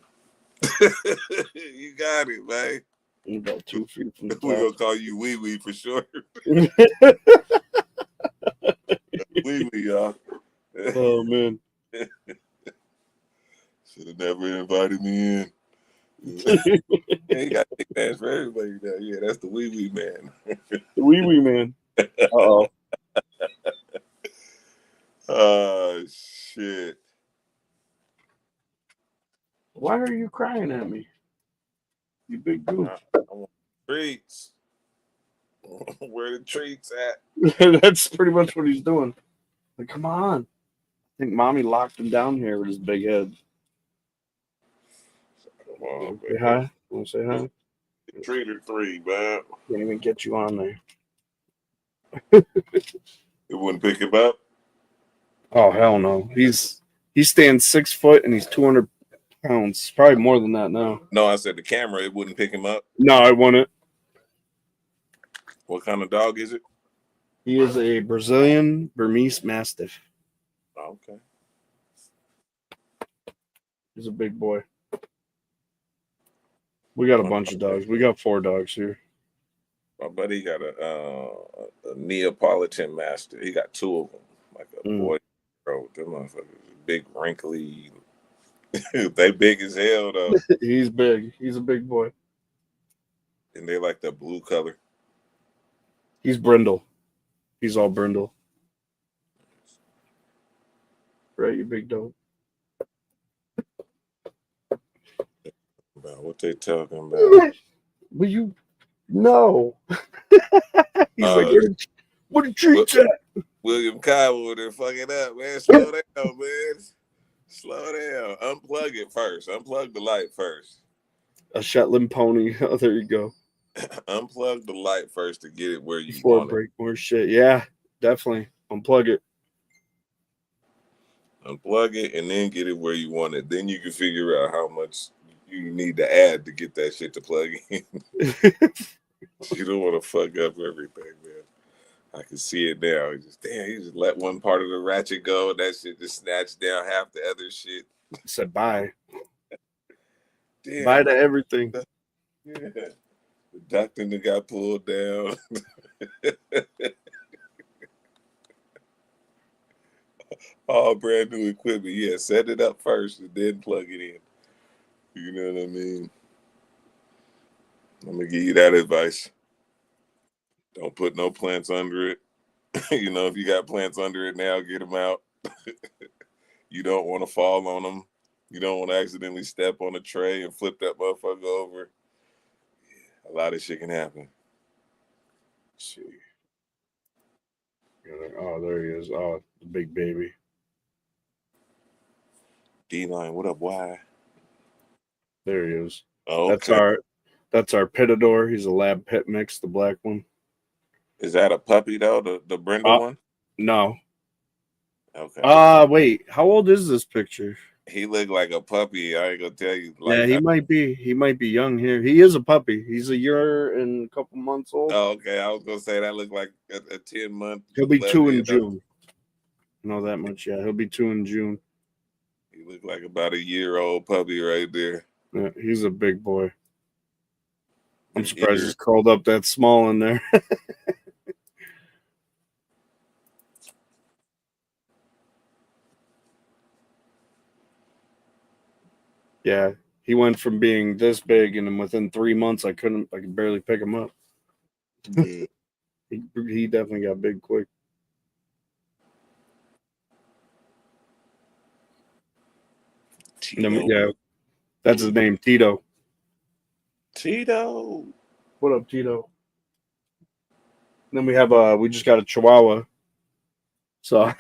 You got it, man. About 2 feet from the top. We're going to call you Wee Wee for sure. Wee Wee, y'all. Oh, man. Should have never invited me in. You got nicknames for everybody now. Yeah, that's the Wee Wee man. The Wee Wee man. Uh-oh. Oh, shit. Why are you crying at me? You big goof. I want treats. Where the treats at? That's pretty much what he's doing. Like, come on. I think mommy locked him down here with his big head. Wow, Say hi. Want to say hi? Treater 3, man. Can't even get you on there. It wouldn't pick him up. Oh hell no. He stands 6 foot and he's 200 pounds. Probably more than that now. No, I said the camera. It wouldn't pick him up. No, I wouldn't. What kind of dog is it? He is a Brazilian Burmese Mastiff. Okay. He's a big boy. We got a bunch of dogs. We got 4 dogs here. My buddy got a Neapolitan Mastiff. He got 2 of them, like a boy. Bro, them motherfuckers, big, wrinkly. They big as hell though. He's big. He's a big boy. And they like the blue color. He's brindle. He's all brindle. Right, you big dog. About what they talking about? Will you? No. He's like, what a treat at? William Kyle over there fucking up, man. Slow down, man. Slow down. Unplug it first. Unplug the light first. A Shetland pony. Oh, there you go. Unplug the light first to get it where you Before want break more shit. Yeah, definitely. Unplug it. Unplug it and then get it where you want it. Then you can figure out how much you need to add to get that shit to plug in. You don't want to fuck up everything, man. I can see it now. He just let one part of the ratchet go. That shit just snatched down half the other shit. Said bye. Damn. Bye to everything. Yeah. The ducting that got pulled down. All brand new equipment. Yeah, set it up first and then plug it in. You know what I mean? I'm gonna give you that advice. Don't put no plants under it. You know, if you got plants under it now, get them out. You don't want to fall on them. You don't want to accidentally step on a tray and flip that motherfucker over. Yeah, a lot of shit can happen. Shit. Oh, there he is. Oh, the big baby. D-Line, what up, why? There he is. Oh, okay. That's our Pitador. He's a lab pit mix, the black one. Is that a puppy though? The Brindle one? No. Okay. Wait. How old is this picture? He looked like a puppy. I ain't gonna tell you. Yeah, he might be. He might be young here. He is a puppy. He's a year and a couple months old. Oh, okay. I was gonna say that looked like a 10-month. He'll be 2 in June. I know that much. Yeah, he'll be 2 in June. He looked like about a year-old puppy right there. Yeah, he's a big boy. I'm surprised he's curled up that small in there. Yeah, he went from being this big, and then within 3 months, I could barely pick him up. Yeah. He definitely got big quick. Then, yeah, that's his name, Tito. Tito. What up, Tito? Then we have we just got a Chihuahua. So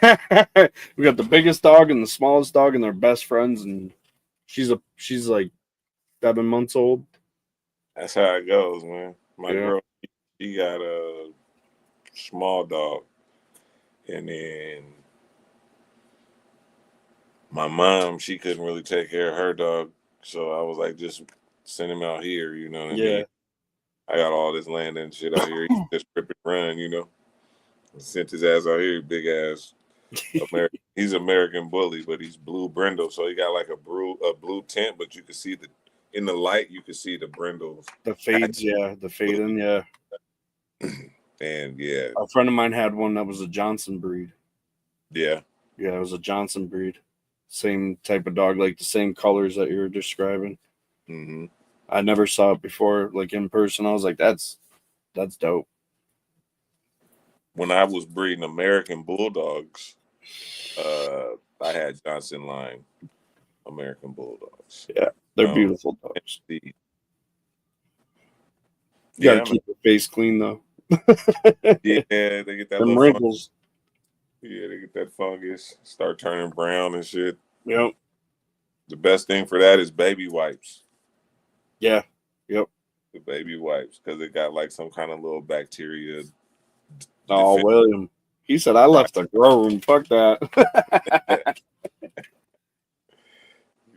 we got the biggest dog and the smallest dog, and they're best friends, and she's like 7 months old. That's how it goes, man. My girl, she got a small dog, and then my mom, she couldn't really take care of her dog, so I was like, just send him out here, you know what I mean? I got all this land and shit out here. He just rip and run, you know. Sent his ass out here, big ass. He's American Bully, but he's blue brindle, so he got like a blue tint, but you can see in the light, you can see the brindles. The fades, the fading, yeah. And yeah, a friend of mine had one that was a Johnson breed. Yeah, it was a Johnson breed. Same type of dog, like the same colors that you're describing. Mm-hmm. I never saw it before, like in person. I was like, that's dope. When I was breeding American Bulldogs, I had Johnson line American Bulldogs. Yeah, they're beautiful dogs. You gotta keep the face clean though. Yeah, they get that little wrinkles. Yeah, they get that fungus, start turning brown and shit. Yep. The best thing for that is baby wipes. Yeah. Yep. The baby wipes, because it got like some kind of little bacteria. Oh, William. He said, I left the grow room. Fuck that.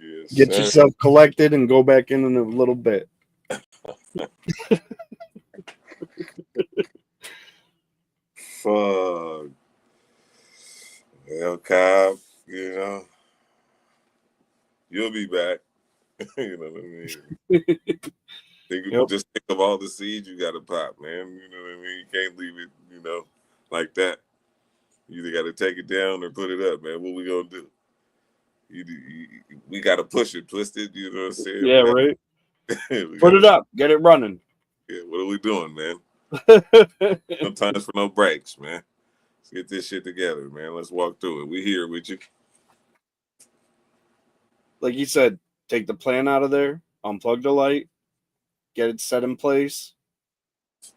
Yes, Get sir. yourself collected and go back in a little bit. Fuck. Well, Cobb, you'll be back. You know what I mean? Just think of all the seeds you got to pop, man. You know what I mean? You can't leave it, like that. You either got to take it down or put it up, man. What we gonna do? We got to push it, twist it. You know what I'm saying? Yeah, right. Put it up, get it running. Yeah, what are we doing, man? No times for no breaks, man. Let's get this shit together, man. Let's walk through it. We here with you. Like you said, take the plant out of there, unplug the light, get it set in place,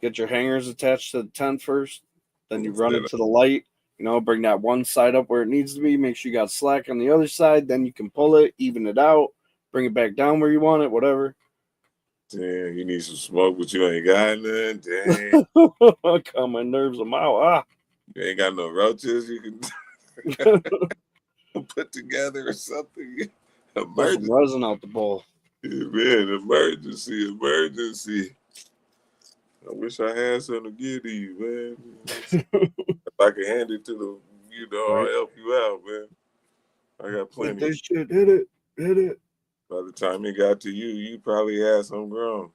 get your hangers attached to the tent first, then you run it to the light, bring that one side up where it needs to be, make sure you got slack on the other side, then you can pull it, even it out, bring it back down where you want it, whatever. Damn, you need some smoke, but you ain't got none. Damn. Calm my nerves, I'm out. You ain't got no roaches you can put together or something. Put some resin out the bowl. Yeah, man, emergency. I wish I had something to give to you, man. If I could hand it to I'll help you out, man. I got plenty. This shit, hit it. By the time it got to you, you probably had some grown.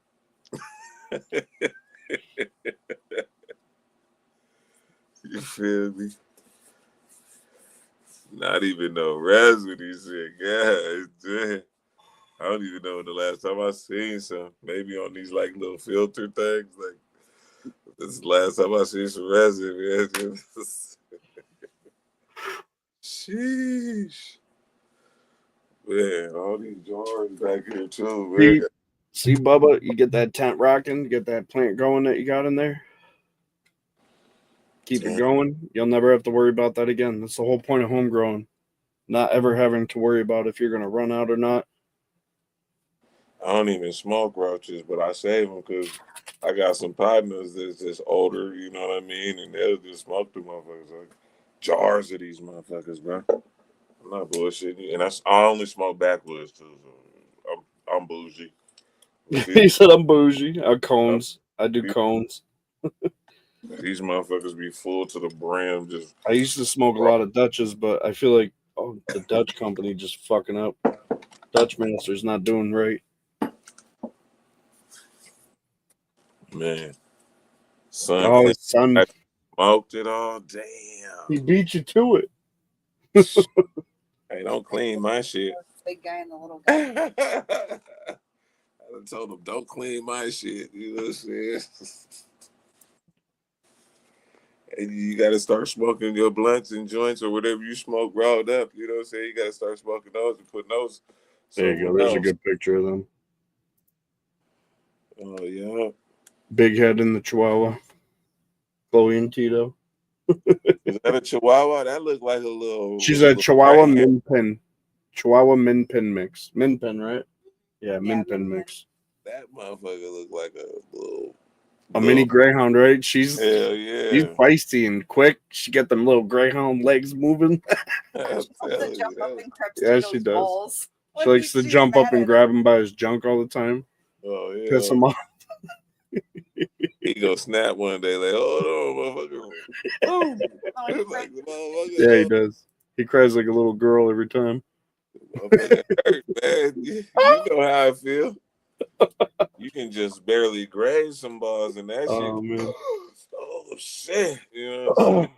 You feel me? Not even no resin, he said. God damn. I don't even know when the last time I seen some. Maybe on these like little filter things. Like this is the last time I seen some resin, man. Sheesh. Man, all these jars back here too, man. See, Bubba, you get that tent rocking, get that plant going that you got in there. Keep it going. You'll never have to worry about that again. That's the whole point of homegrown. Not ever having to worry about if you're going to run out or not. I don't even smoke roaches, but I save them because I got some partners that's just older, you know what I mean? And they'll just smoke the motherfuckers. Like jars of these motherfuckers, bro. I'm not bullshitting. And I only smoke backwoods, too. So I'm bougie. He said I'm bougie. Cones. I do cones. These motherfuckers be full to the brim. I used to smoke a lot of Dutches, but I feel like the Dutch company just fucking up. Dutch Master's not doing right. Man. Son. I smoked it all. Damn. He beat you to it. Hey, don't clean my shit. Big guy and the little guy. I told him, don't clean my shit. You know what I'm saying? And you got to start smoking your blunts and joints or whatever you smoke rolled up. You know what I'm saying? You got to start smoking those and putting those. There you go. There's a good picture of them. Oh, yeah. Big head in the Chihuahua. Chloe and Tito. Is that a Chihuahua? That looked like a little. She's a Chihuahua Min Pin. Chihuahua Min Pin mix. Min Pin, right? Yeah, Min Pin mix. That motherfucker looked like a little. Mini greyhound, right? She's feisty and quick. She got them little greyhound legs moving. Yeah, she does. Balls. She likes to jump up and grab him by his junk all the time. Oh yeah, piss him off. He gonna snap one day, like, hold on, motherfucker. Oh. Like, yeah, he does. He cries like a little girl every time. Hurt, man. You know how I feel. You can just barely graze some balls and that shit. Man. Oh shit! You know what I'm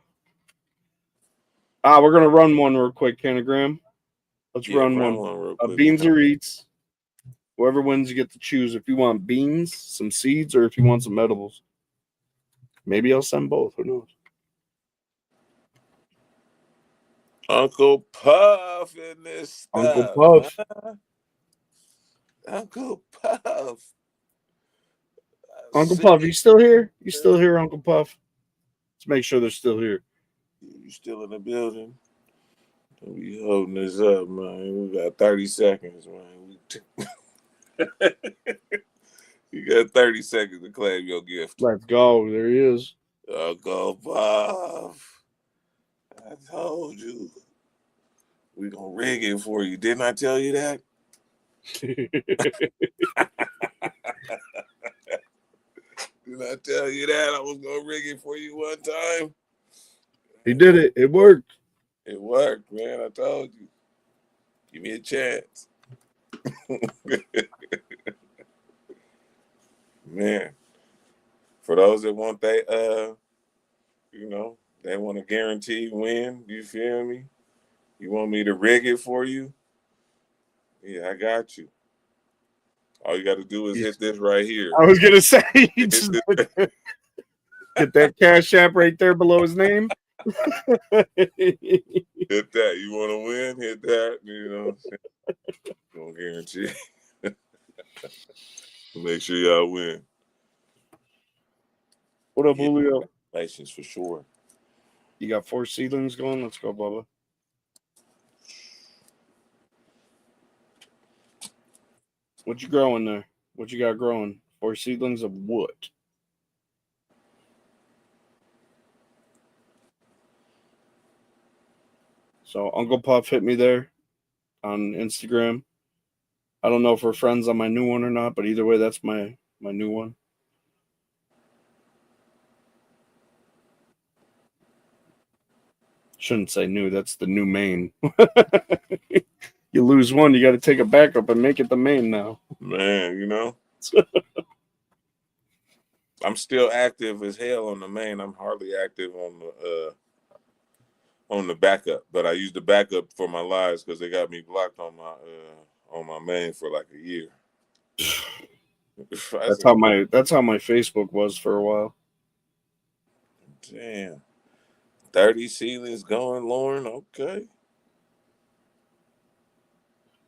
saying? We're gonna run one real quick, Canagram. Let's run one real quick. Beans or eats. Whoever wins, you get to choose if you want beans, some seeds, or if you want some edibles. Maybe I'll send both. Who knows? Uncle Puff in this stuff. Uncle Puff. Huh? Uncle Puff. Uncle Puff, you still here? You still here, Uncle Puff? Let's make sure they're still here. You still in the building? We holding this up, man. We got 30 seconds, man. You got 30 seconds to claim your gift. Let's go. There he is. Uncle Bob. I told you. We gonna rig it for you. Didn't I tell you that? Did I tell you that I was gonna rig it for you one time? He did it. It worked. It worked, man. I told you. Give me a chance. Man. For those that want they they want a guaranteed win, you feel me? You want me to rig it for you? Yeah, I got you. All you got to do is hit this right here. I was gonna say, just get that Cash App right there below his name. Hit that. You want to win? Hit that. You know, gonna guarantee. Make sure y'all win. What up, Julio? Congratulations for sure. You got 4 seedlings going? Let's go, Bubba. What you growing there? What you got growing? 4 seedlings of what? So Uncle Puff hit me there on Instagram. I don't know if we're friends on my new one or not, but either way, that's my new one. Shouldn't say new. That's the new main. You lose one, you got to take a backup and make it the main now. Man, you know. I'm still active as hell on the main. I'm hardly active on the backup, but I use the backup for my lives because they got me blocked on my main for like a year. That's how my Facebook was for a while. Damn. 30 ceilings going, Lauren. Okay.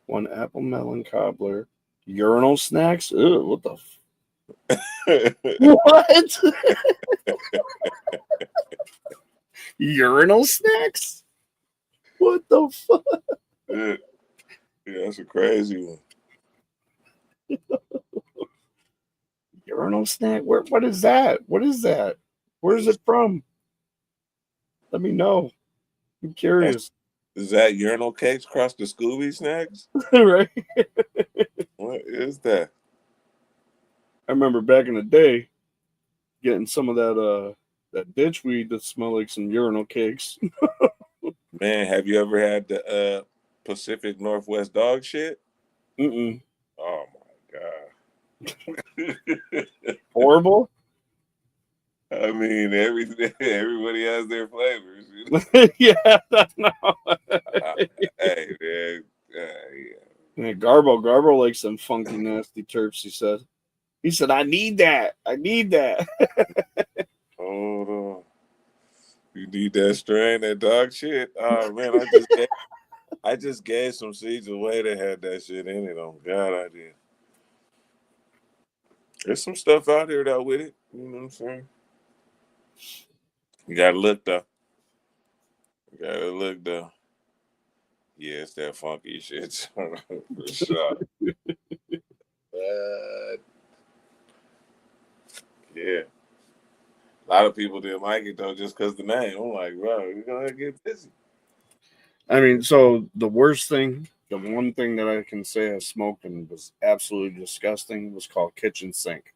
1 apple melon cobbler. Urinal snacks? Ugh, what the what? Urinal snacks? What the fuck? Yeah, that's a crazy one. Urinal snack? What is that? What is that? Where is it from? Let me know. I'm curious. Is that urinal cakes across the Scooby snacks? Right? What is that? I remember back in the day getting some of that ditch weed that smelled like some urinal cakes. Man, have you ever had the Pacific Northwest dog shit? Mm-mm. Oh my god. Horrible? I mean, everybody has their flavors. You know? Yeah, no. Hey, man. Yeah, Garbo likes some funky, nasty terps, he said. He said, I need that. I need that. Hold on. You need that strain, that dog shit? Oh, man, I just gave some seeds away that had that shit in it. Oh, God, I did. There's some stuff out here, though, with it. You know what I'm saying? You got to look, though. Yeah, it's that funky shit. For sure. Yeah. A lot of people didn't like it, though, just because the name. I'm like, bro, you're going to get busy. I mean, so the worst thing, the one thing that I can say I smoked and was absolutely disgusting was called kitchen sink.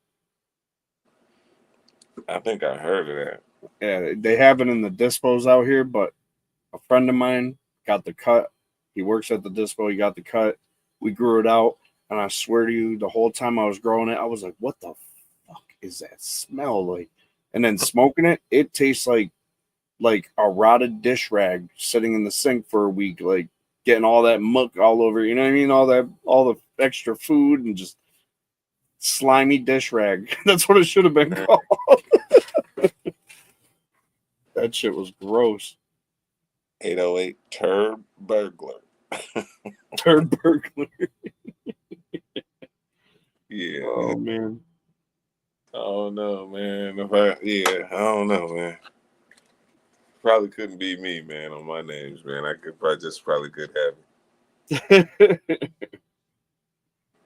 I think I heard of that. Yeah, they have it in the dispos out here, but a friend of mine got the cut. He works at the dispo. He got the cut. We grew it out. And I swear to you, the whole time I was growing it, I was like, what the fuck is that smell like? And then smoking it, it tastes like a rotted dish rag sitting in the sink for a week, like getting all that muck all over, you know what I mean? All the extra food and just slimy dish rag. That's what it should have been called. That shit was gross. 808 Turd Burglar. Turd burglar. Yeah. Oh man. Oh no, man. I don't know, man. Probably couldn't be me, man, on my names, man. I could probably could have it.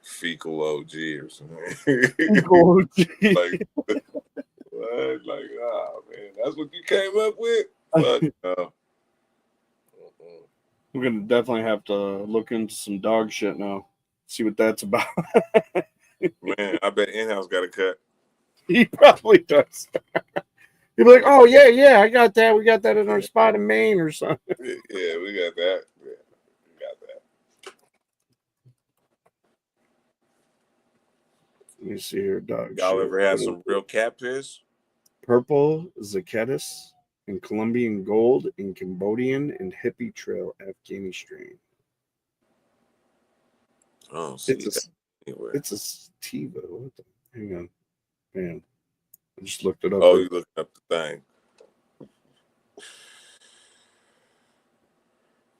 fecal OG or something. Fecal OG. Like, what? Like, oh man, that's what you came up with? Fuck no. We're gonna definitely have to look into some dog shit now. See what that's about. Man, I bet in-house got a cut. He probably does. He'd be like, "Oh yeah, I got that. We got that in our spot in Maine or something." Yeah, we got that. Yeah, we got that. Let me see here, dog. Y'all shit. ever had some real cat piss? Purple Zaketis and Colombian Gold and Cambodian and Hippie Trail Afghani strain. I don't see that anywhere. It's a sativa. What the? Hang on, man. I just looked it up. Oh, you looking up the thing?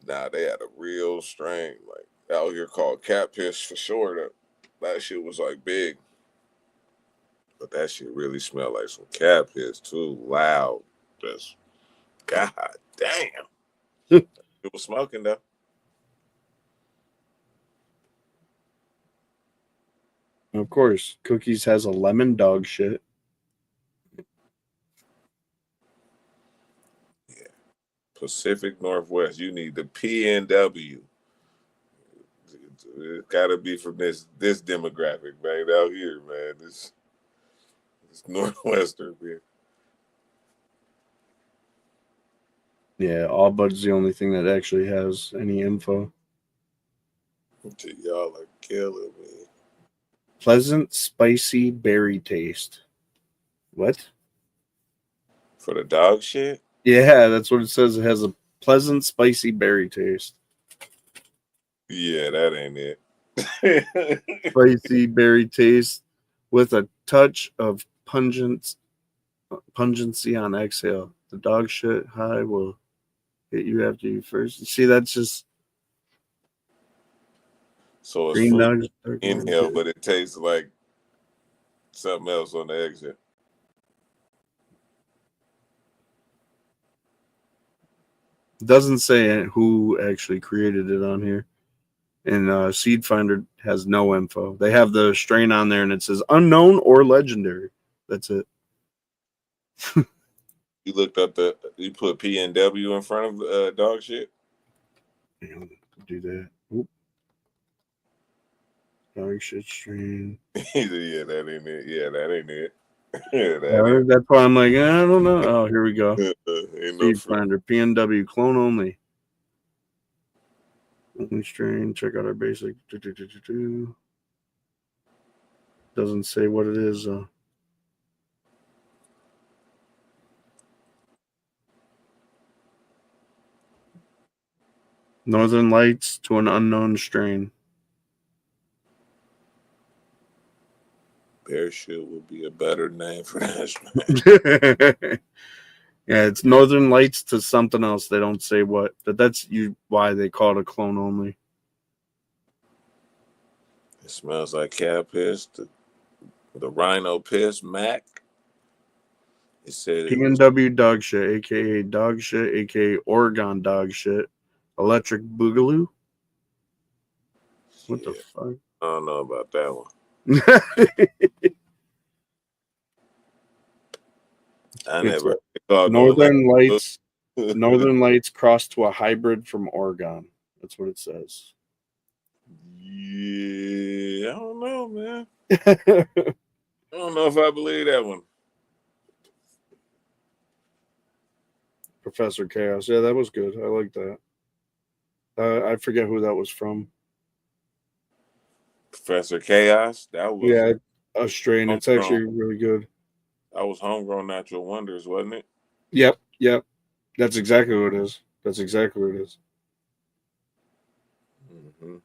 Nah, they had a real strain like out here called cat piss for sure. That shit was like big, but that shit really smelled like some cat piss too. Loud, just god damn. It was smoking though. Of course, Cookies has a lemon dog shit. Yeah, Pacific Northwest. You need the PNW. It gotta be from this demographic, man. Out here, man. This Northwestern, man. Yeah, All Bud's the only thing that actually has any info. Y'all are killing me. Pleasant, spicy berry taste. What? For the dog shit? Yeah, that's what it says. It has a pleasant, spicy berry taste. Yeah, that ain't it. Spicy berry taste with a touch of pungency on exhale. The dog shit high will hit you after you first. You see, that's just So it's green fruit dogs. inhale, but it tastes like something else on the exit. Doesn't say who actually created it on here. And Seed Finder has no info. They have the strain on there and it says unknown or legendary. That's it. You looked up you put PNW in front of dog shit? Do that. Oop. Dog shit strain. Yeah, that ain't it. Yeah, that ain't it. That's why I'm like, I don't know. Oh, here we go. Ain't Seed Finder, PNW, clone only. Only strain. Check out our basic. Doesn't say what it is. Northern Lights to an unknown strain. Bear shit would be a better name for that. Yeah, it's Northern Lights to something else. They don't say what, but that's why they call it a clone only. It smells like cat piss. The rhino piss, Mac. It said PNW dog shit, aka dog shit, aka Oregon dog shit. Electric Boogaloo. What the fuck? I don't know about that one. I never. Northern Lights. Northern Lights crossed to a hybrid from Oregon. That's what it says. Yeah, I don't know, man. I don't know if I believe that one. Professor Chaos. Yeah, that was good. I like that. I forget who that was from. Professor Chaos. That was a strain. It's actually really good. That was Homegrown Natural Wonders, wasn't it? Yep. That's exactly what it is. Mm-hmm.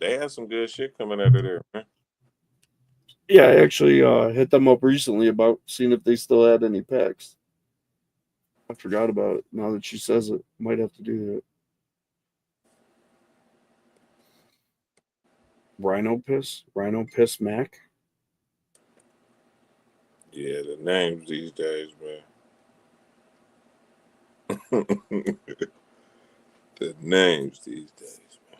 They had some good shit coming out of there, man. Yeah, I actually hit them up recently about seeing if they still had any packs. I forgot about it. Now that she says it, might have to do that. Rhino Piss Mac. Yeah, the names these days, man. The names these days, man.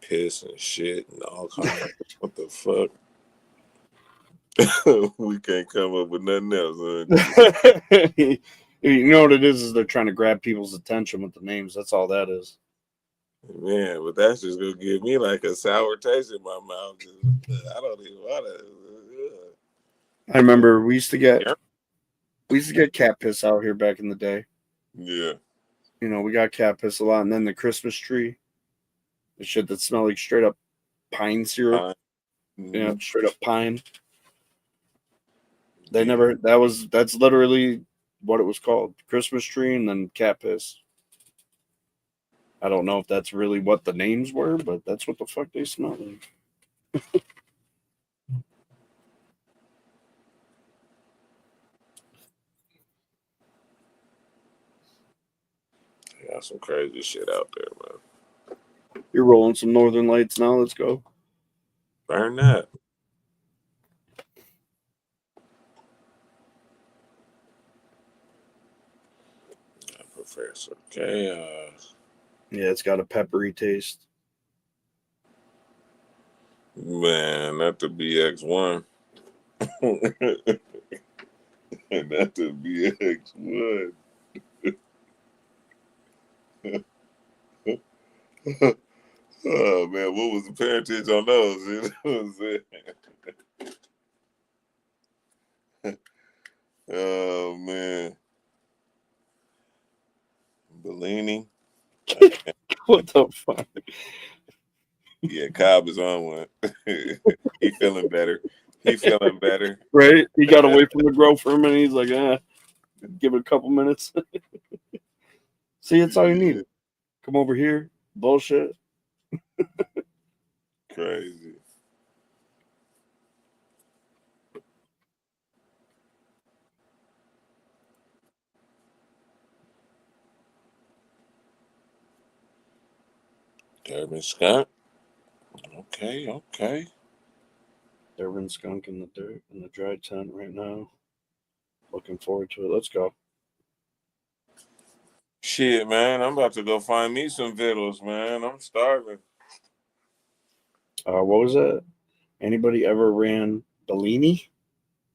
Piss and shit and all kinds of what the fuck. We can't come up with nothing else. You know what it is they're trying to grab people's attention with the names. That's all that is. Man, but that's just gonna give me like a sour taste in my mouth. I don't even want to. I remember we used to get cat piss out here back in the day. Yeah. You know, we got cat piss a lot, and then the Christmas tree, the shit that smelled like straight up pine syrup. Yeah, straight up pine. That's literally what it was called. Christmas tree and then cat piss. I don't know if that's really what the names were, but that's what the fuck they smell like. Got some crazy shit out there, man. You're rolling some Northern Lights now. Let's go. Burn that. Professor. Okay. Yeah, it's got a peppery taste. Man, not the BX1. Not the BX1. Oh man, what was the parentage on those? You know what I'm saying? Oh man. Bellini. What the fuck? Yeah, Cobb is on one. He feeling better. Right? He got away from the grow for a minute. He's like, give it a couple minutes. See, it's all you need. Come over here. Bullshit. Crazy. Durban skunk. Okay. Durban skunk in the dirt in the dry tent right now. Looking forward to it. Let's go. Shit, man. I'm about to go find me some vittles, man. I'm starving. What was that? Anybody ever ran Bellini?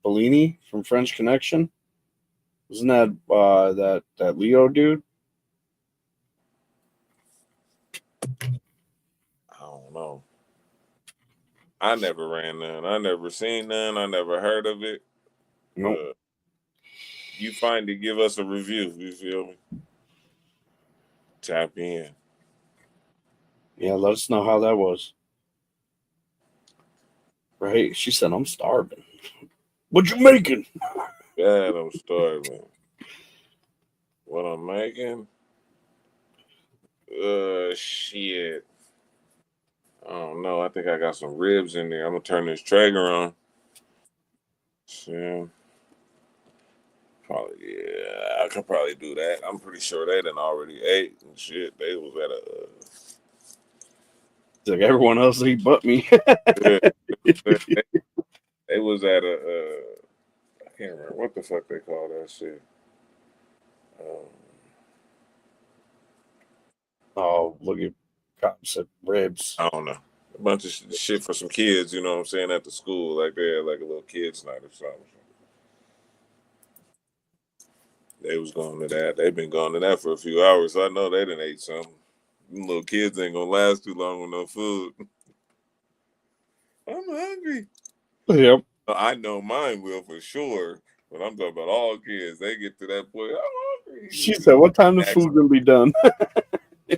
Bellini from French Connection? Isn't that that Leo dude? I don't know. I never ran none. I never seen none. I never heard of it. Nope. You find it, give us a review. You feel me? Tap in. Yeah, let us know how that was. Right? She said, I'm starving. What you making? God, I'm starving. What I'm making? Shit. I don't know. I think I got some ribs in there. I'm gonna turn this Traeger on. Yeah. Probably, yeah. I could probably do that. I'm pretty sure they done already ate and shit. They was at a. It's like everyone else ate but me. They was at a. I can't remember what the fuck they call that shit. Oh, look at cops at ribs. I don't know. A bunch of shit for some kids, you know what I'm saying, at the school. Like they had like a little kids' night or something. They was going to that. They've been going to that for a few hours, so I know they done ate something. Them little kids ain't gonna last too long with no food. I'm hungry. Yep. I know mine will for sure, but I'm talking about all kids. They get to that point. I'm hungry. She said, "What time the food gonna be done?"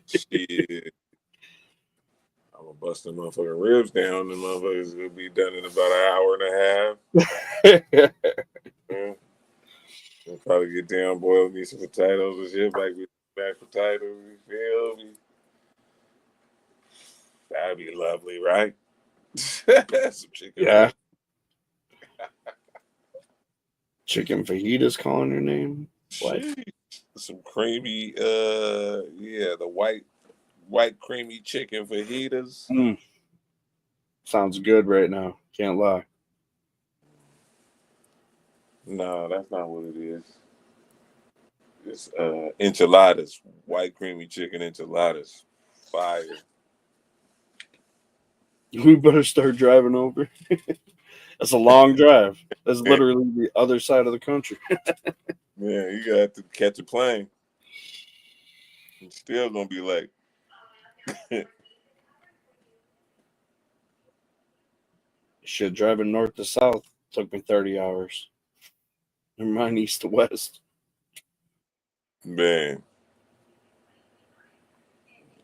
Shit. I'm gonna bust them motherfucking ribs down. The motherfuckers will be done in about an hour and a half. Yeah. We'll probably get down, boil me some potatoes and shit, like mashed potatoes. You feel me? That'd be lovely, right? Some chicken. Yeah. Chicken fajitas calling her name. What? Some creamy, the white creamy chicken fajitas. Sounds good right now. Can't lie. No, that's not what it is. It's enchiladas, white creamy chicken enchiladas. fire. We better start driving over. That's a long drive. That's literally the other side of the country. Man, you gotta have to catch a plane. It's still gonna be late. Shit, driving north to south took me 30 hours. Never mind east to west. Man.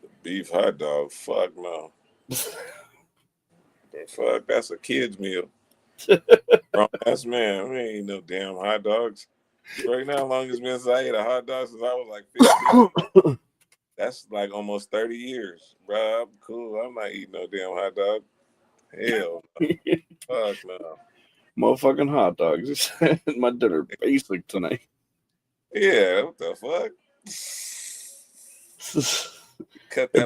The beef hot dog, fuck no. The fuck, that's a kid's meal. Grown ass man, we ain't eat no damn hot dogs. Right now, long as since I ate a hot dog since I was like 15. That's like almost 30 years. Bro, I'm cool. I'm not eating no damn hot dog. Hell no. Fuck no. Motherfucking hot dogs. My dinner basic tonight. Yeah, what the fuck? Cut that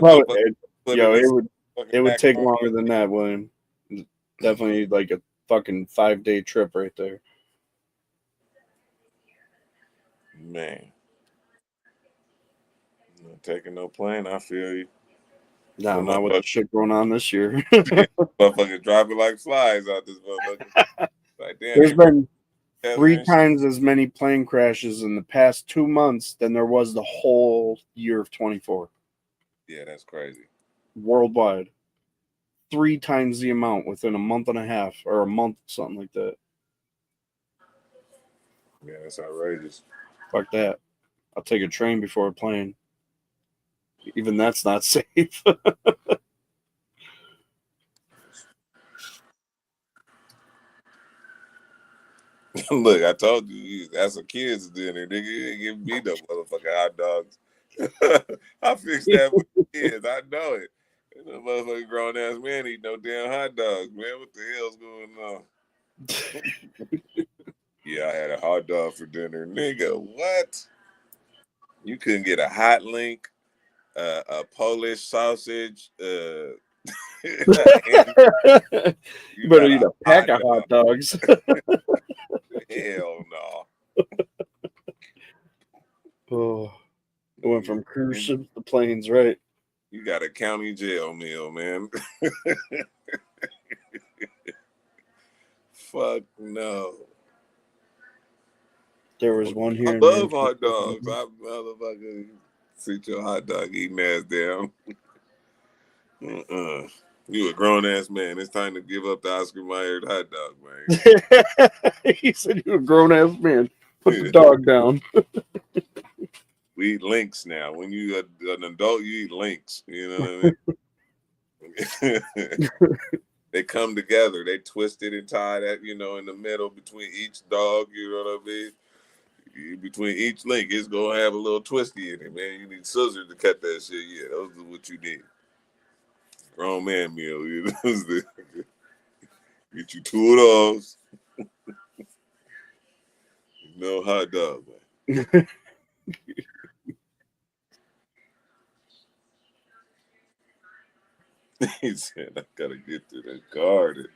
it would take longer than that, William. Definitely like a fucking 5-day trip right there. Man. Not taking no plane, I feel you. No, not with the shit going on this year. Motherfuckers dropping like flies out this motherfucker. Like, damn, there's been 3 times as many plane crashes in the past 2 months than there was the whole year of 24. Yeah, that's crazy. Worldwide. 3 times the amount within a month and a half or a month, something like that. Yeah, that's outrageous. Fuck that. I'll take a train before a plane. Even that's not safe. Look, I told you, that's a kid's dinner, nigga. You ain't giving me no motherfucking hot dogs. I fixed that with the kids. I know it. And the motherfucking grown ass man eat no damn hot dogs, man. What the hell's going on? Yeah, I had a hot dog for dinner. Nigga, what? You couldn't get a hot link, a Polish sausage, you better eat a pack of hot dogs. Hell no. Oh, it went from cruise ships to planes, right? You got a county jail meal, man. Fuck no. There was one here. I love hot dogs. I motherfucker sit your hot dog eating ass down. You a grown ass man. It's time to give up the Oscar Mayer hot dog, man. He said you a grown ass man. Put the dog down. We eat links now. When you an adult, you eat links. You know what I mean? They come together. They twist it and tie that, in the middle between each dog. You know what I mean? Between each link, it's gonna have a little twisty in it, man. You need scissors to cut that shit. Yeah, those are what you need. Grown man meal. Get you 2 of those. No hot dog, man. He said, I gotta get to the garden.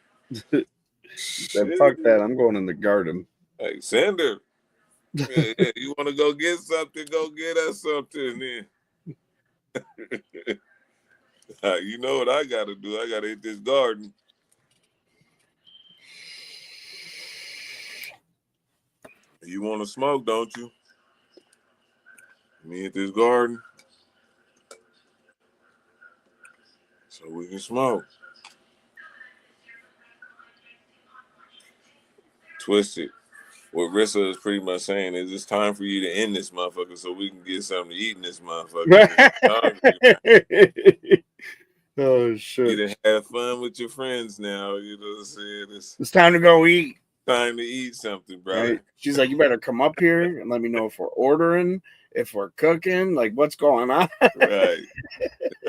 Said, fuck that. I'm going in the garden. Hey, Sander. Yeah, you want to go get something? Go get us something then. You know what I got to do? I got to hit this garden. You want to smoke, don't you? Me hit this garden so we can smoke. Twist it. What Rissa is pretty much saying is it's time for you to end this motherfucker so we can get something to eat in this motherfucker. Oh, shit. You done have fun with your friends now. You know what I'm saying? It's time to go eat. Time to eat something, brother. Right? She's like, you better come up here and let me know if we're ordering, if we're cooking, like what's going on. Right.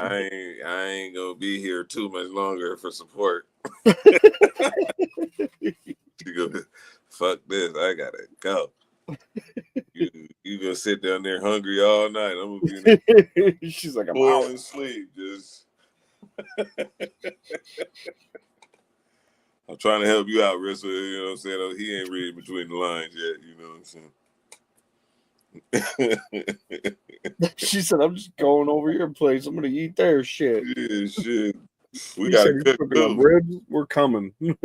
I ain't gonna be here too much longer for support. You go, fuck this, I gotta go. You gonna sit down there hungry all night. I'm gonna be in there. She's like, I'm falling asleep. Just I'm trying to help you out, Rissa. You know what I'm saying? He ain't reading between the lines yet. You know what I'm saying? She said, "I'm just going over your place. I'm gonna eat their shit." Yeah, shit. We He gotta said he's cook cooking up too. ribs. We're coming. We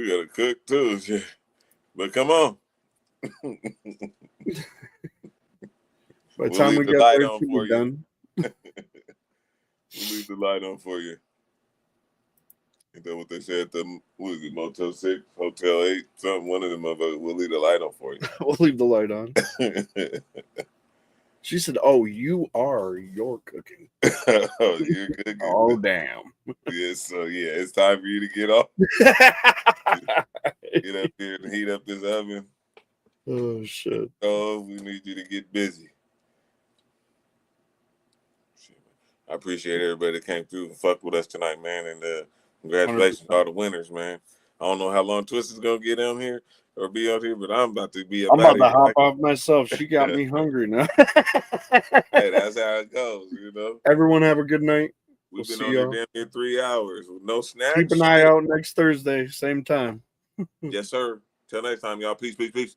gotta cook too. Shit. But come on. By the time we the get light there, on she'll for be you. done. We'll leave the light on for you. Is that what they said at the Motel 6, Hotel 8, something? One of them motherfuckers. We'll leave the light on for you. We'll leave the light on. She said, "Oh, you are your cooking." Oh, you're cooking. Oh, damn. Yes, so yeah, it's time for you to get off. Get up here and heat up this oven. Oh, shit. Oh, we need you to get busy. I appreciate everybody that came through and fucked with us tonight, man. And congratulations 100%. To all the winners, man. I don't know how long Twist is gonna get on here or be out here, but I'm about to be. I'm about to hop off myself. She got me hungry now. Hey, that's how it goes, you know. Everyone have a good night. We've been on here damn near 3 hours with no snacks. Keep an eye out next Thursday, same time. Yes, sir. Till next time, y'all. Peace, peace, peace.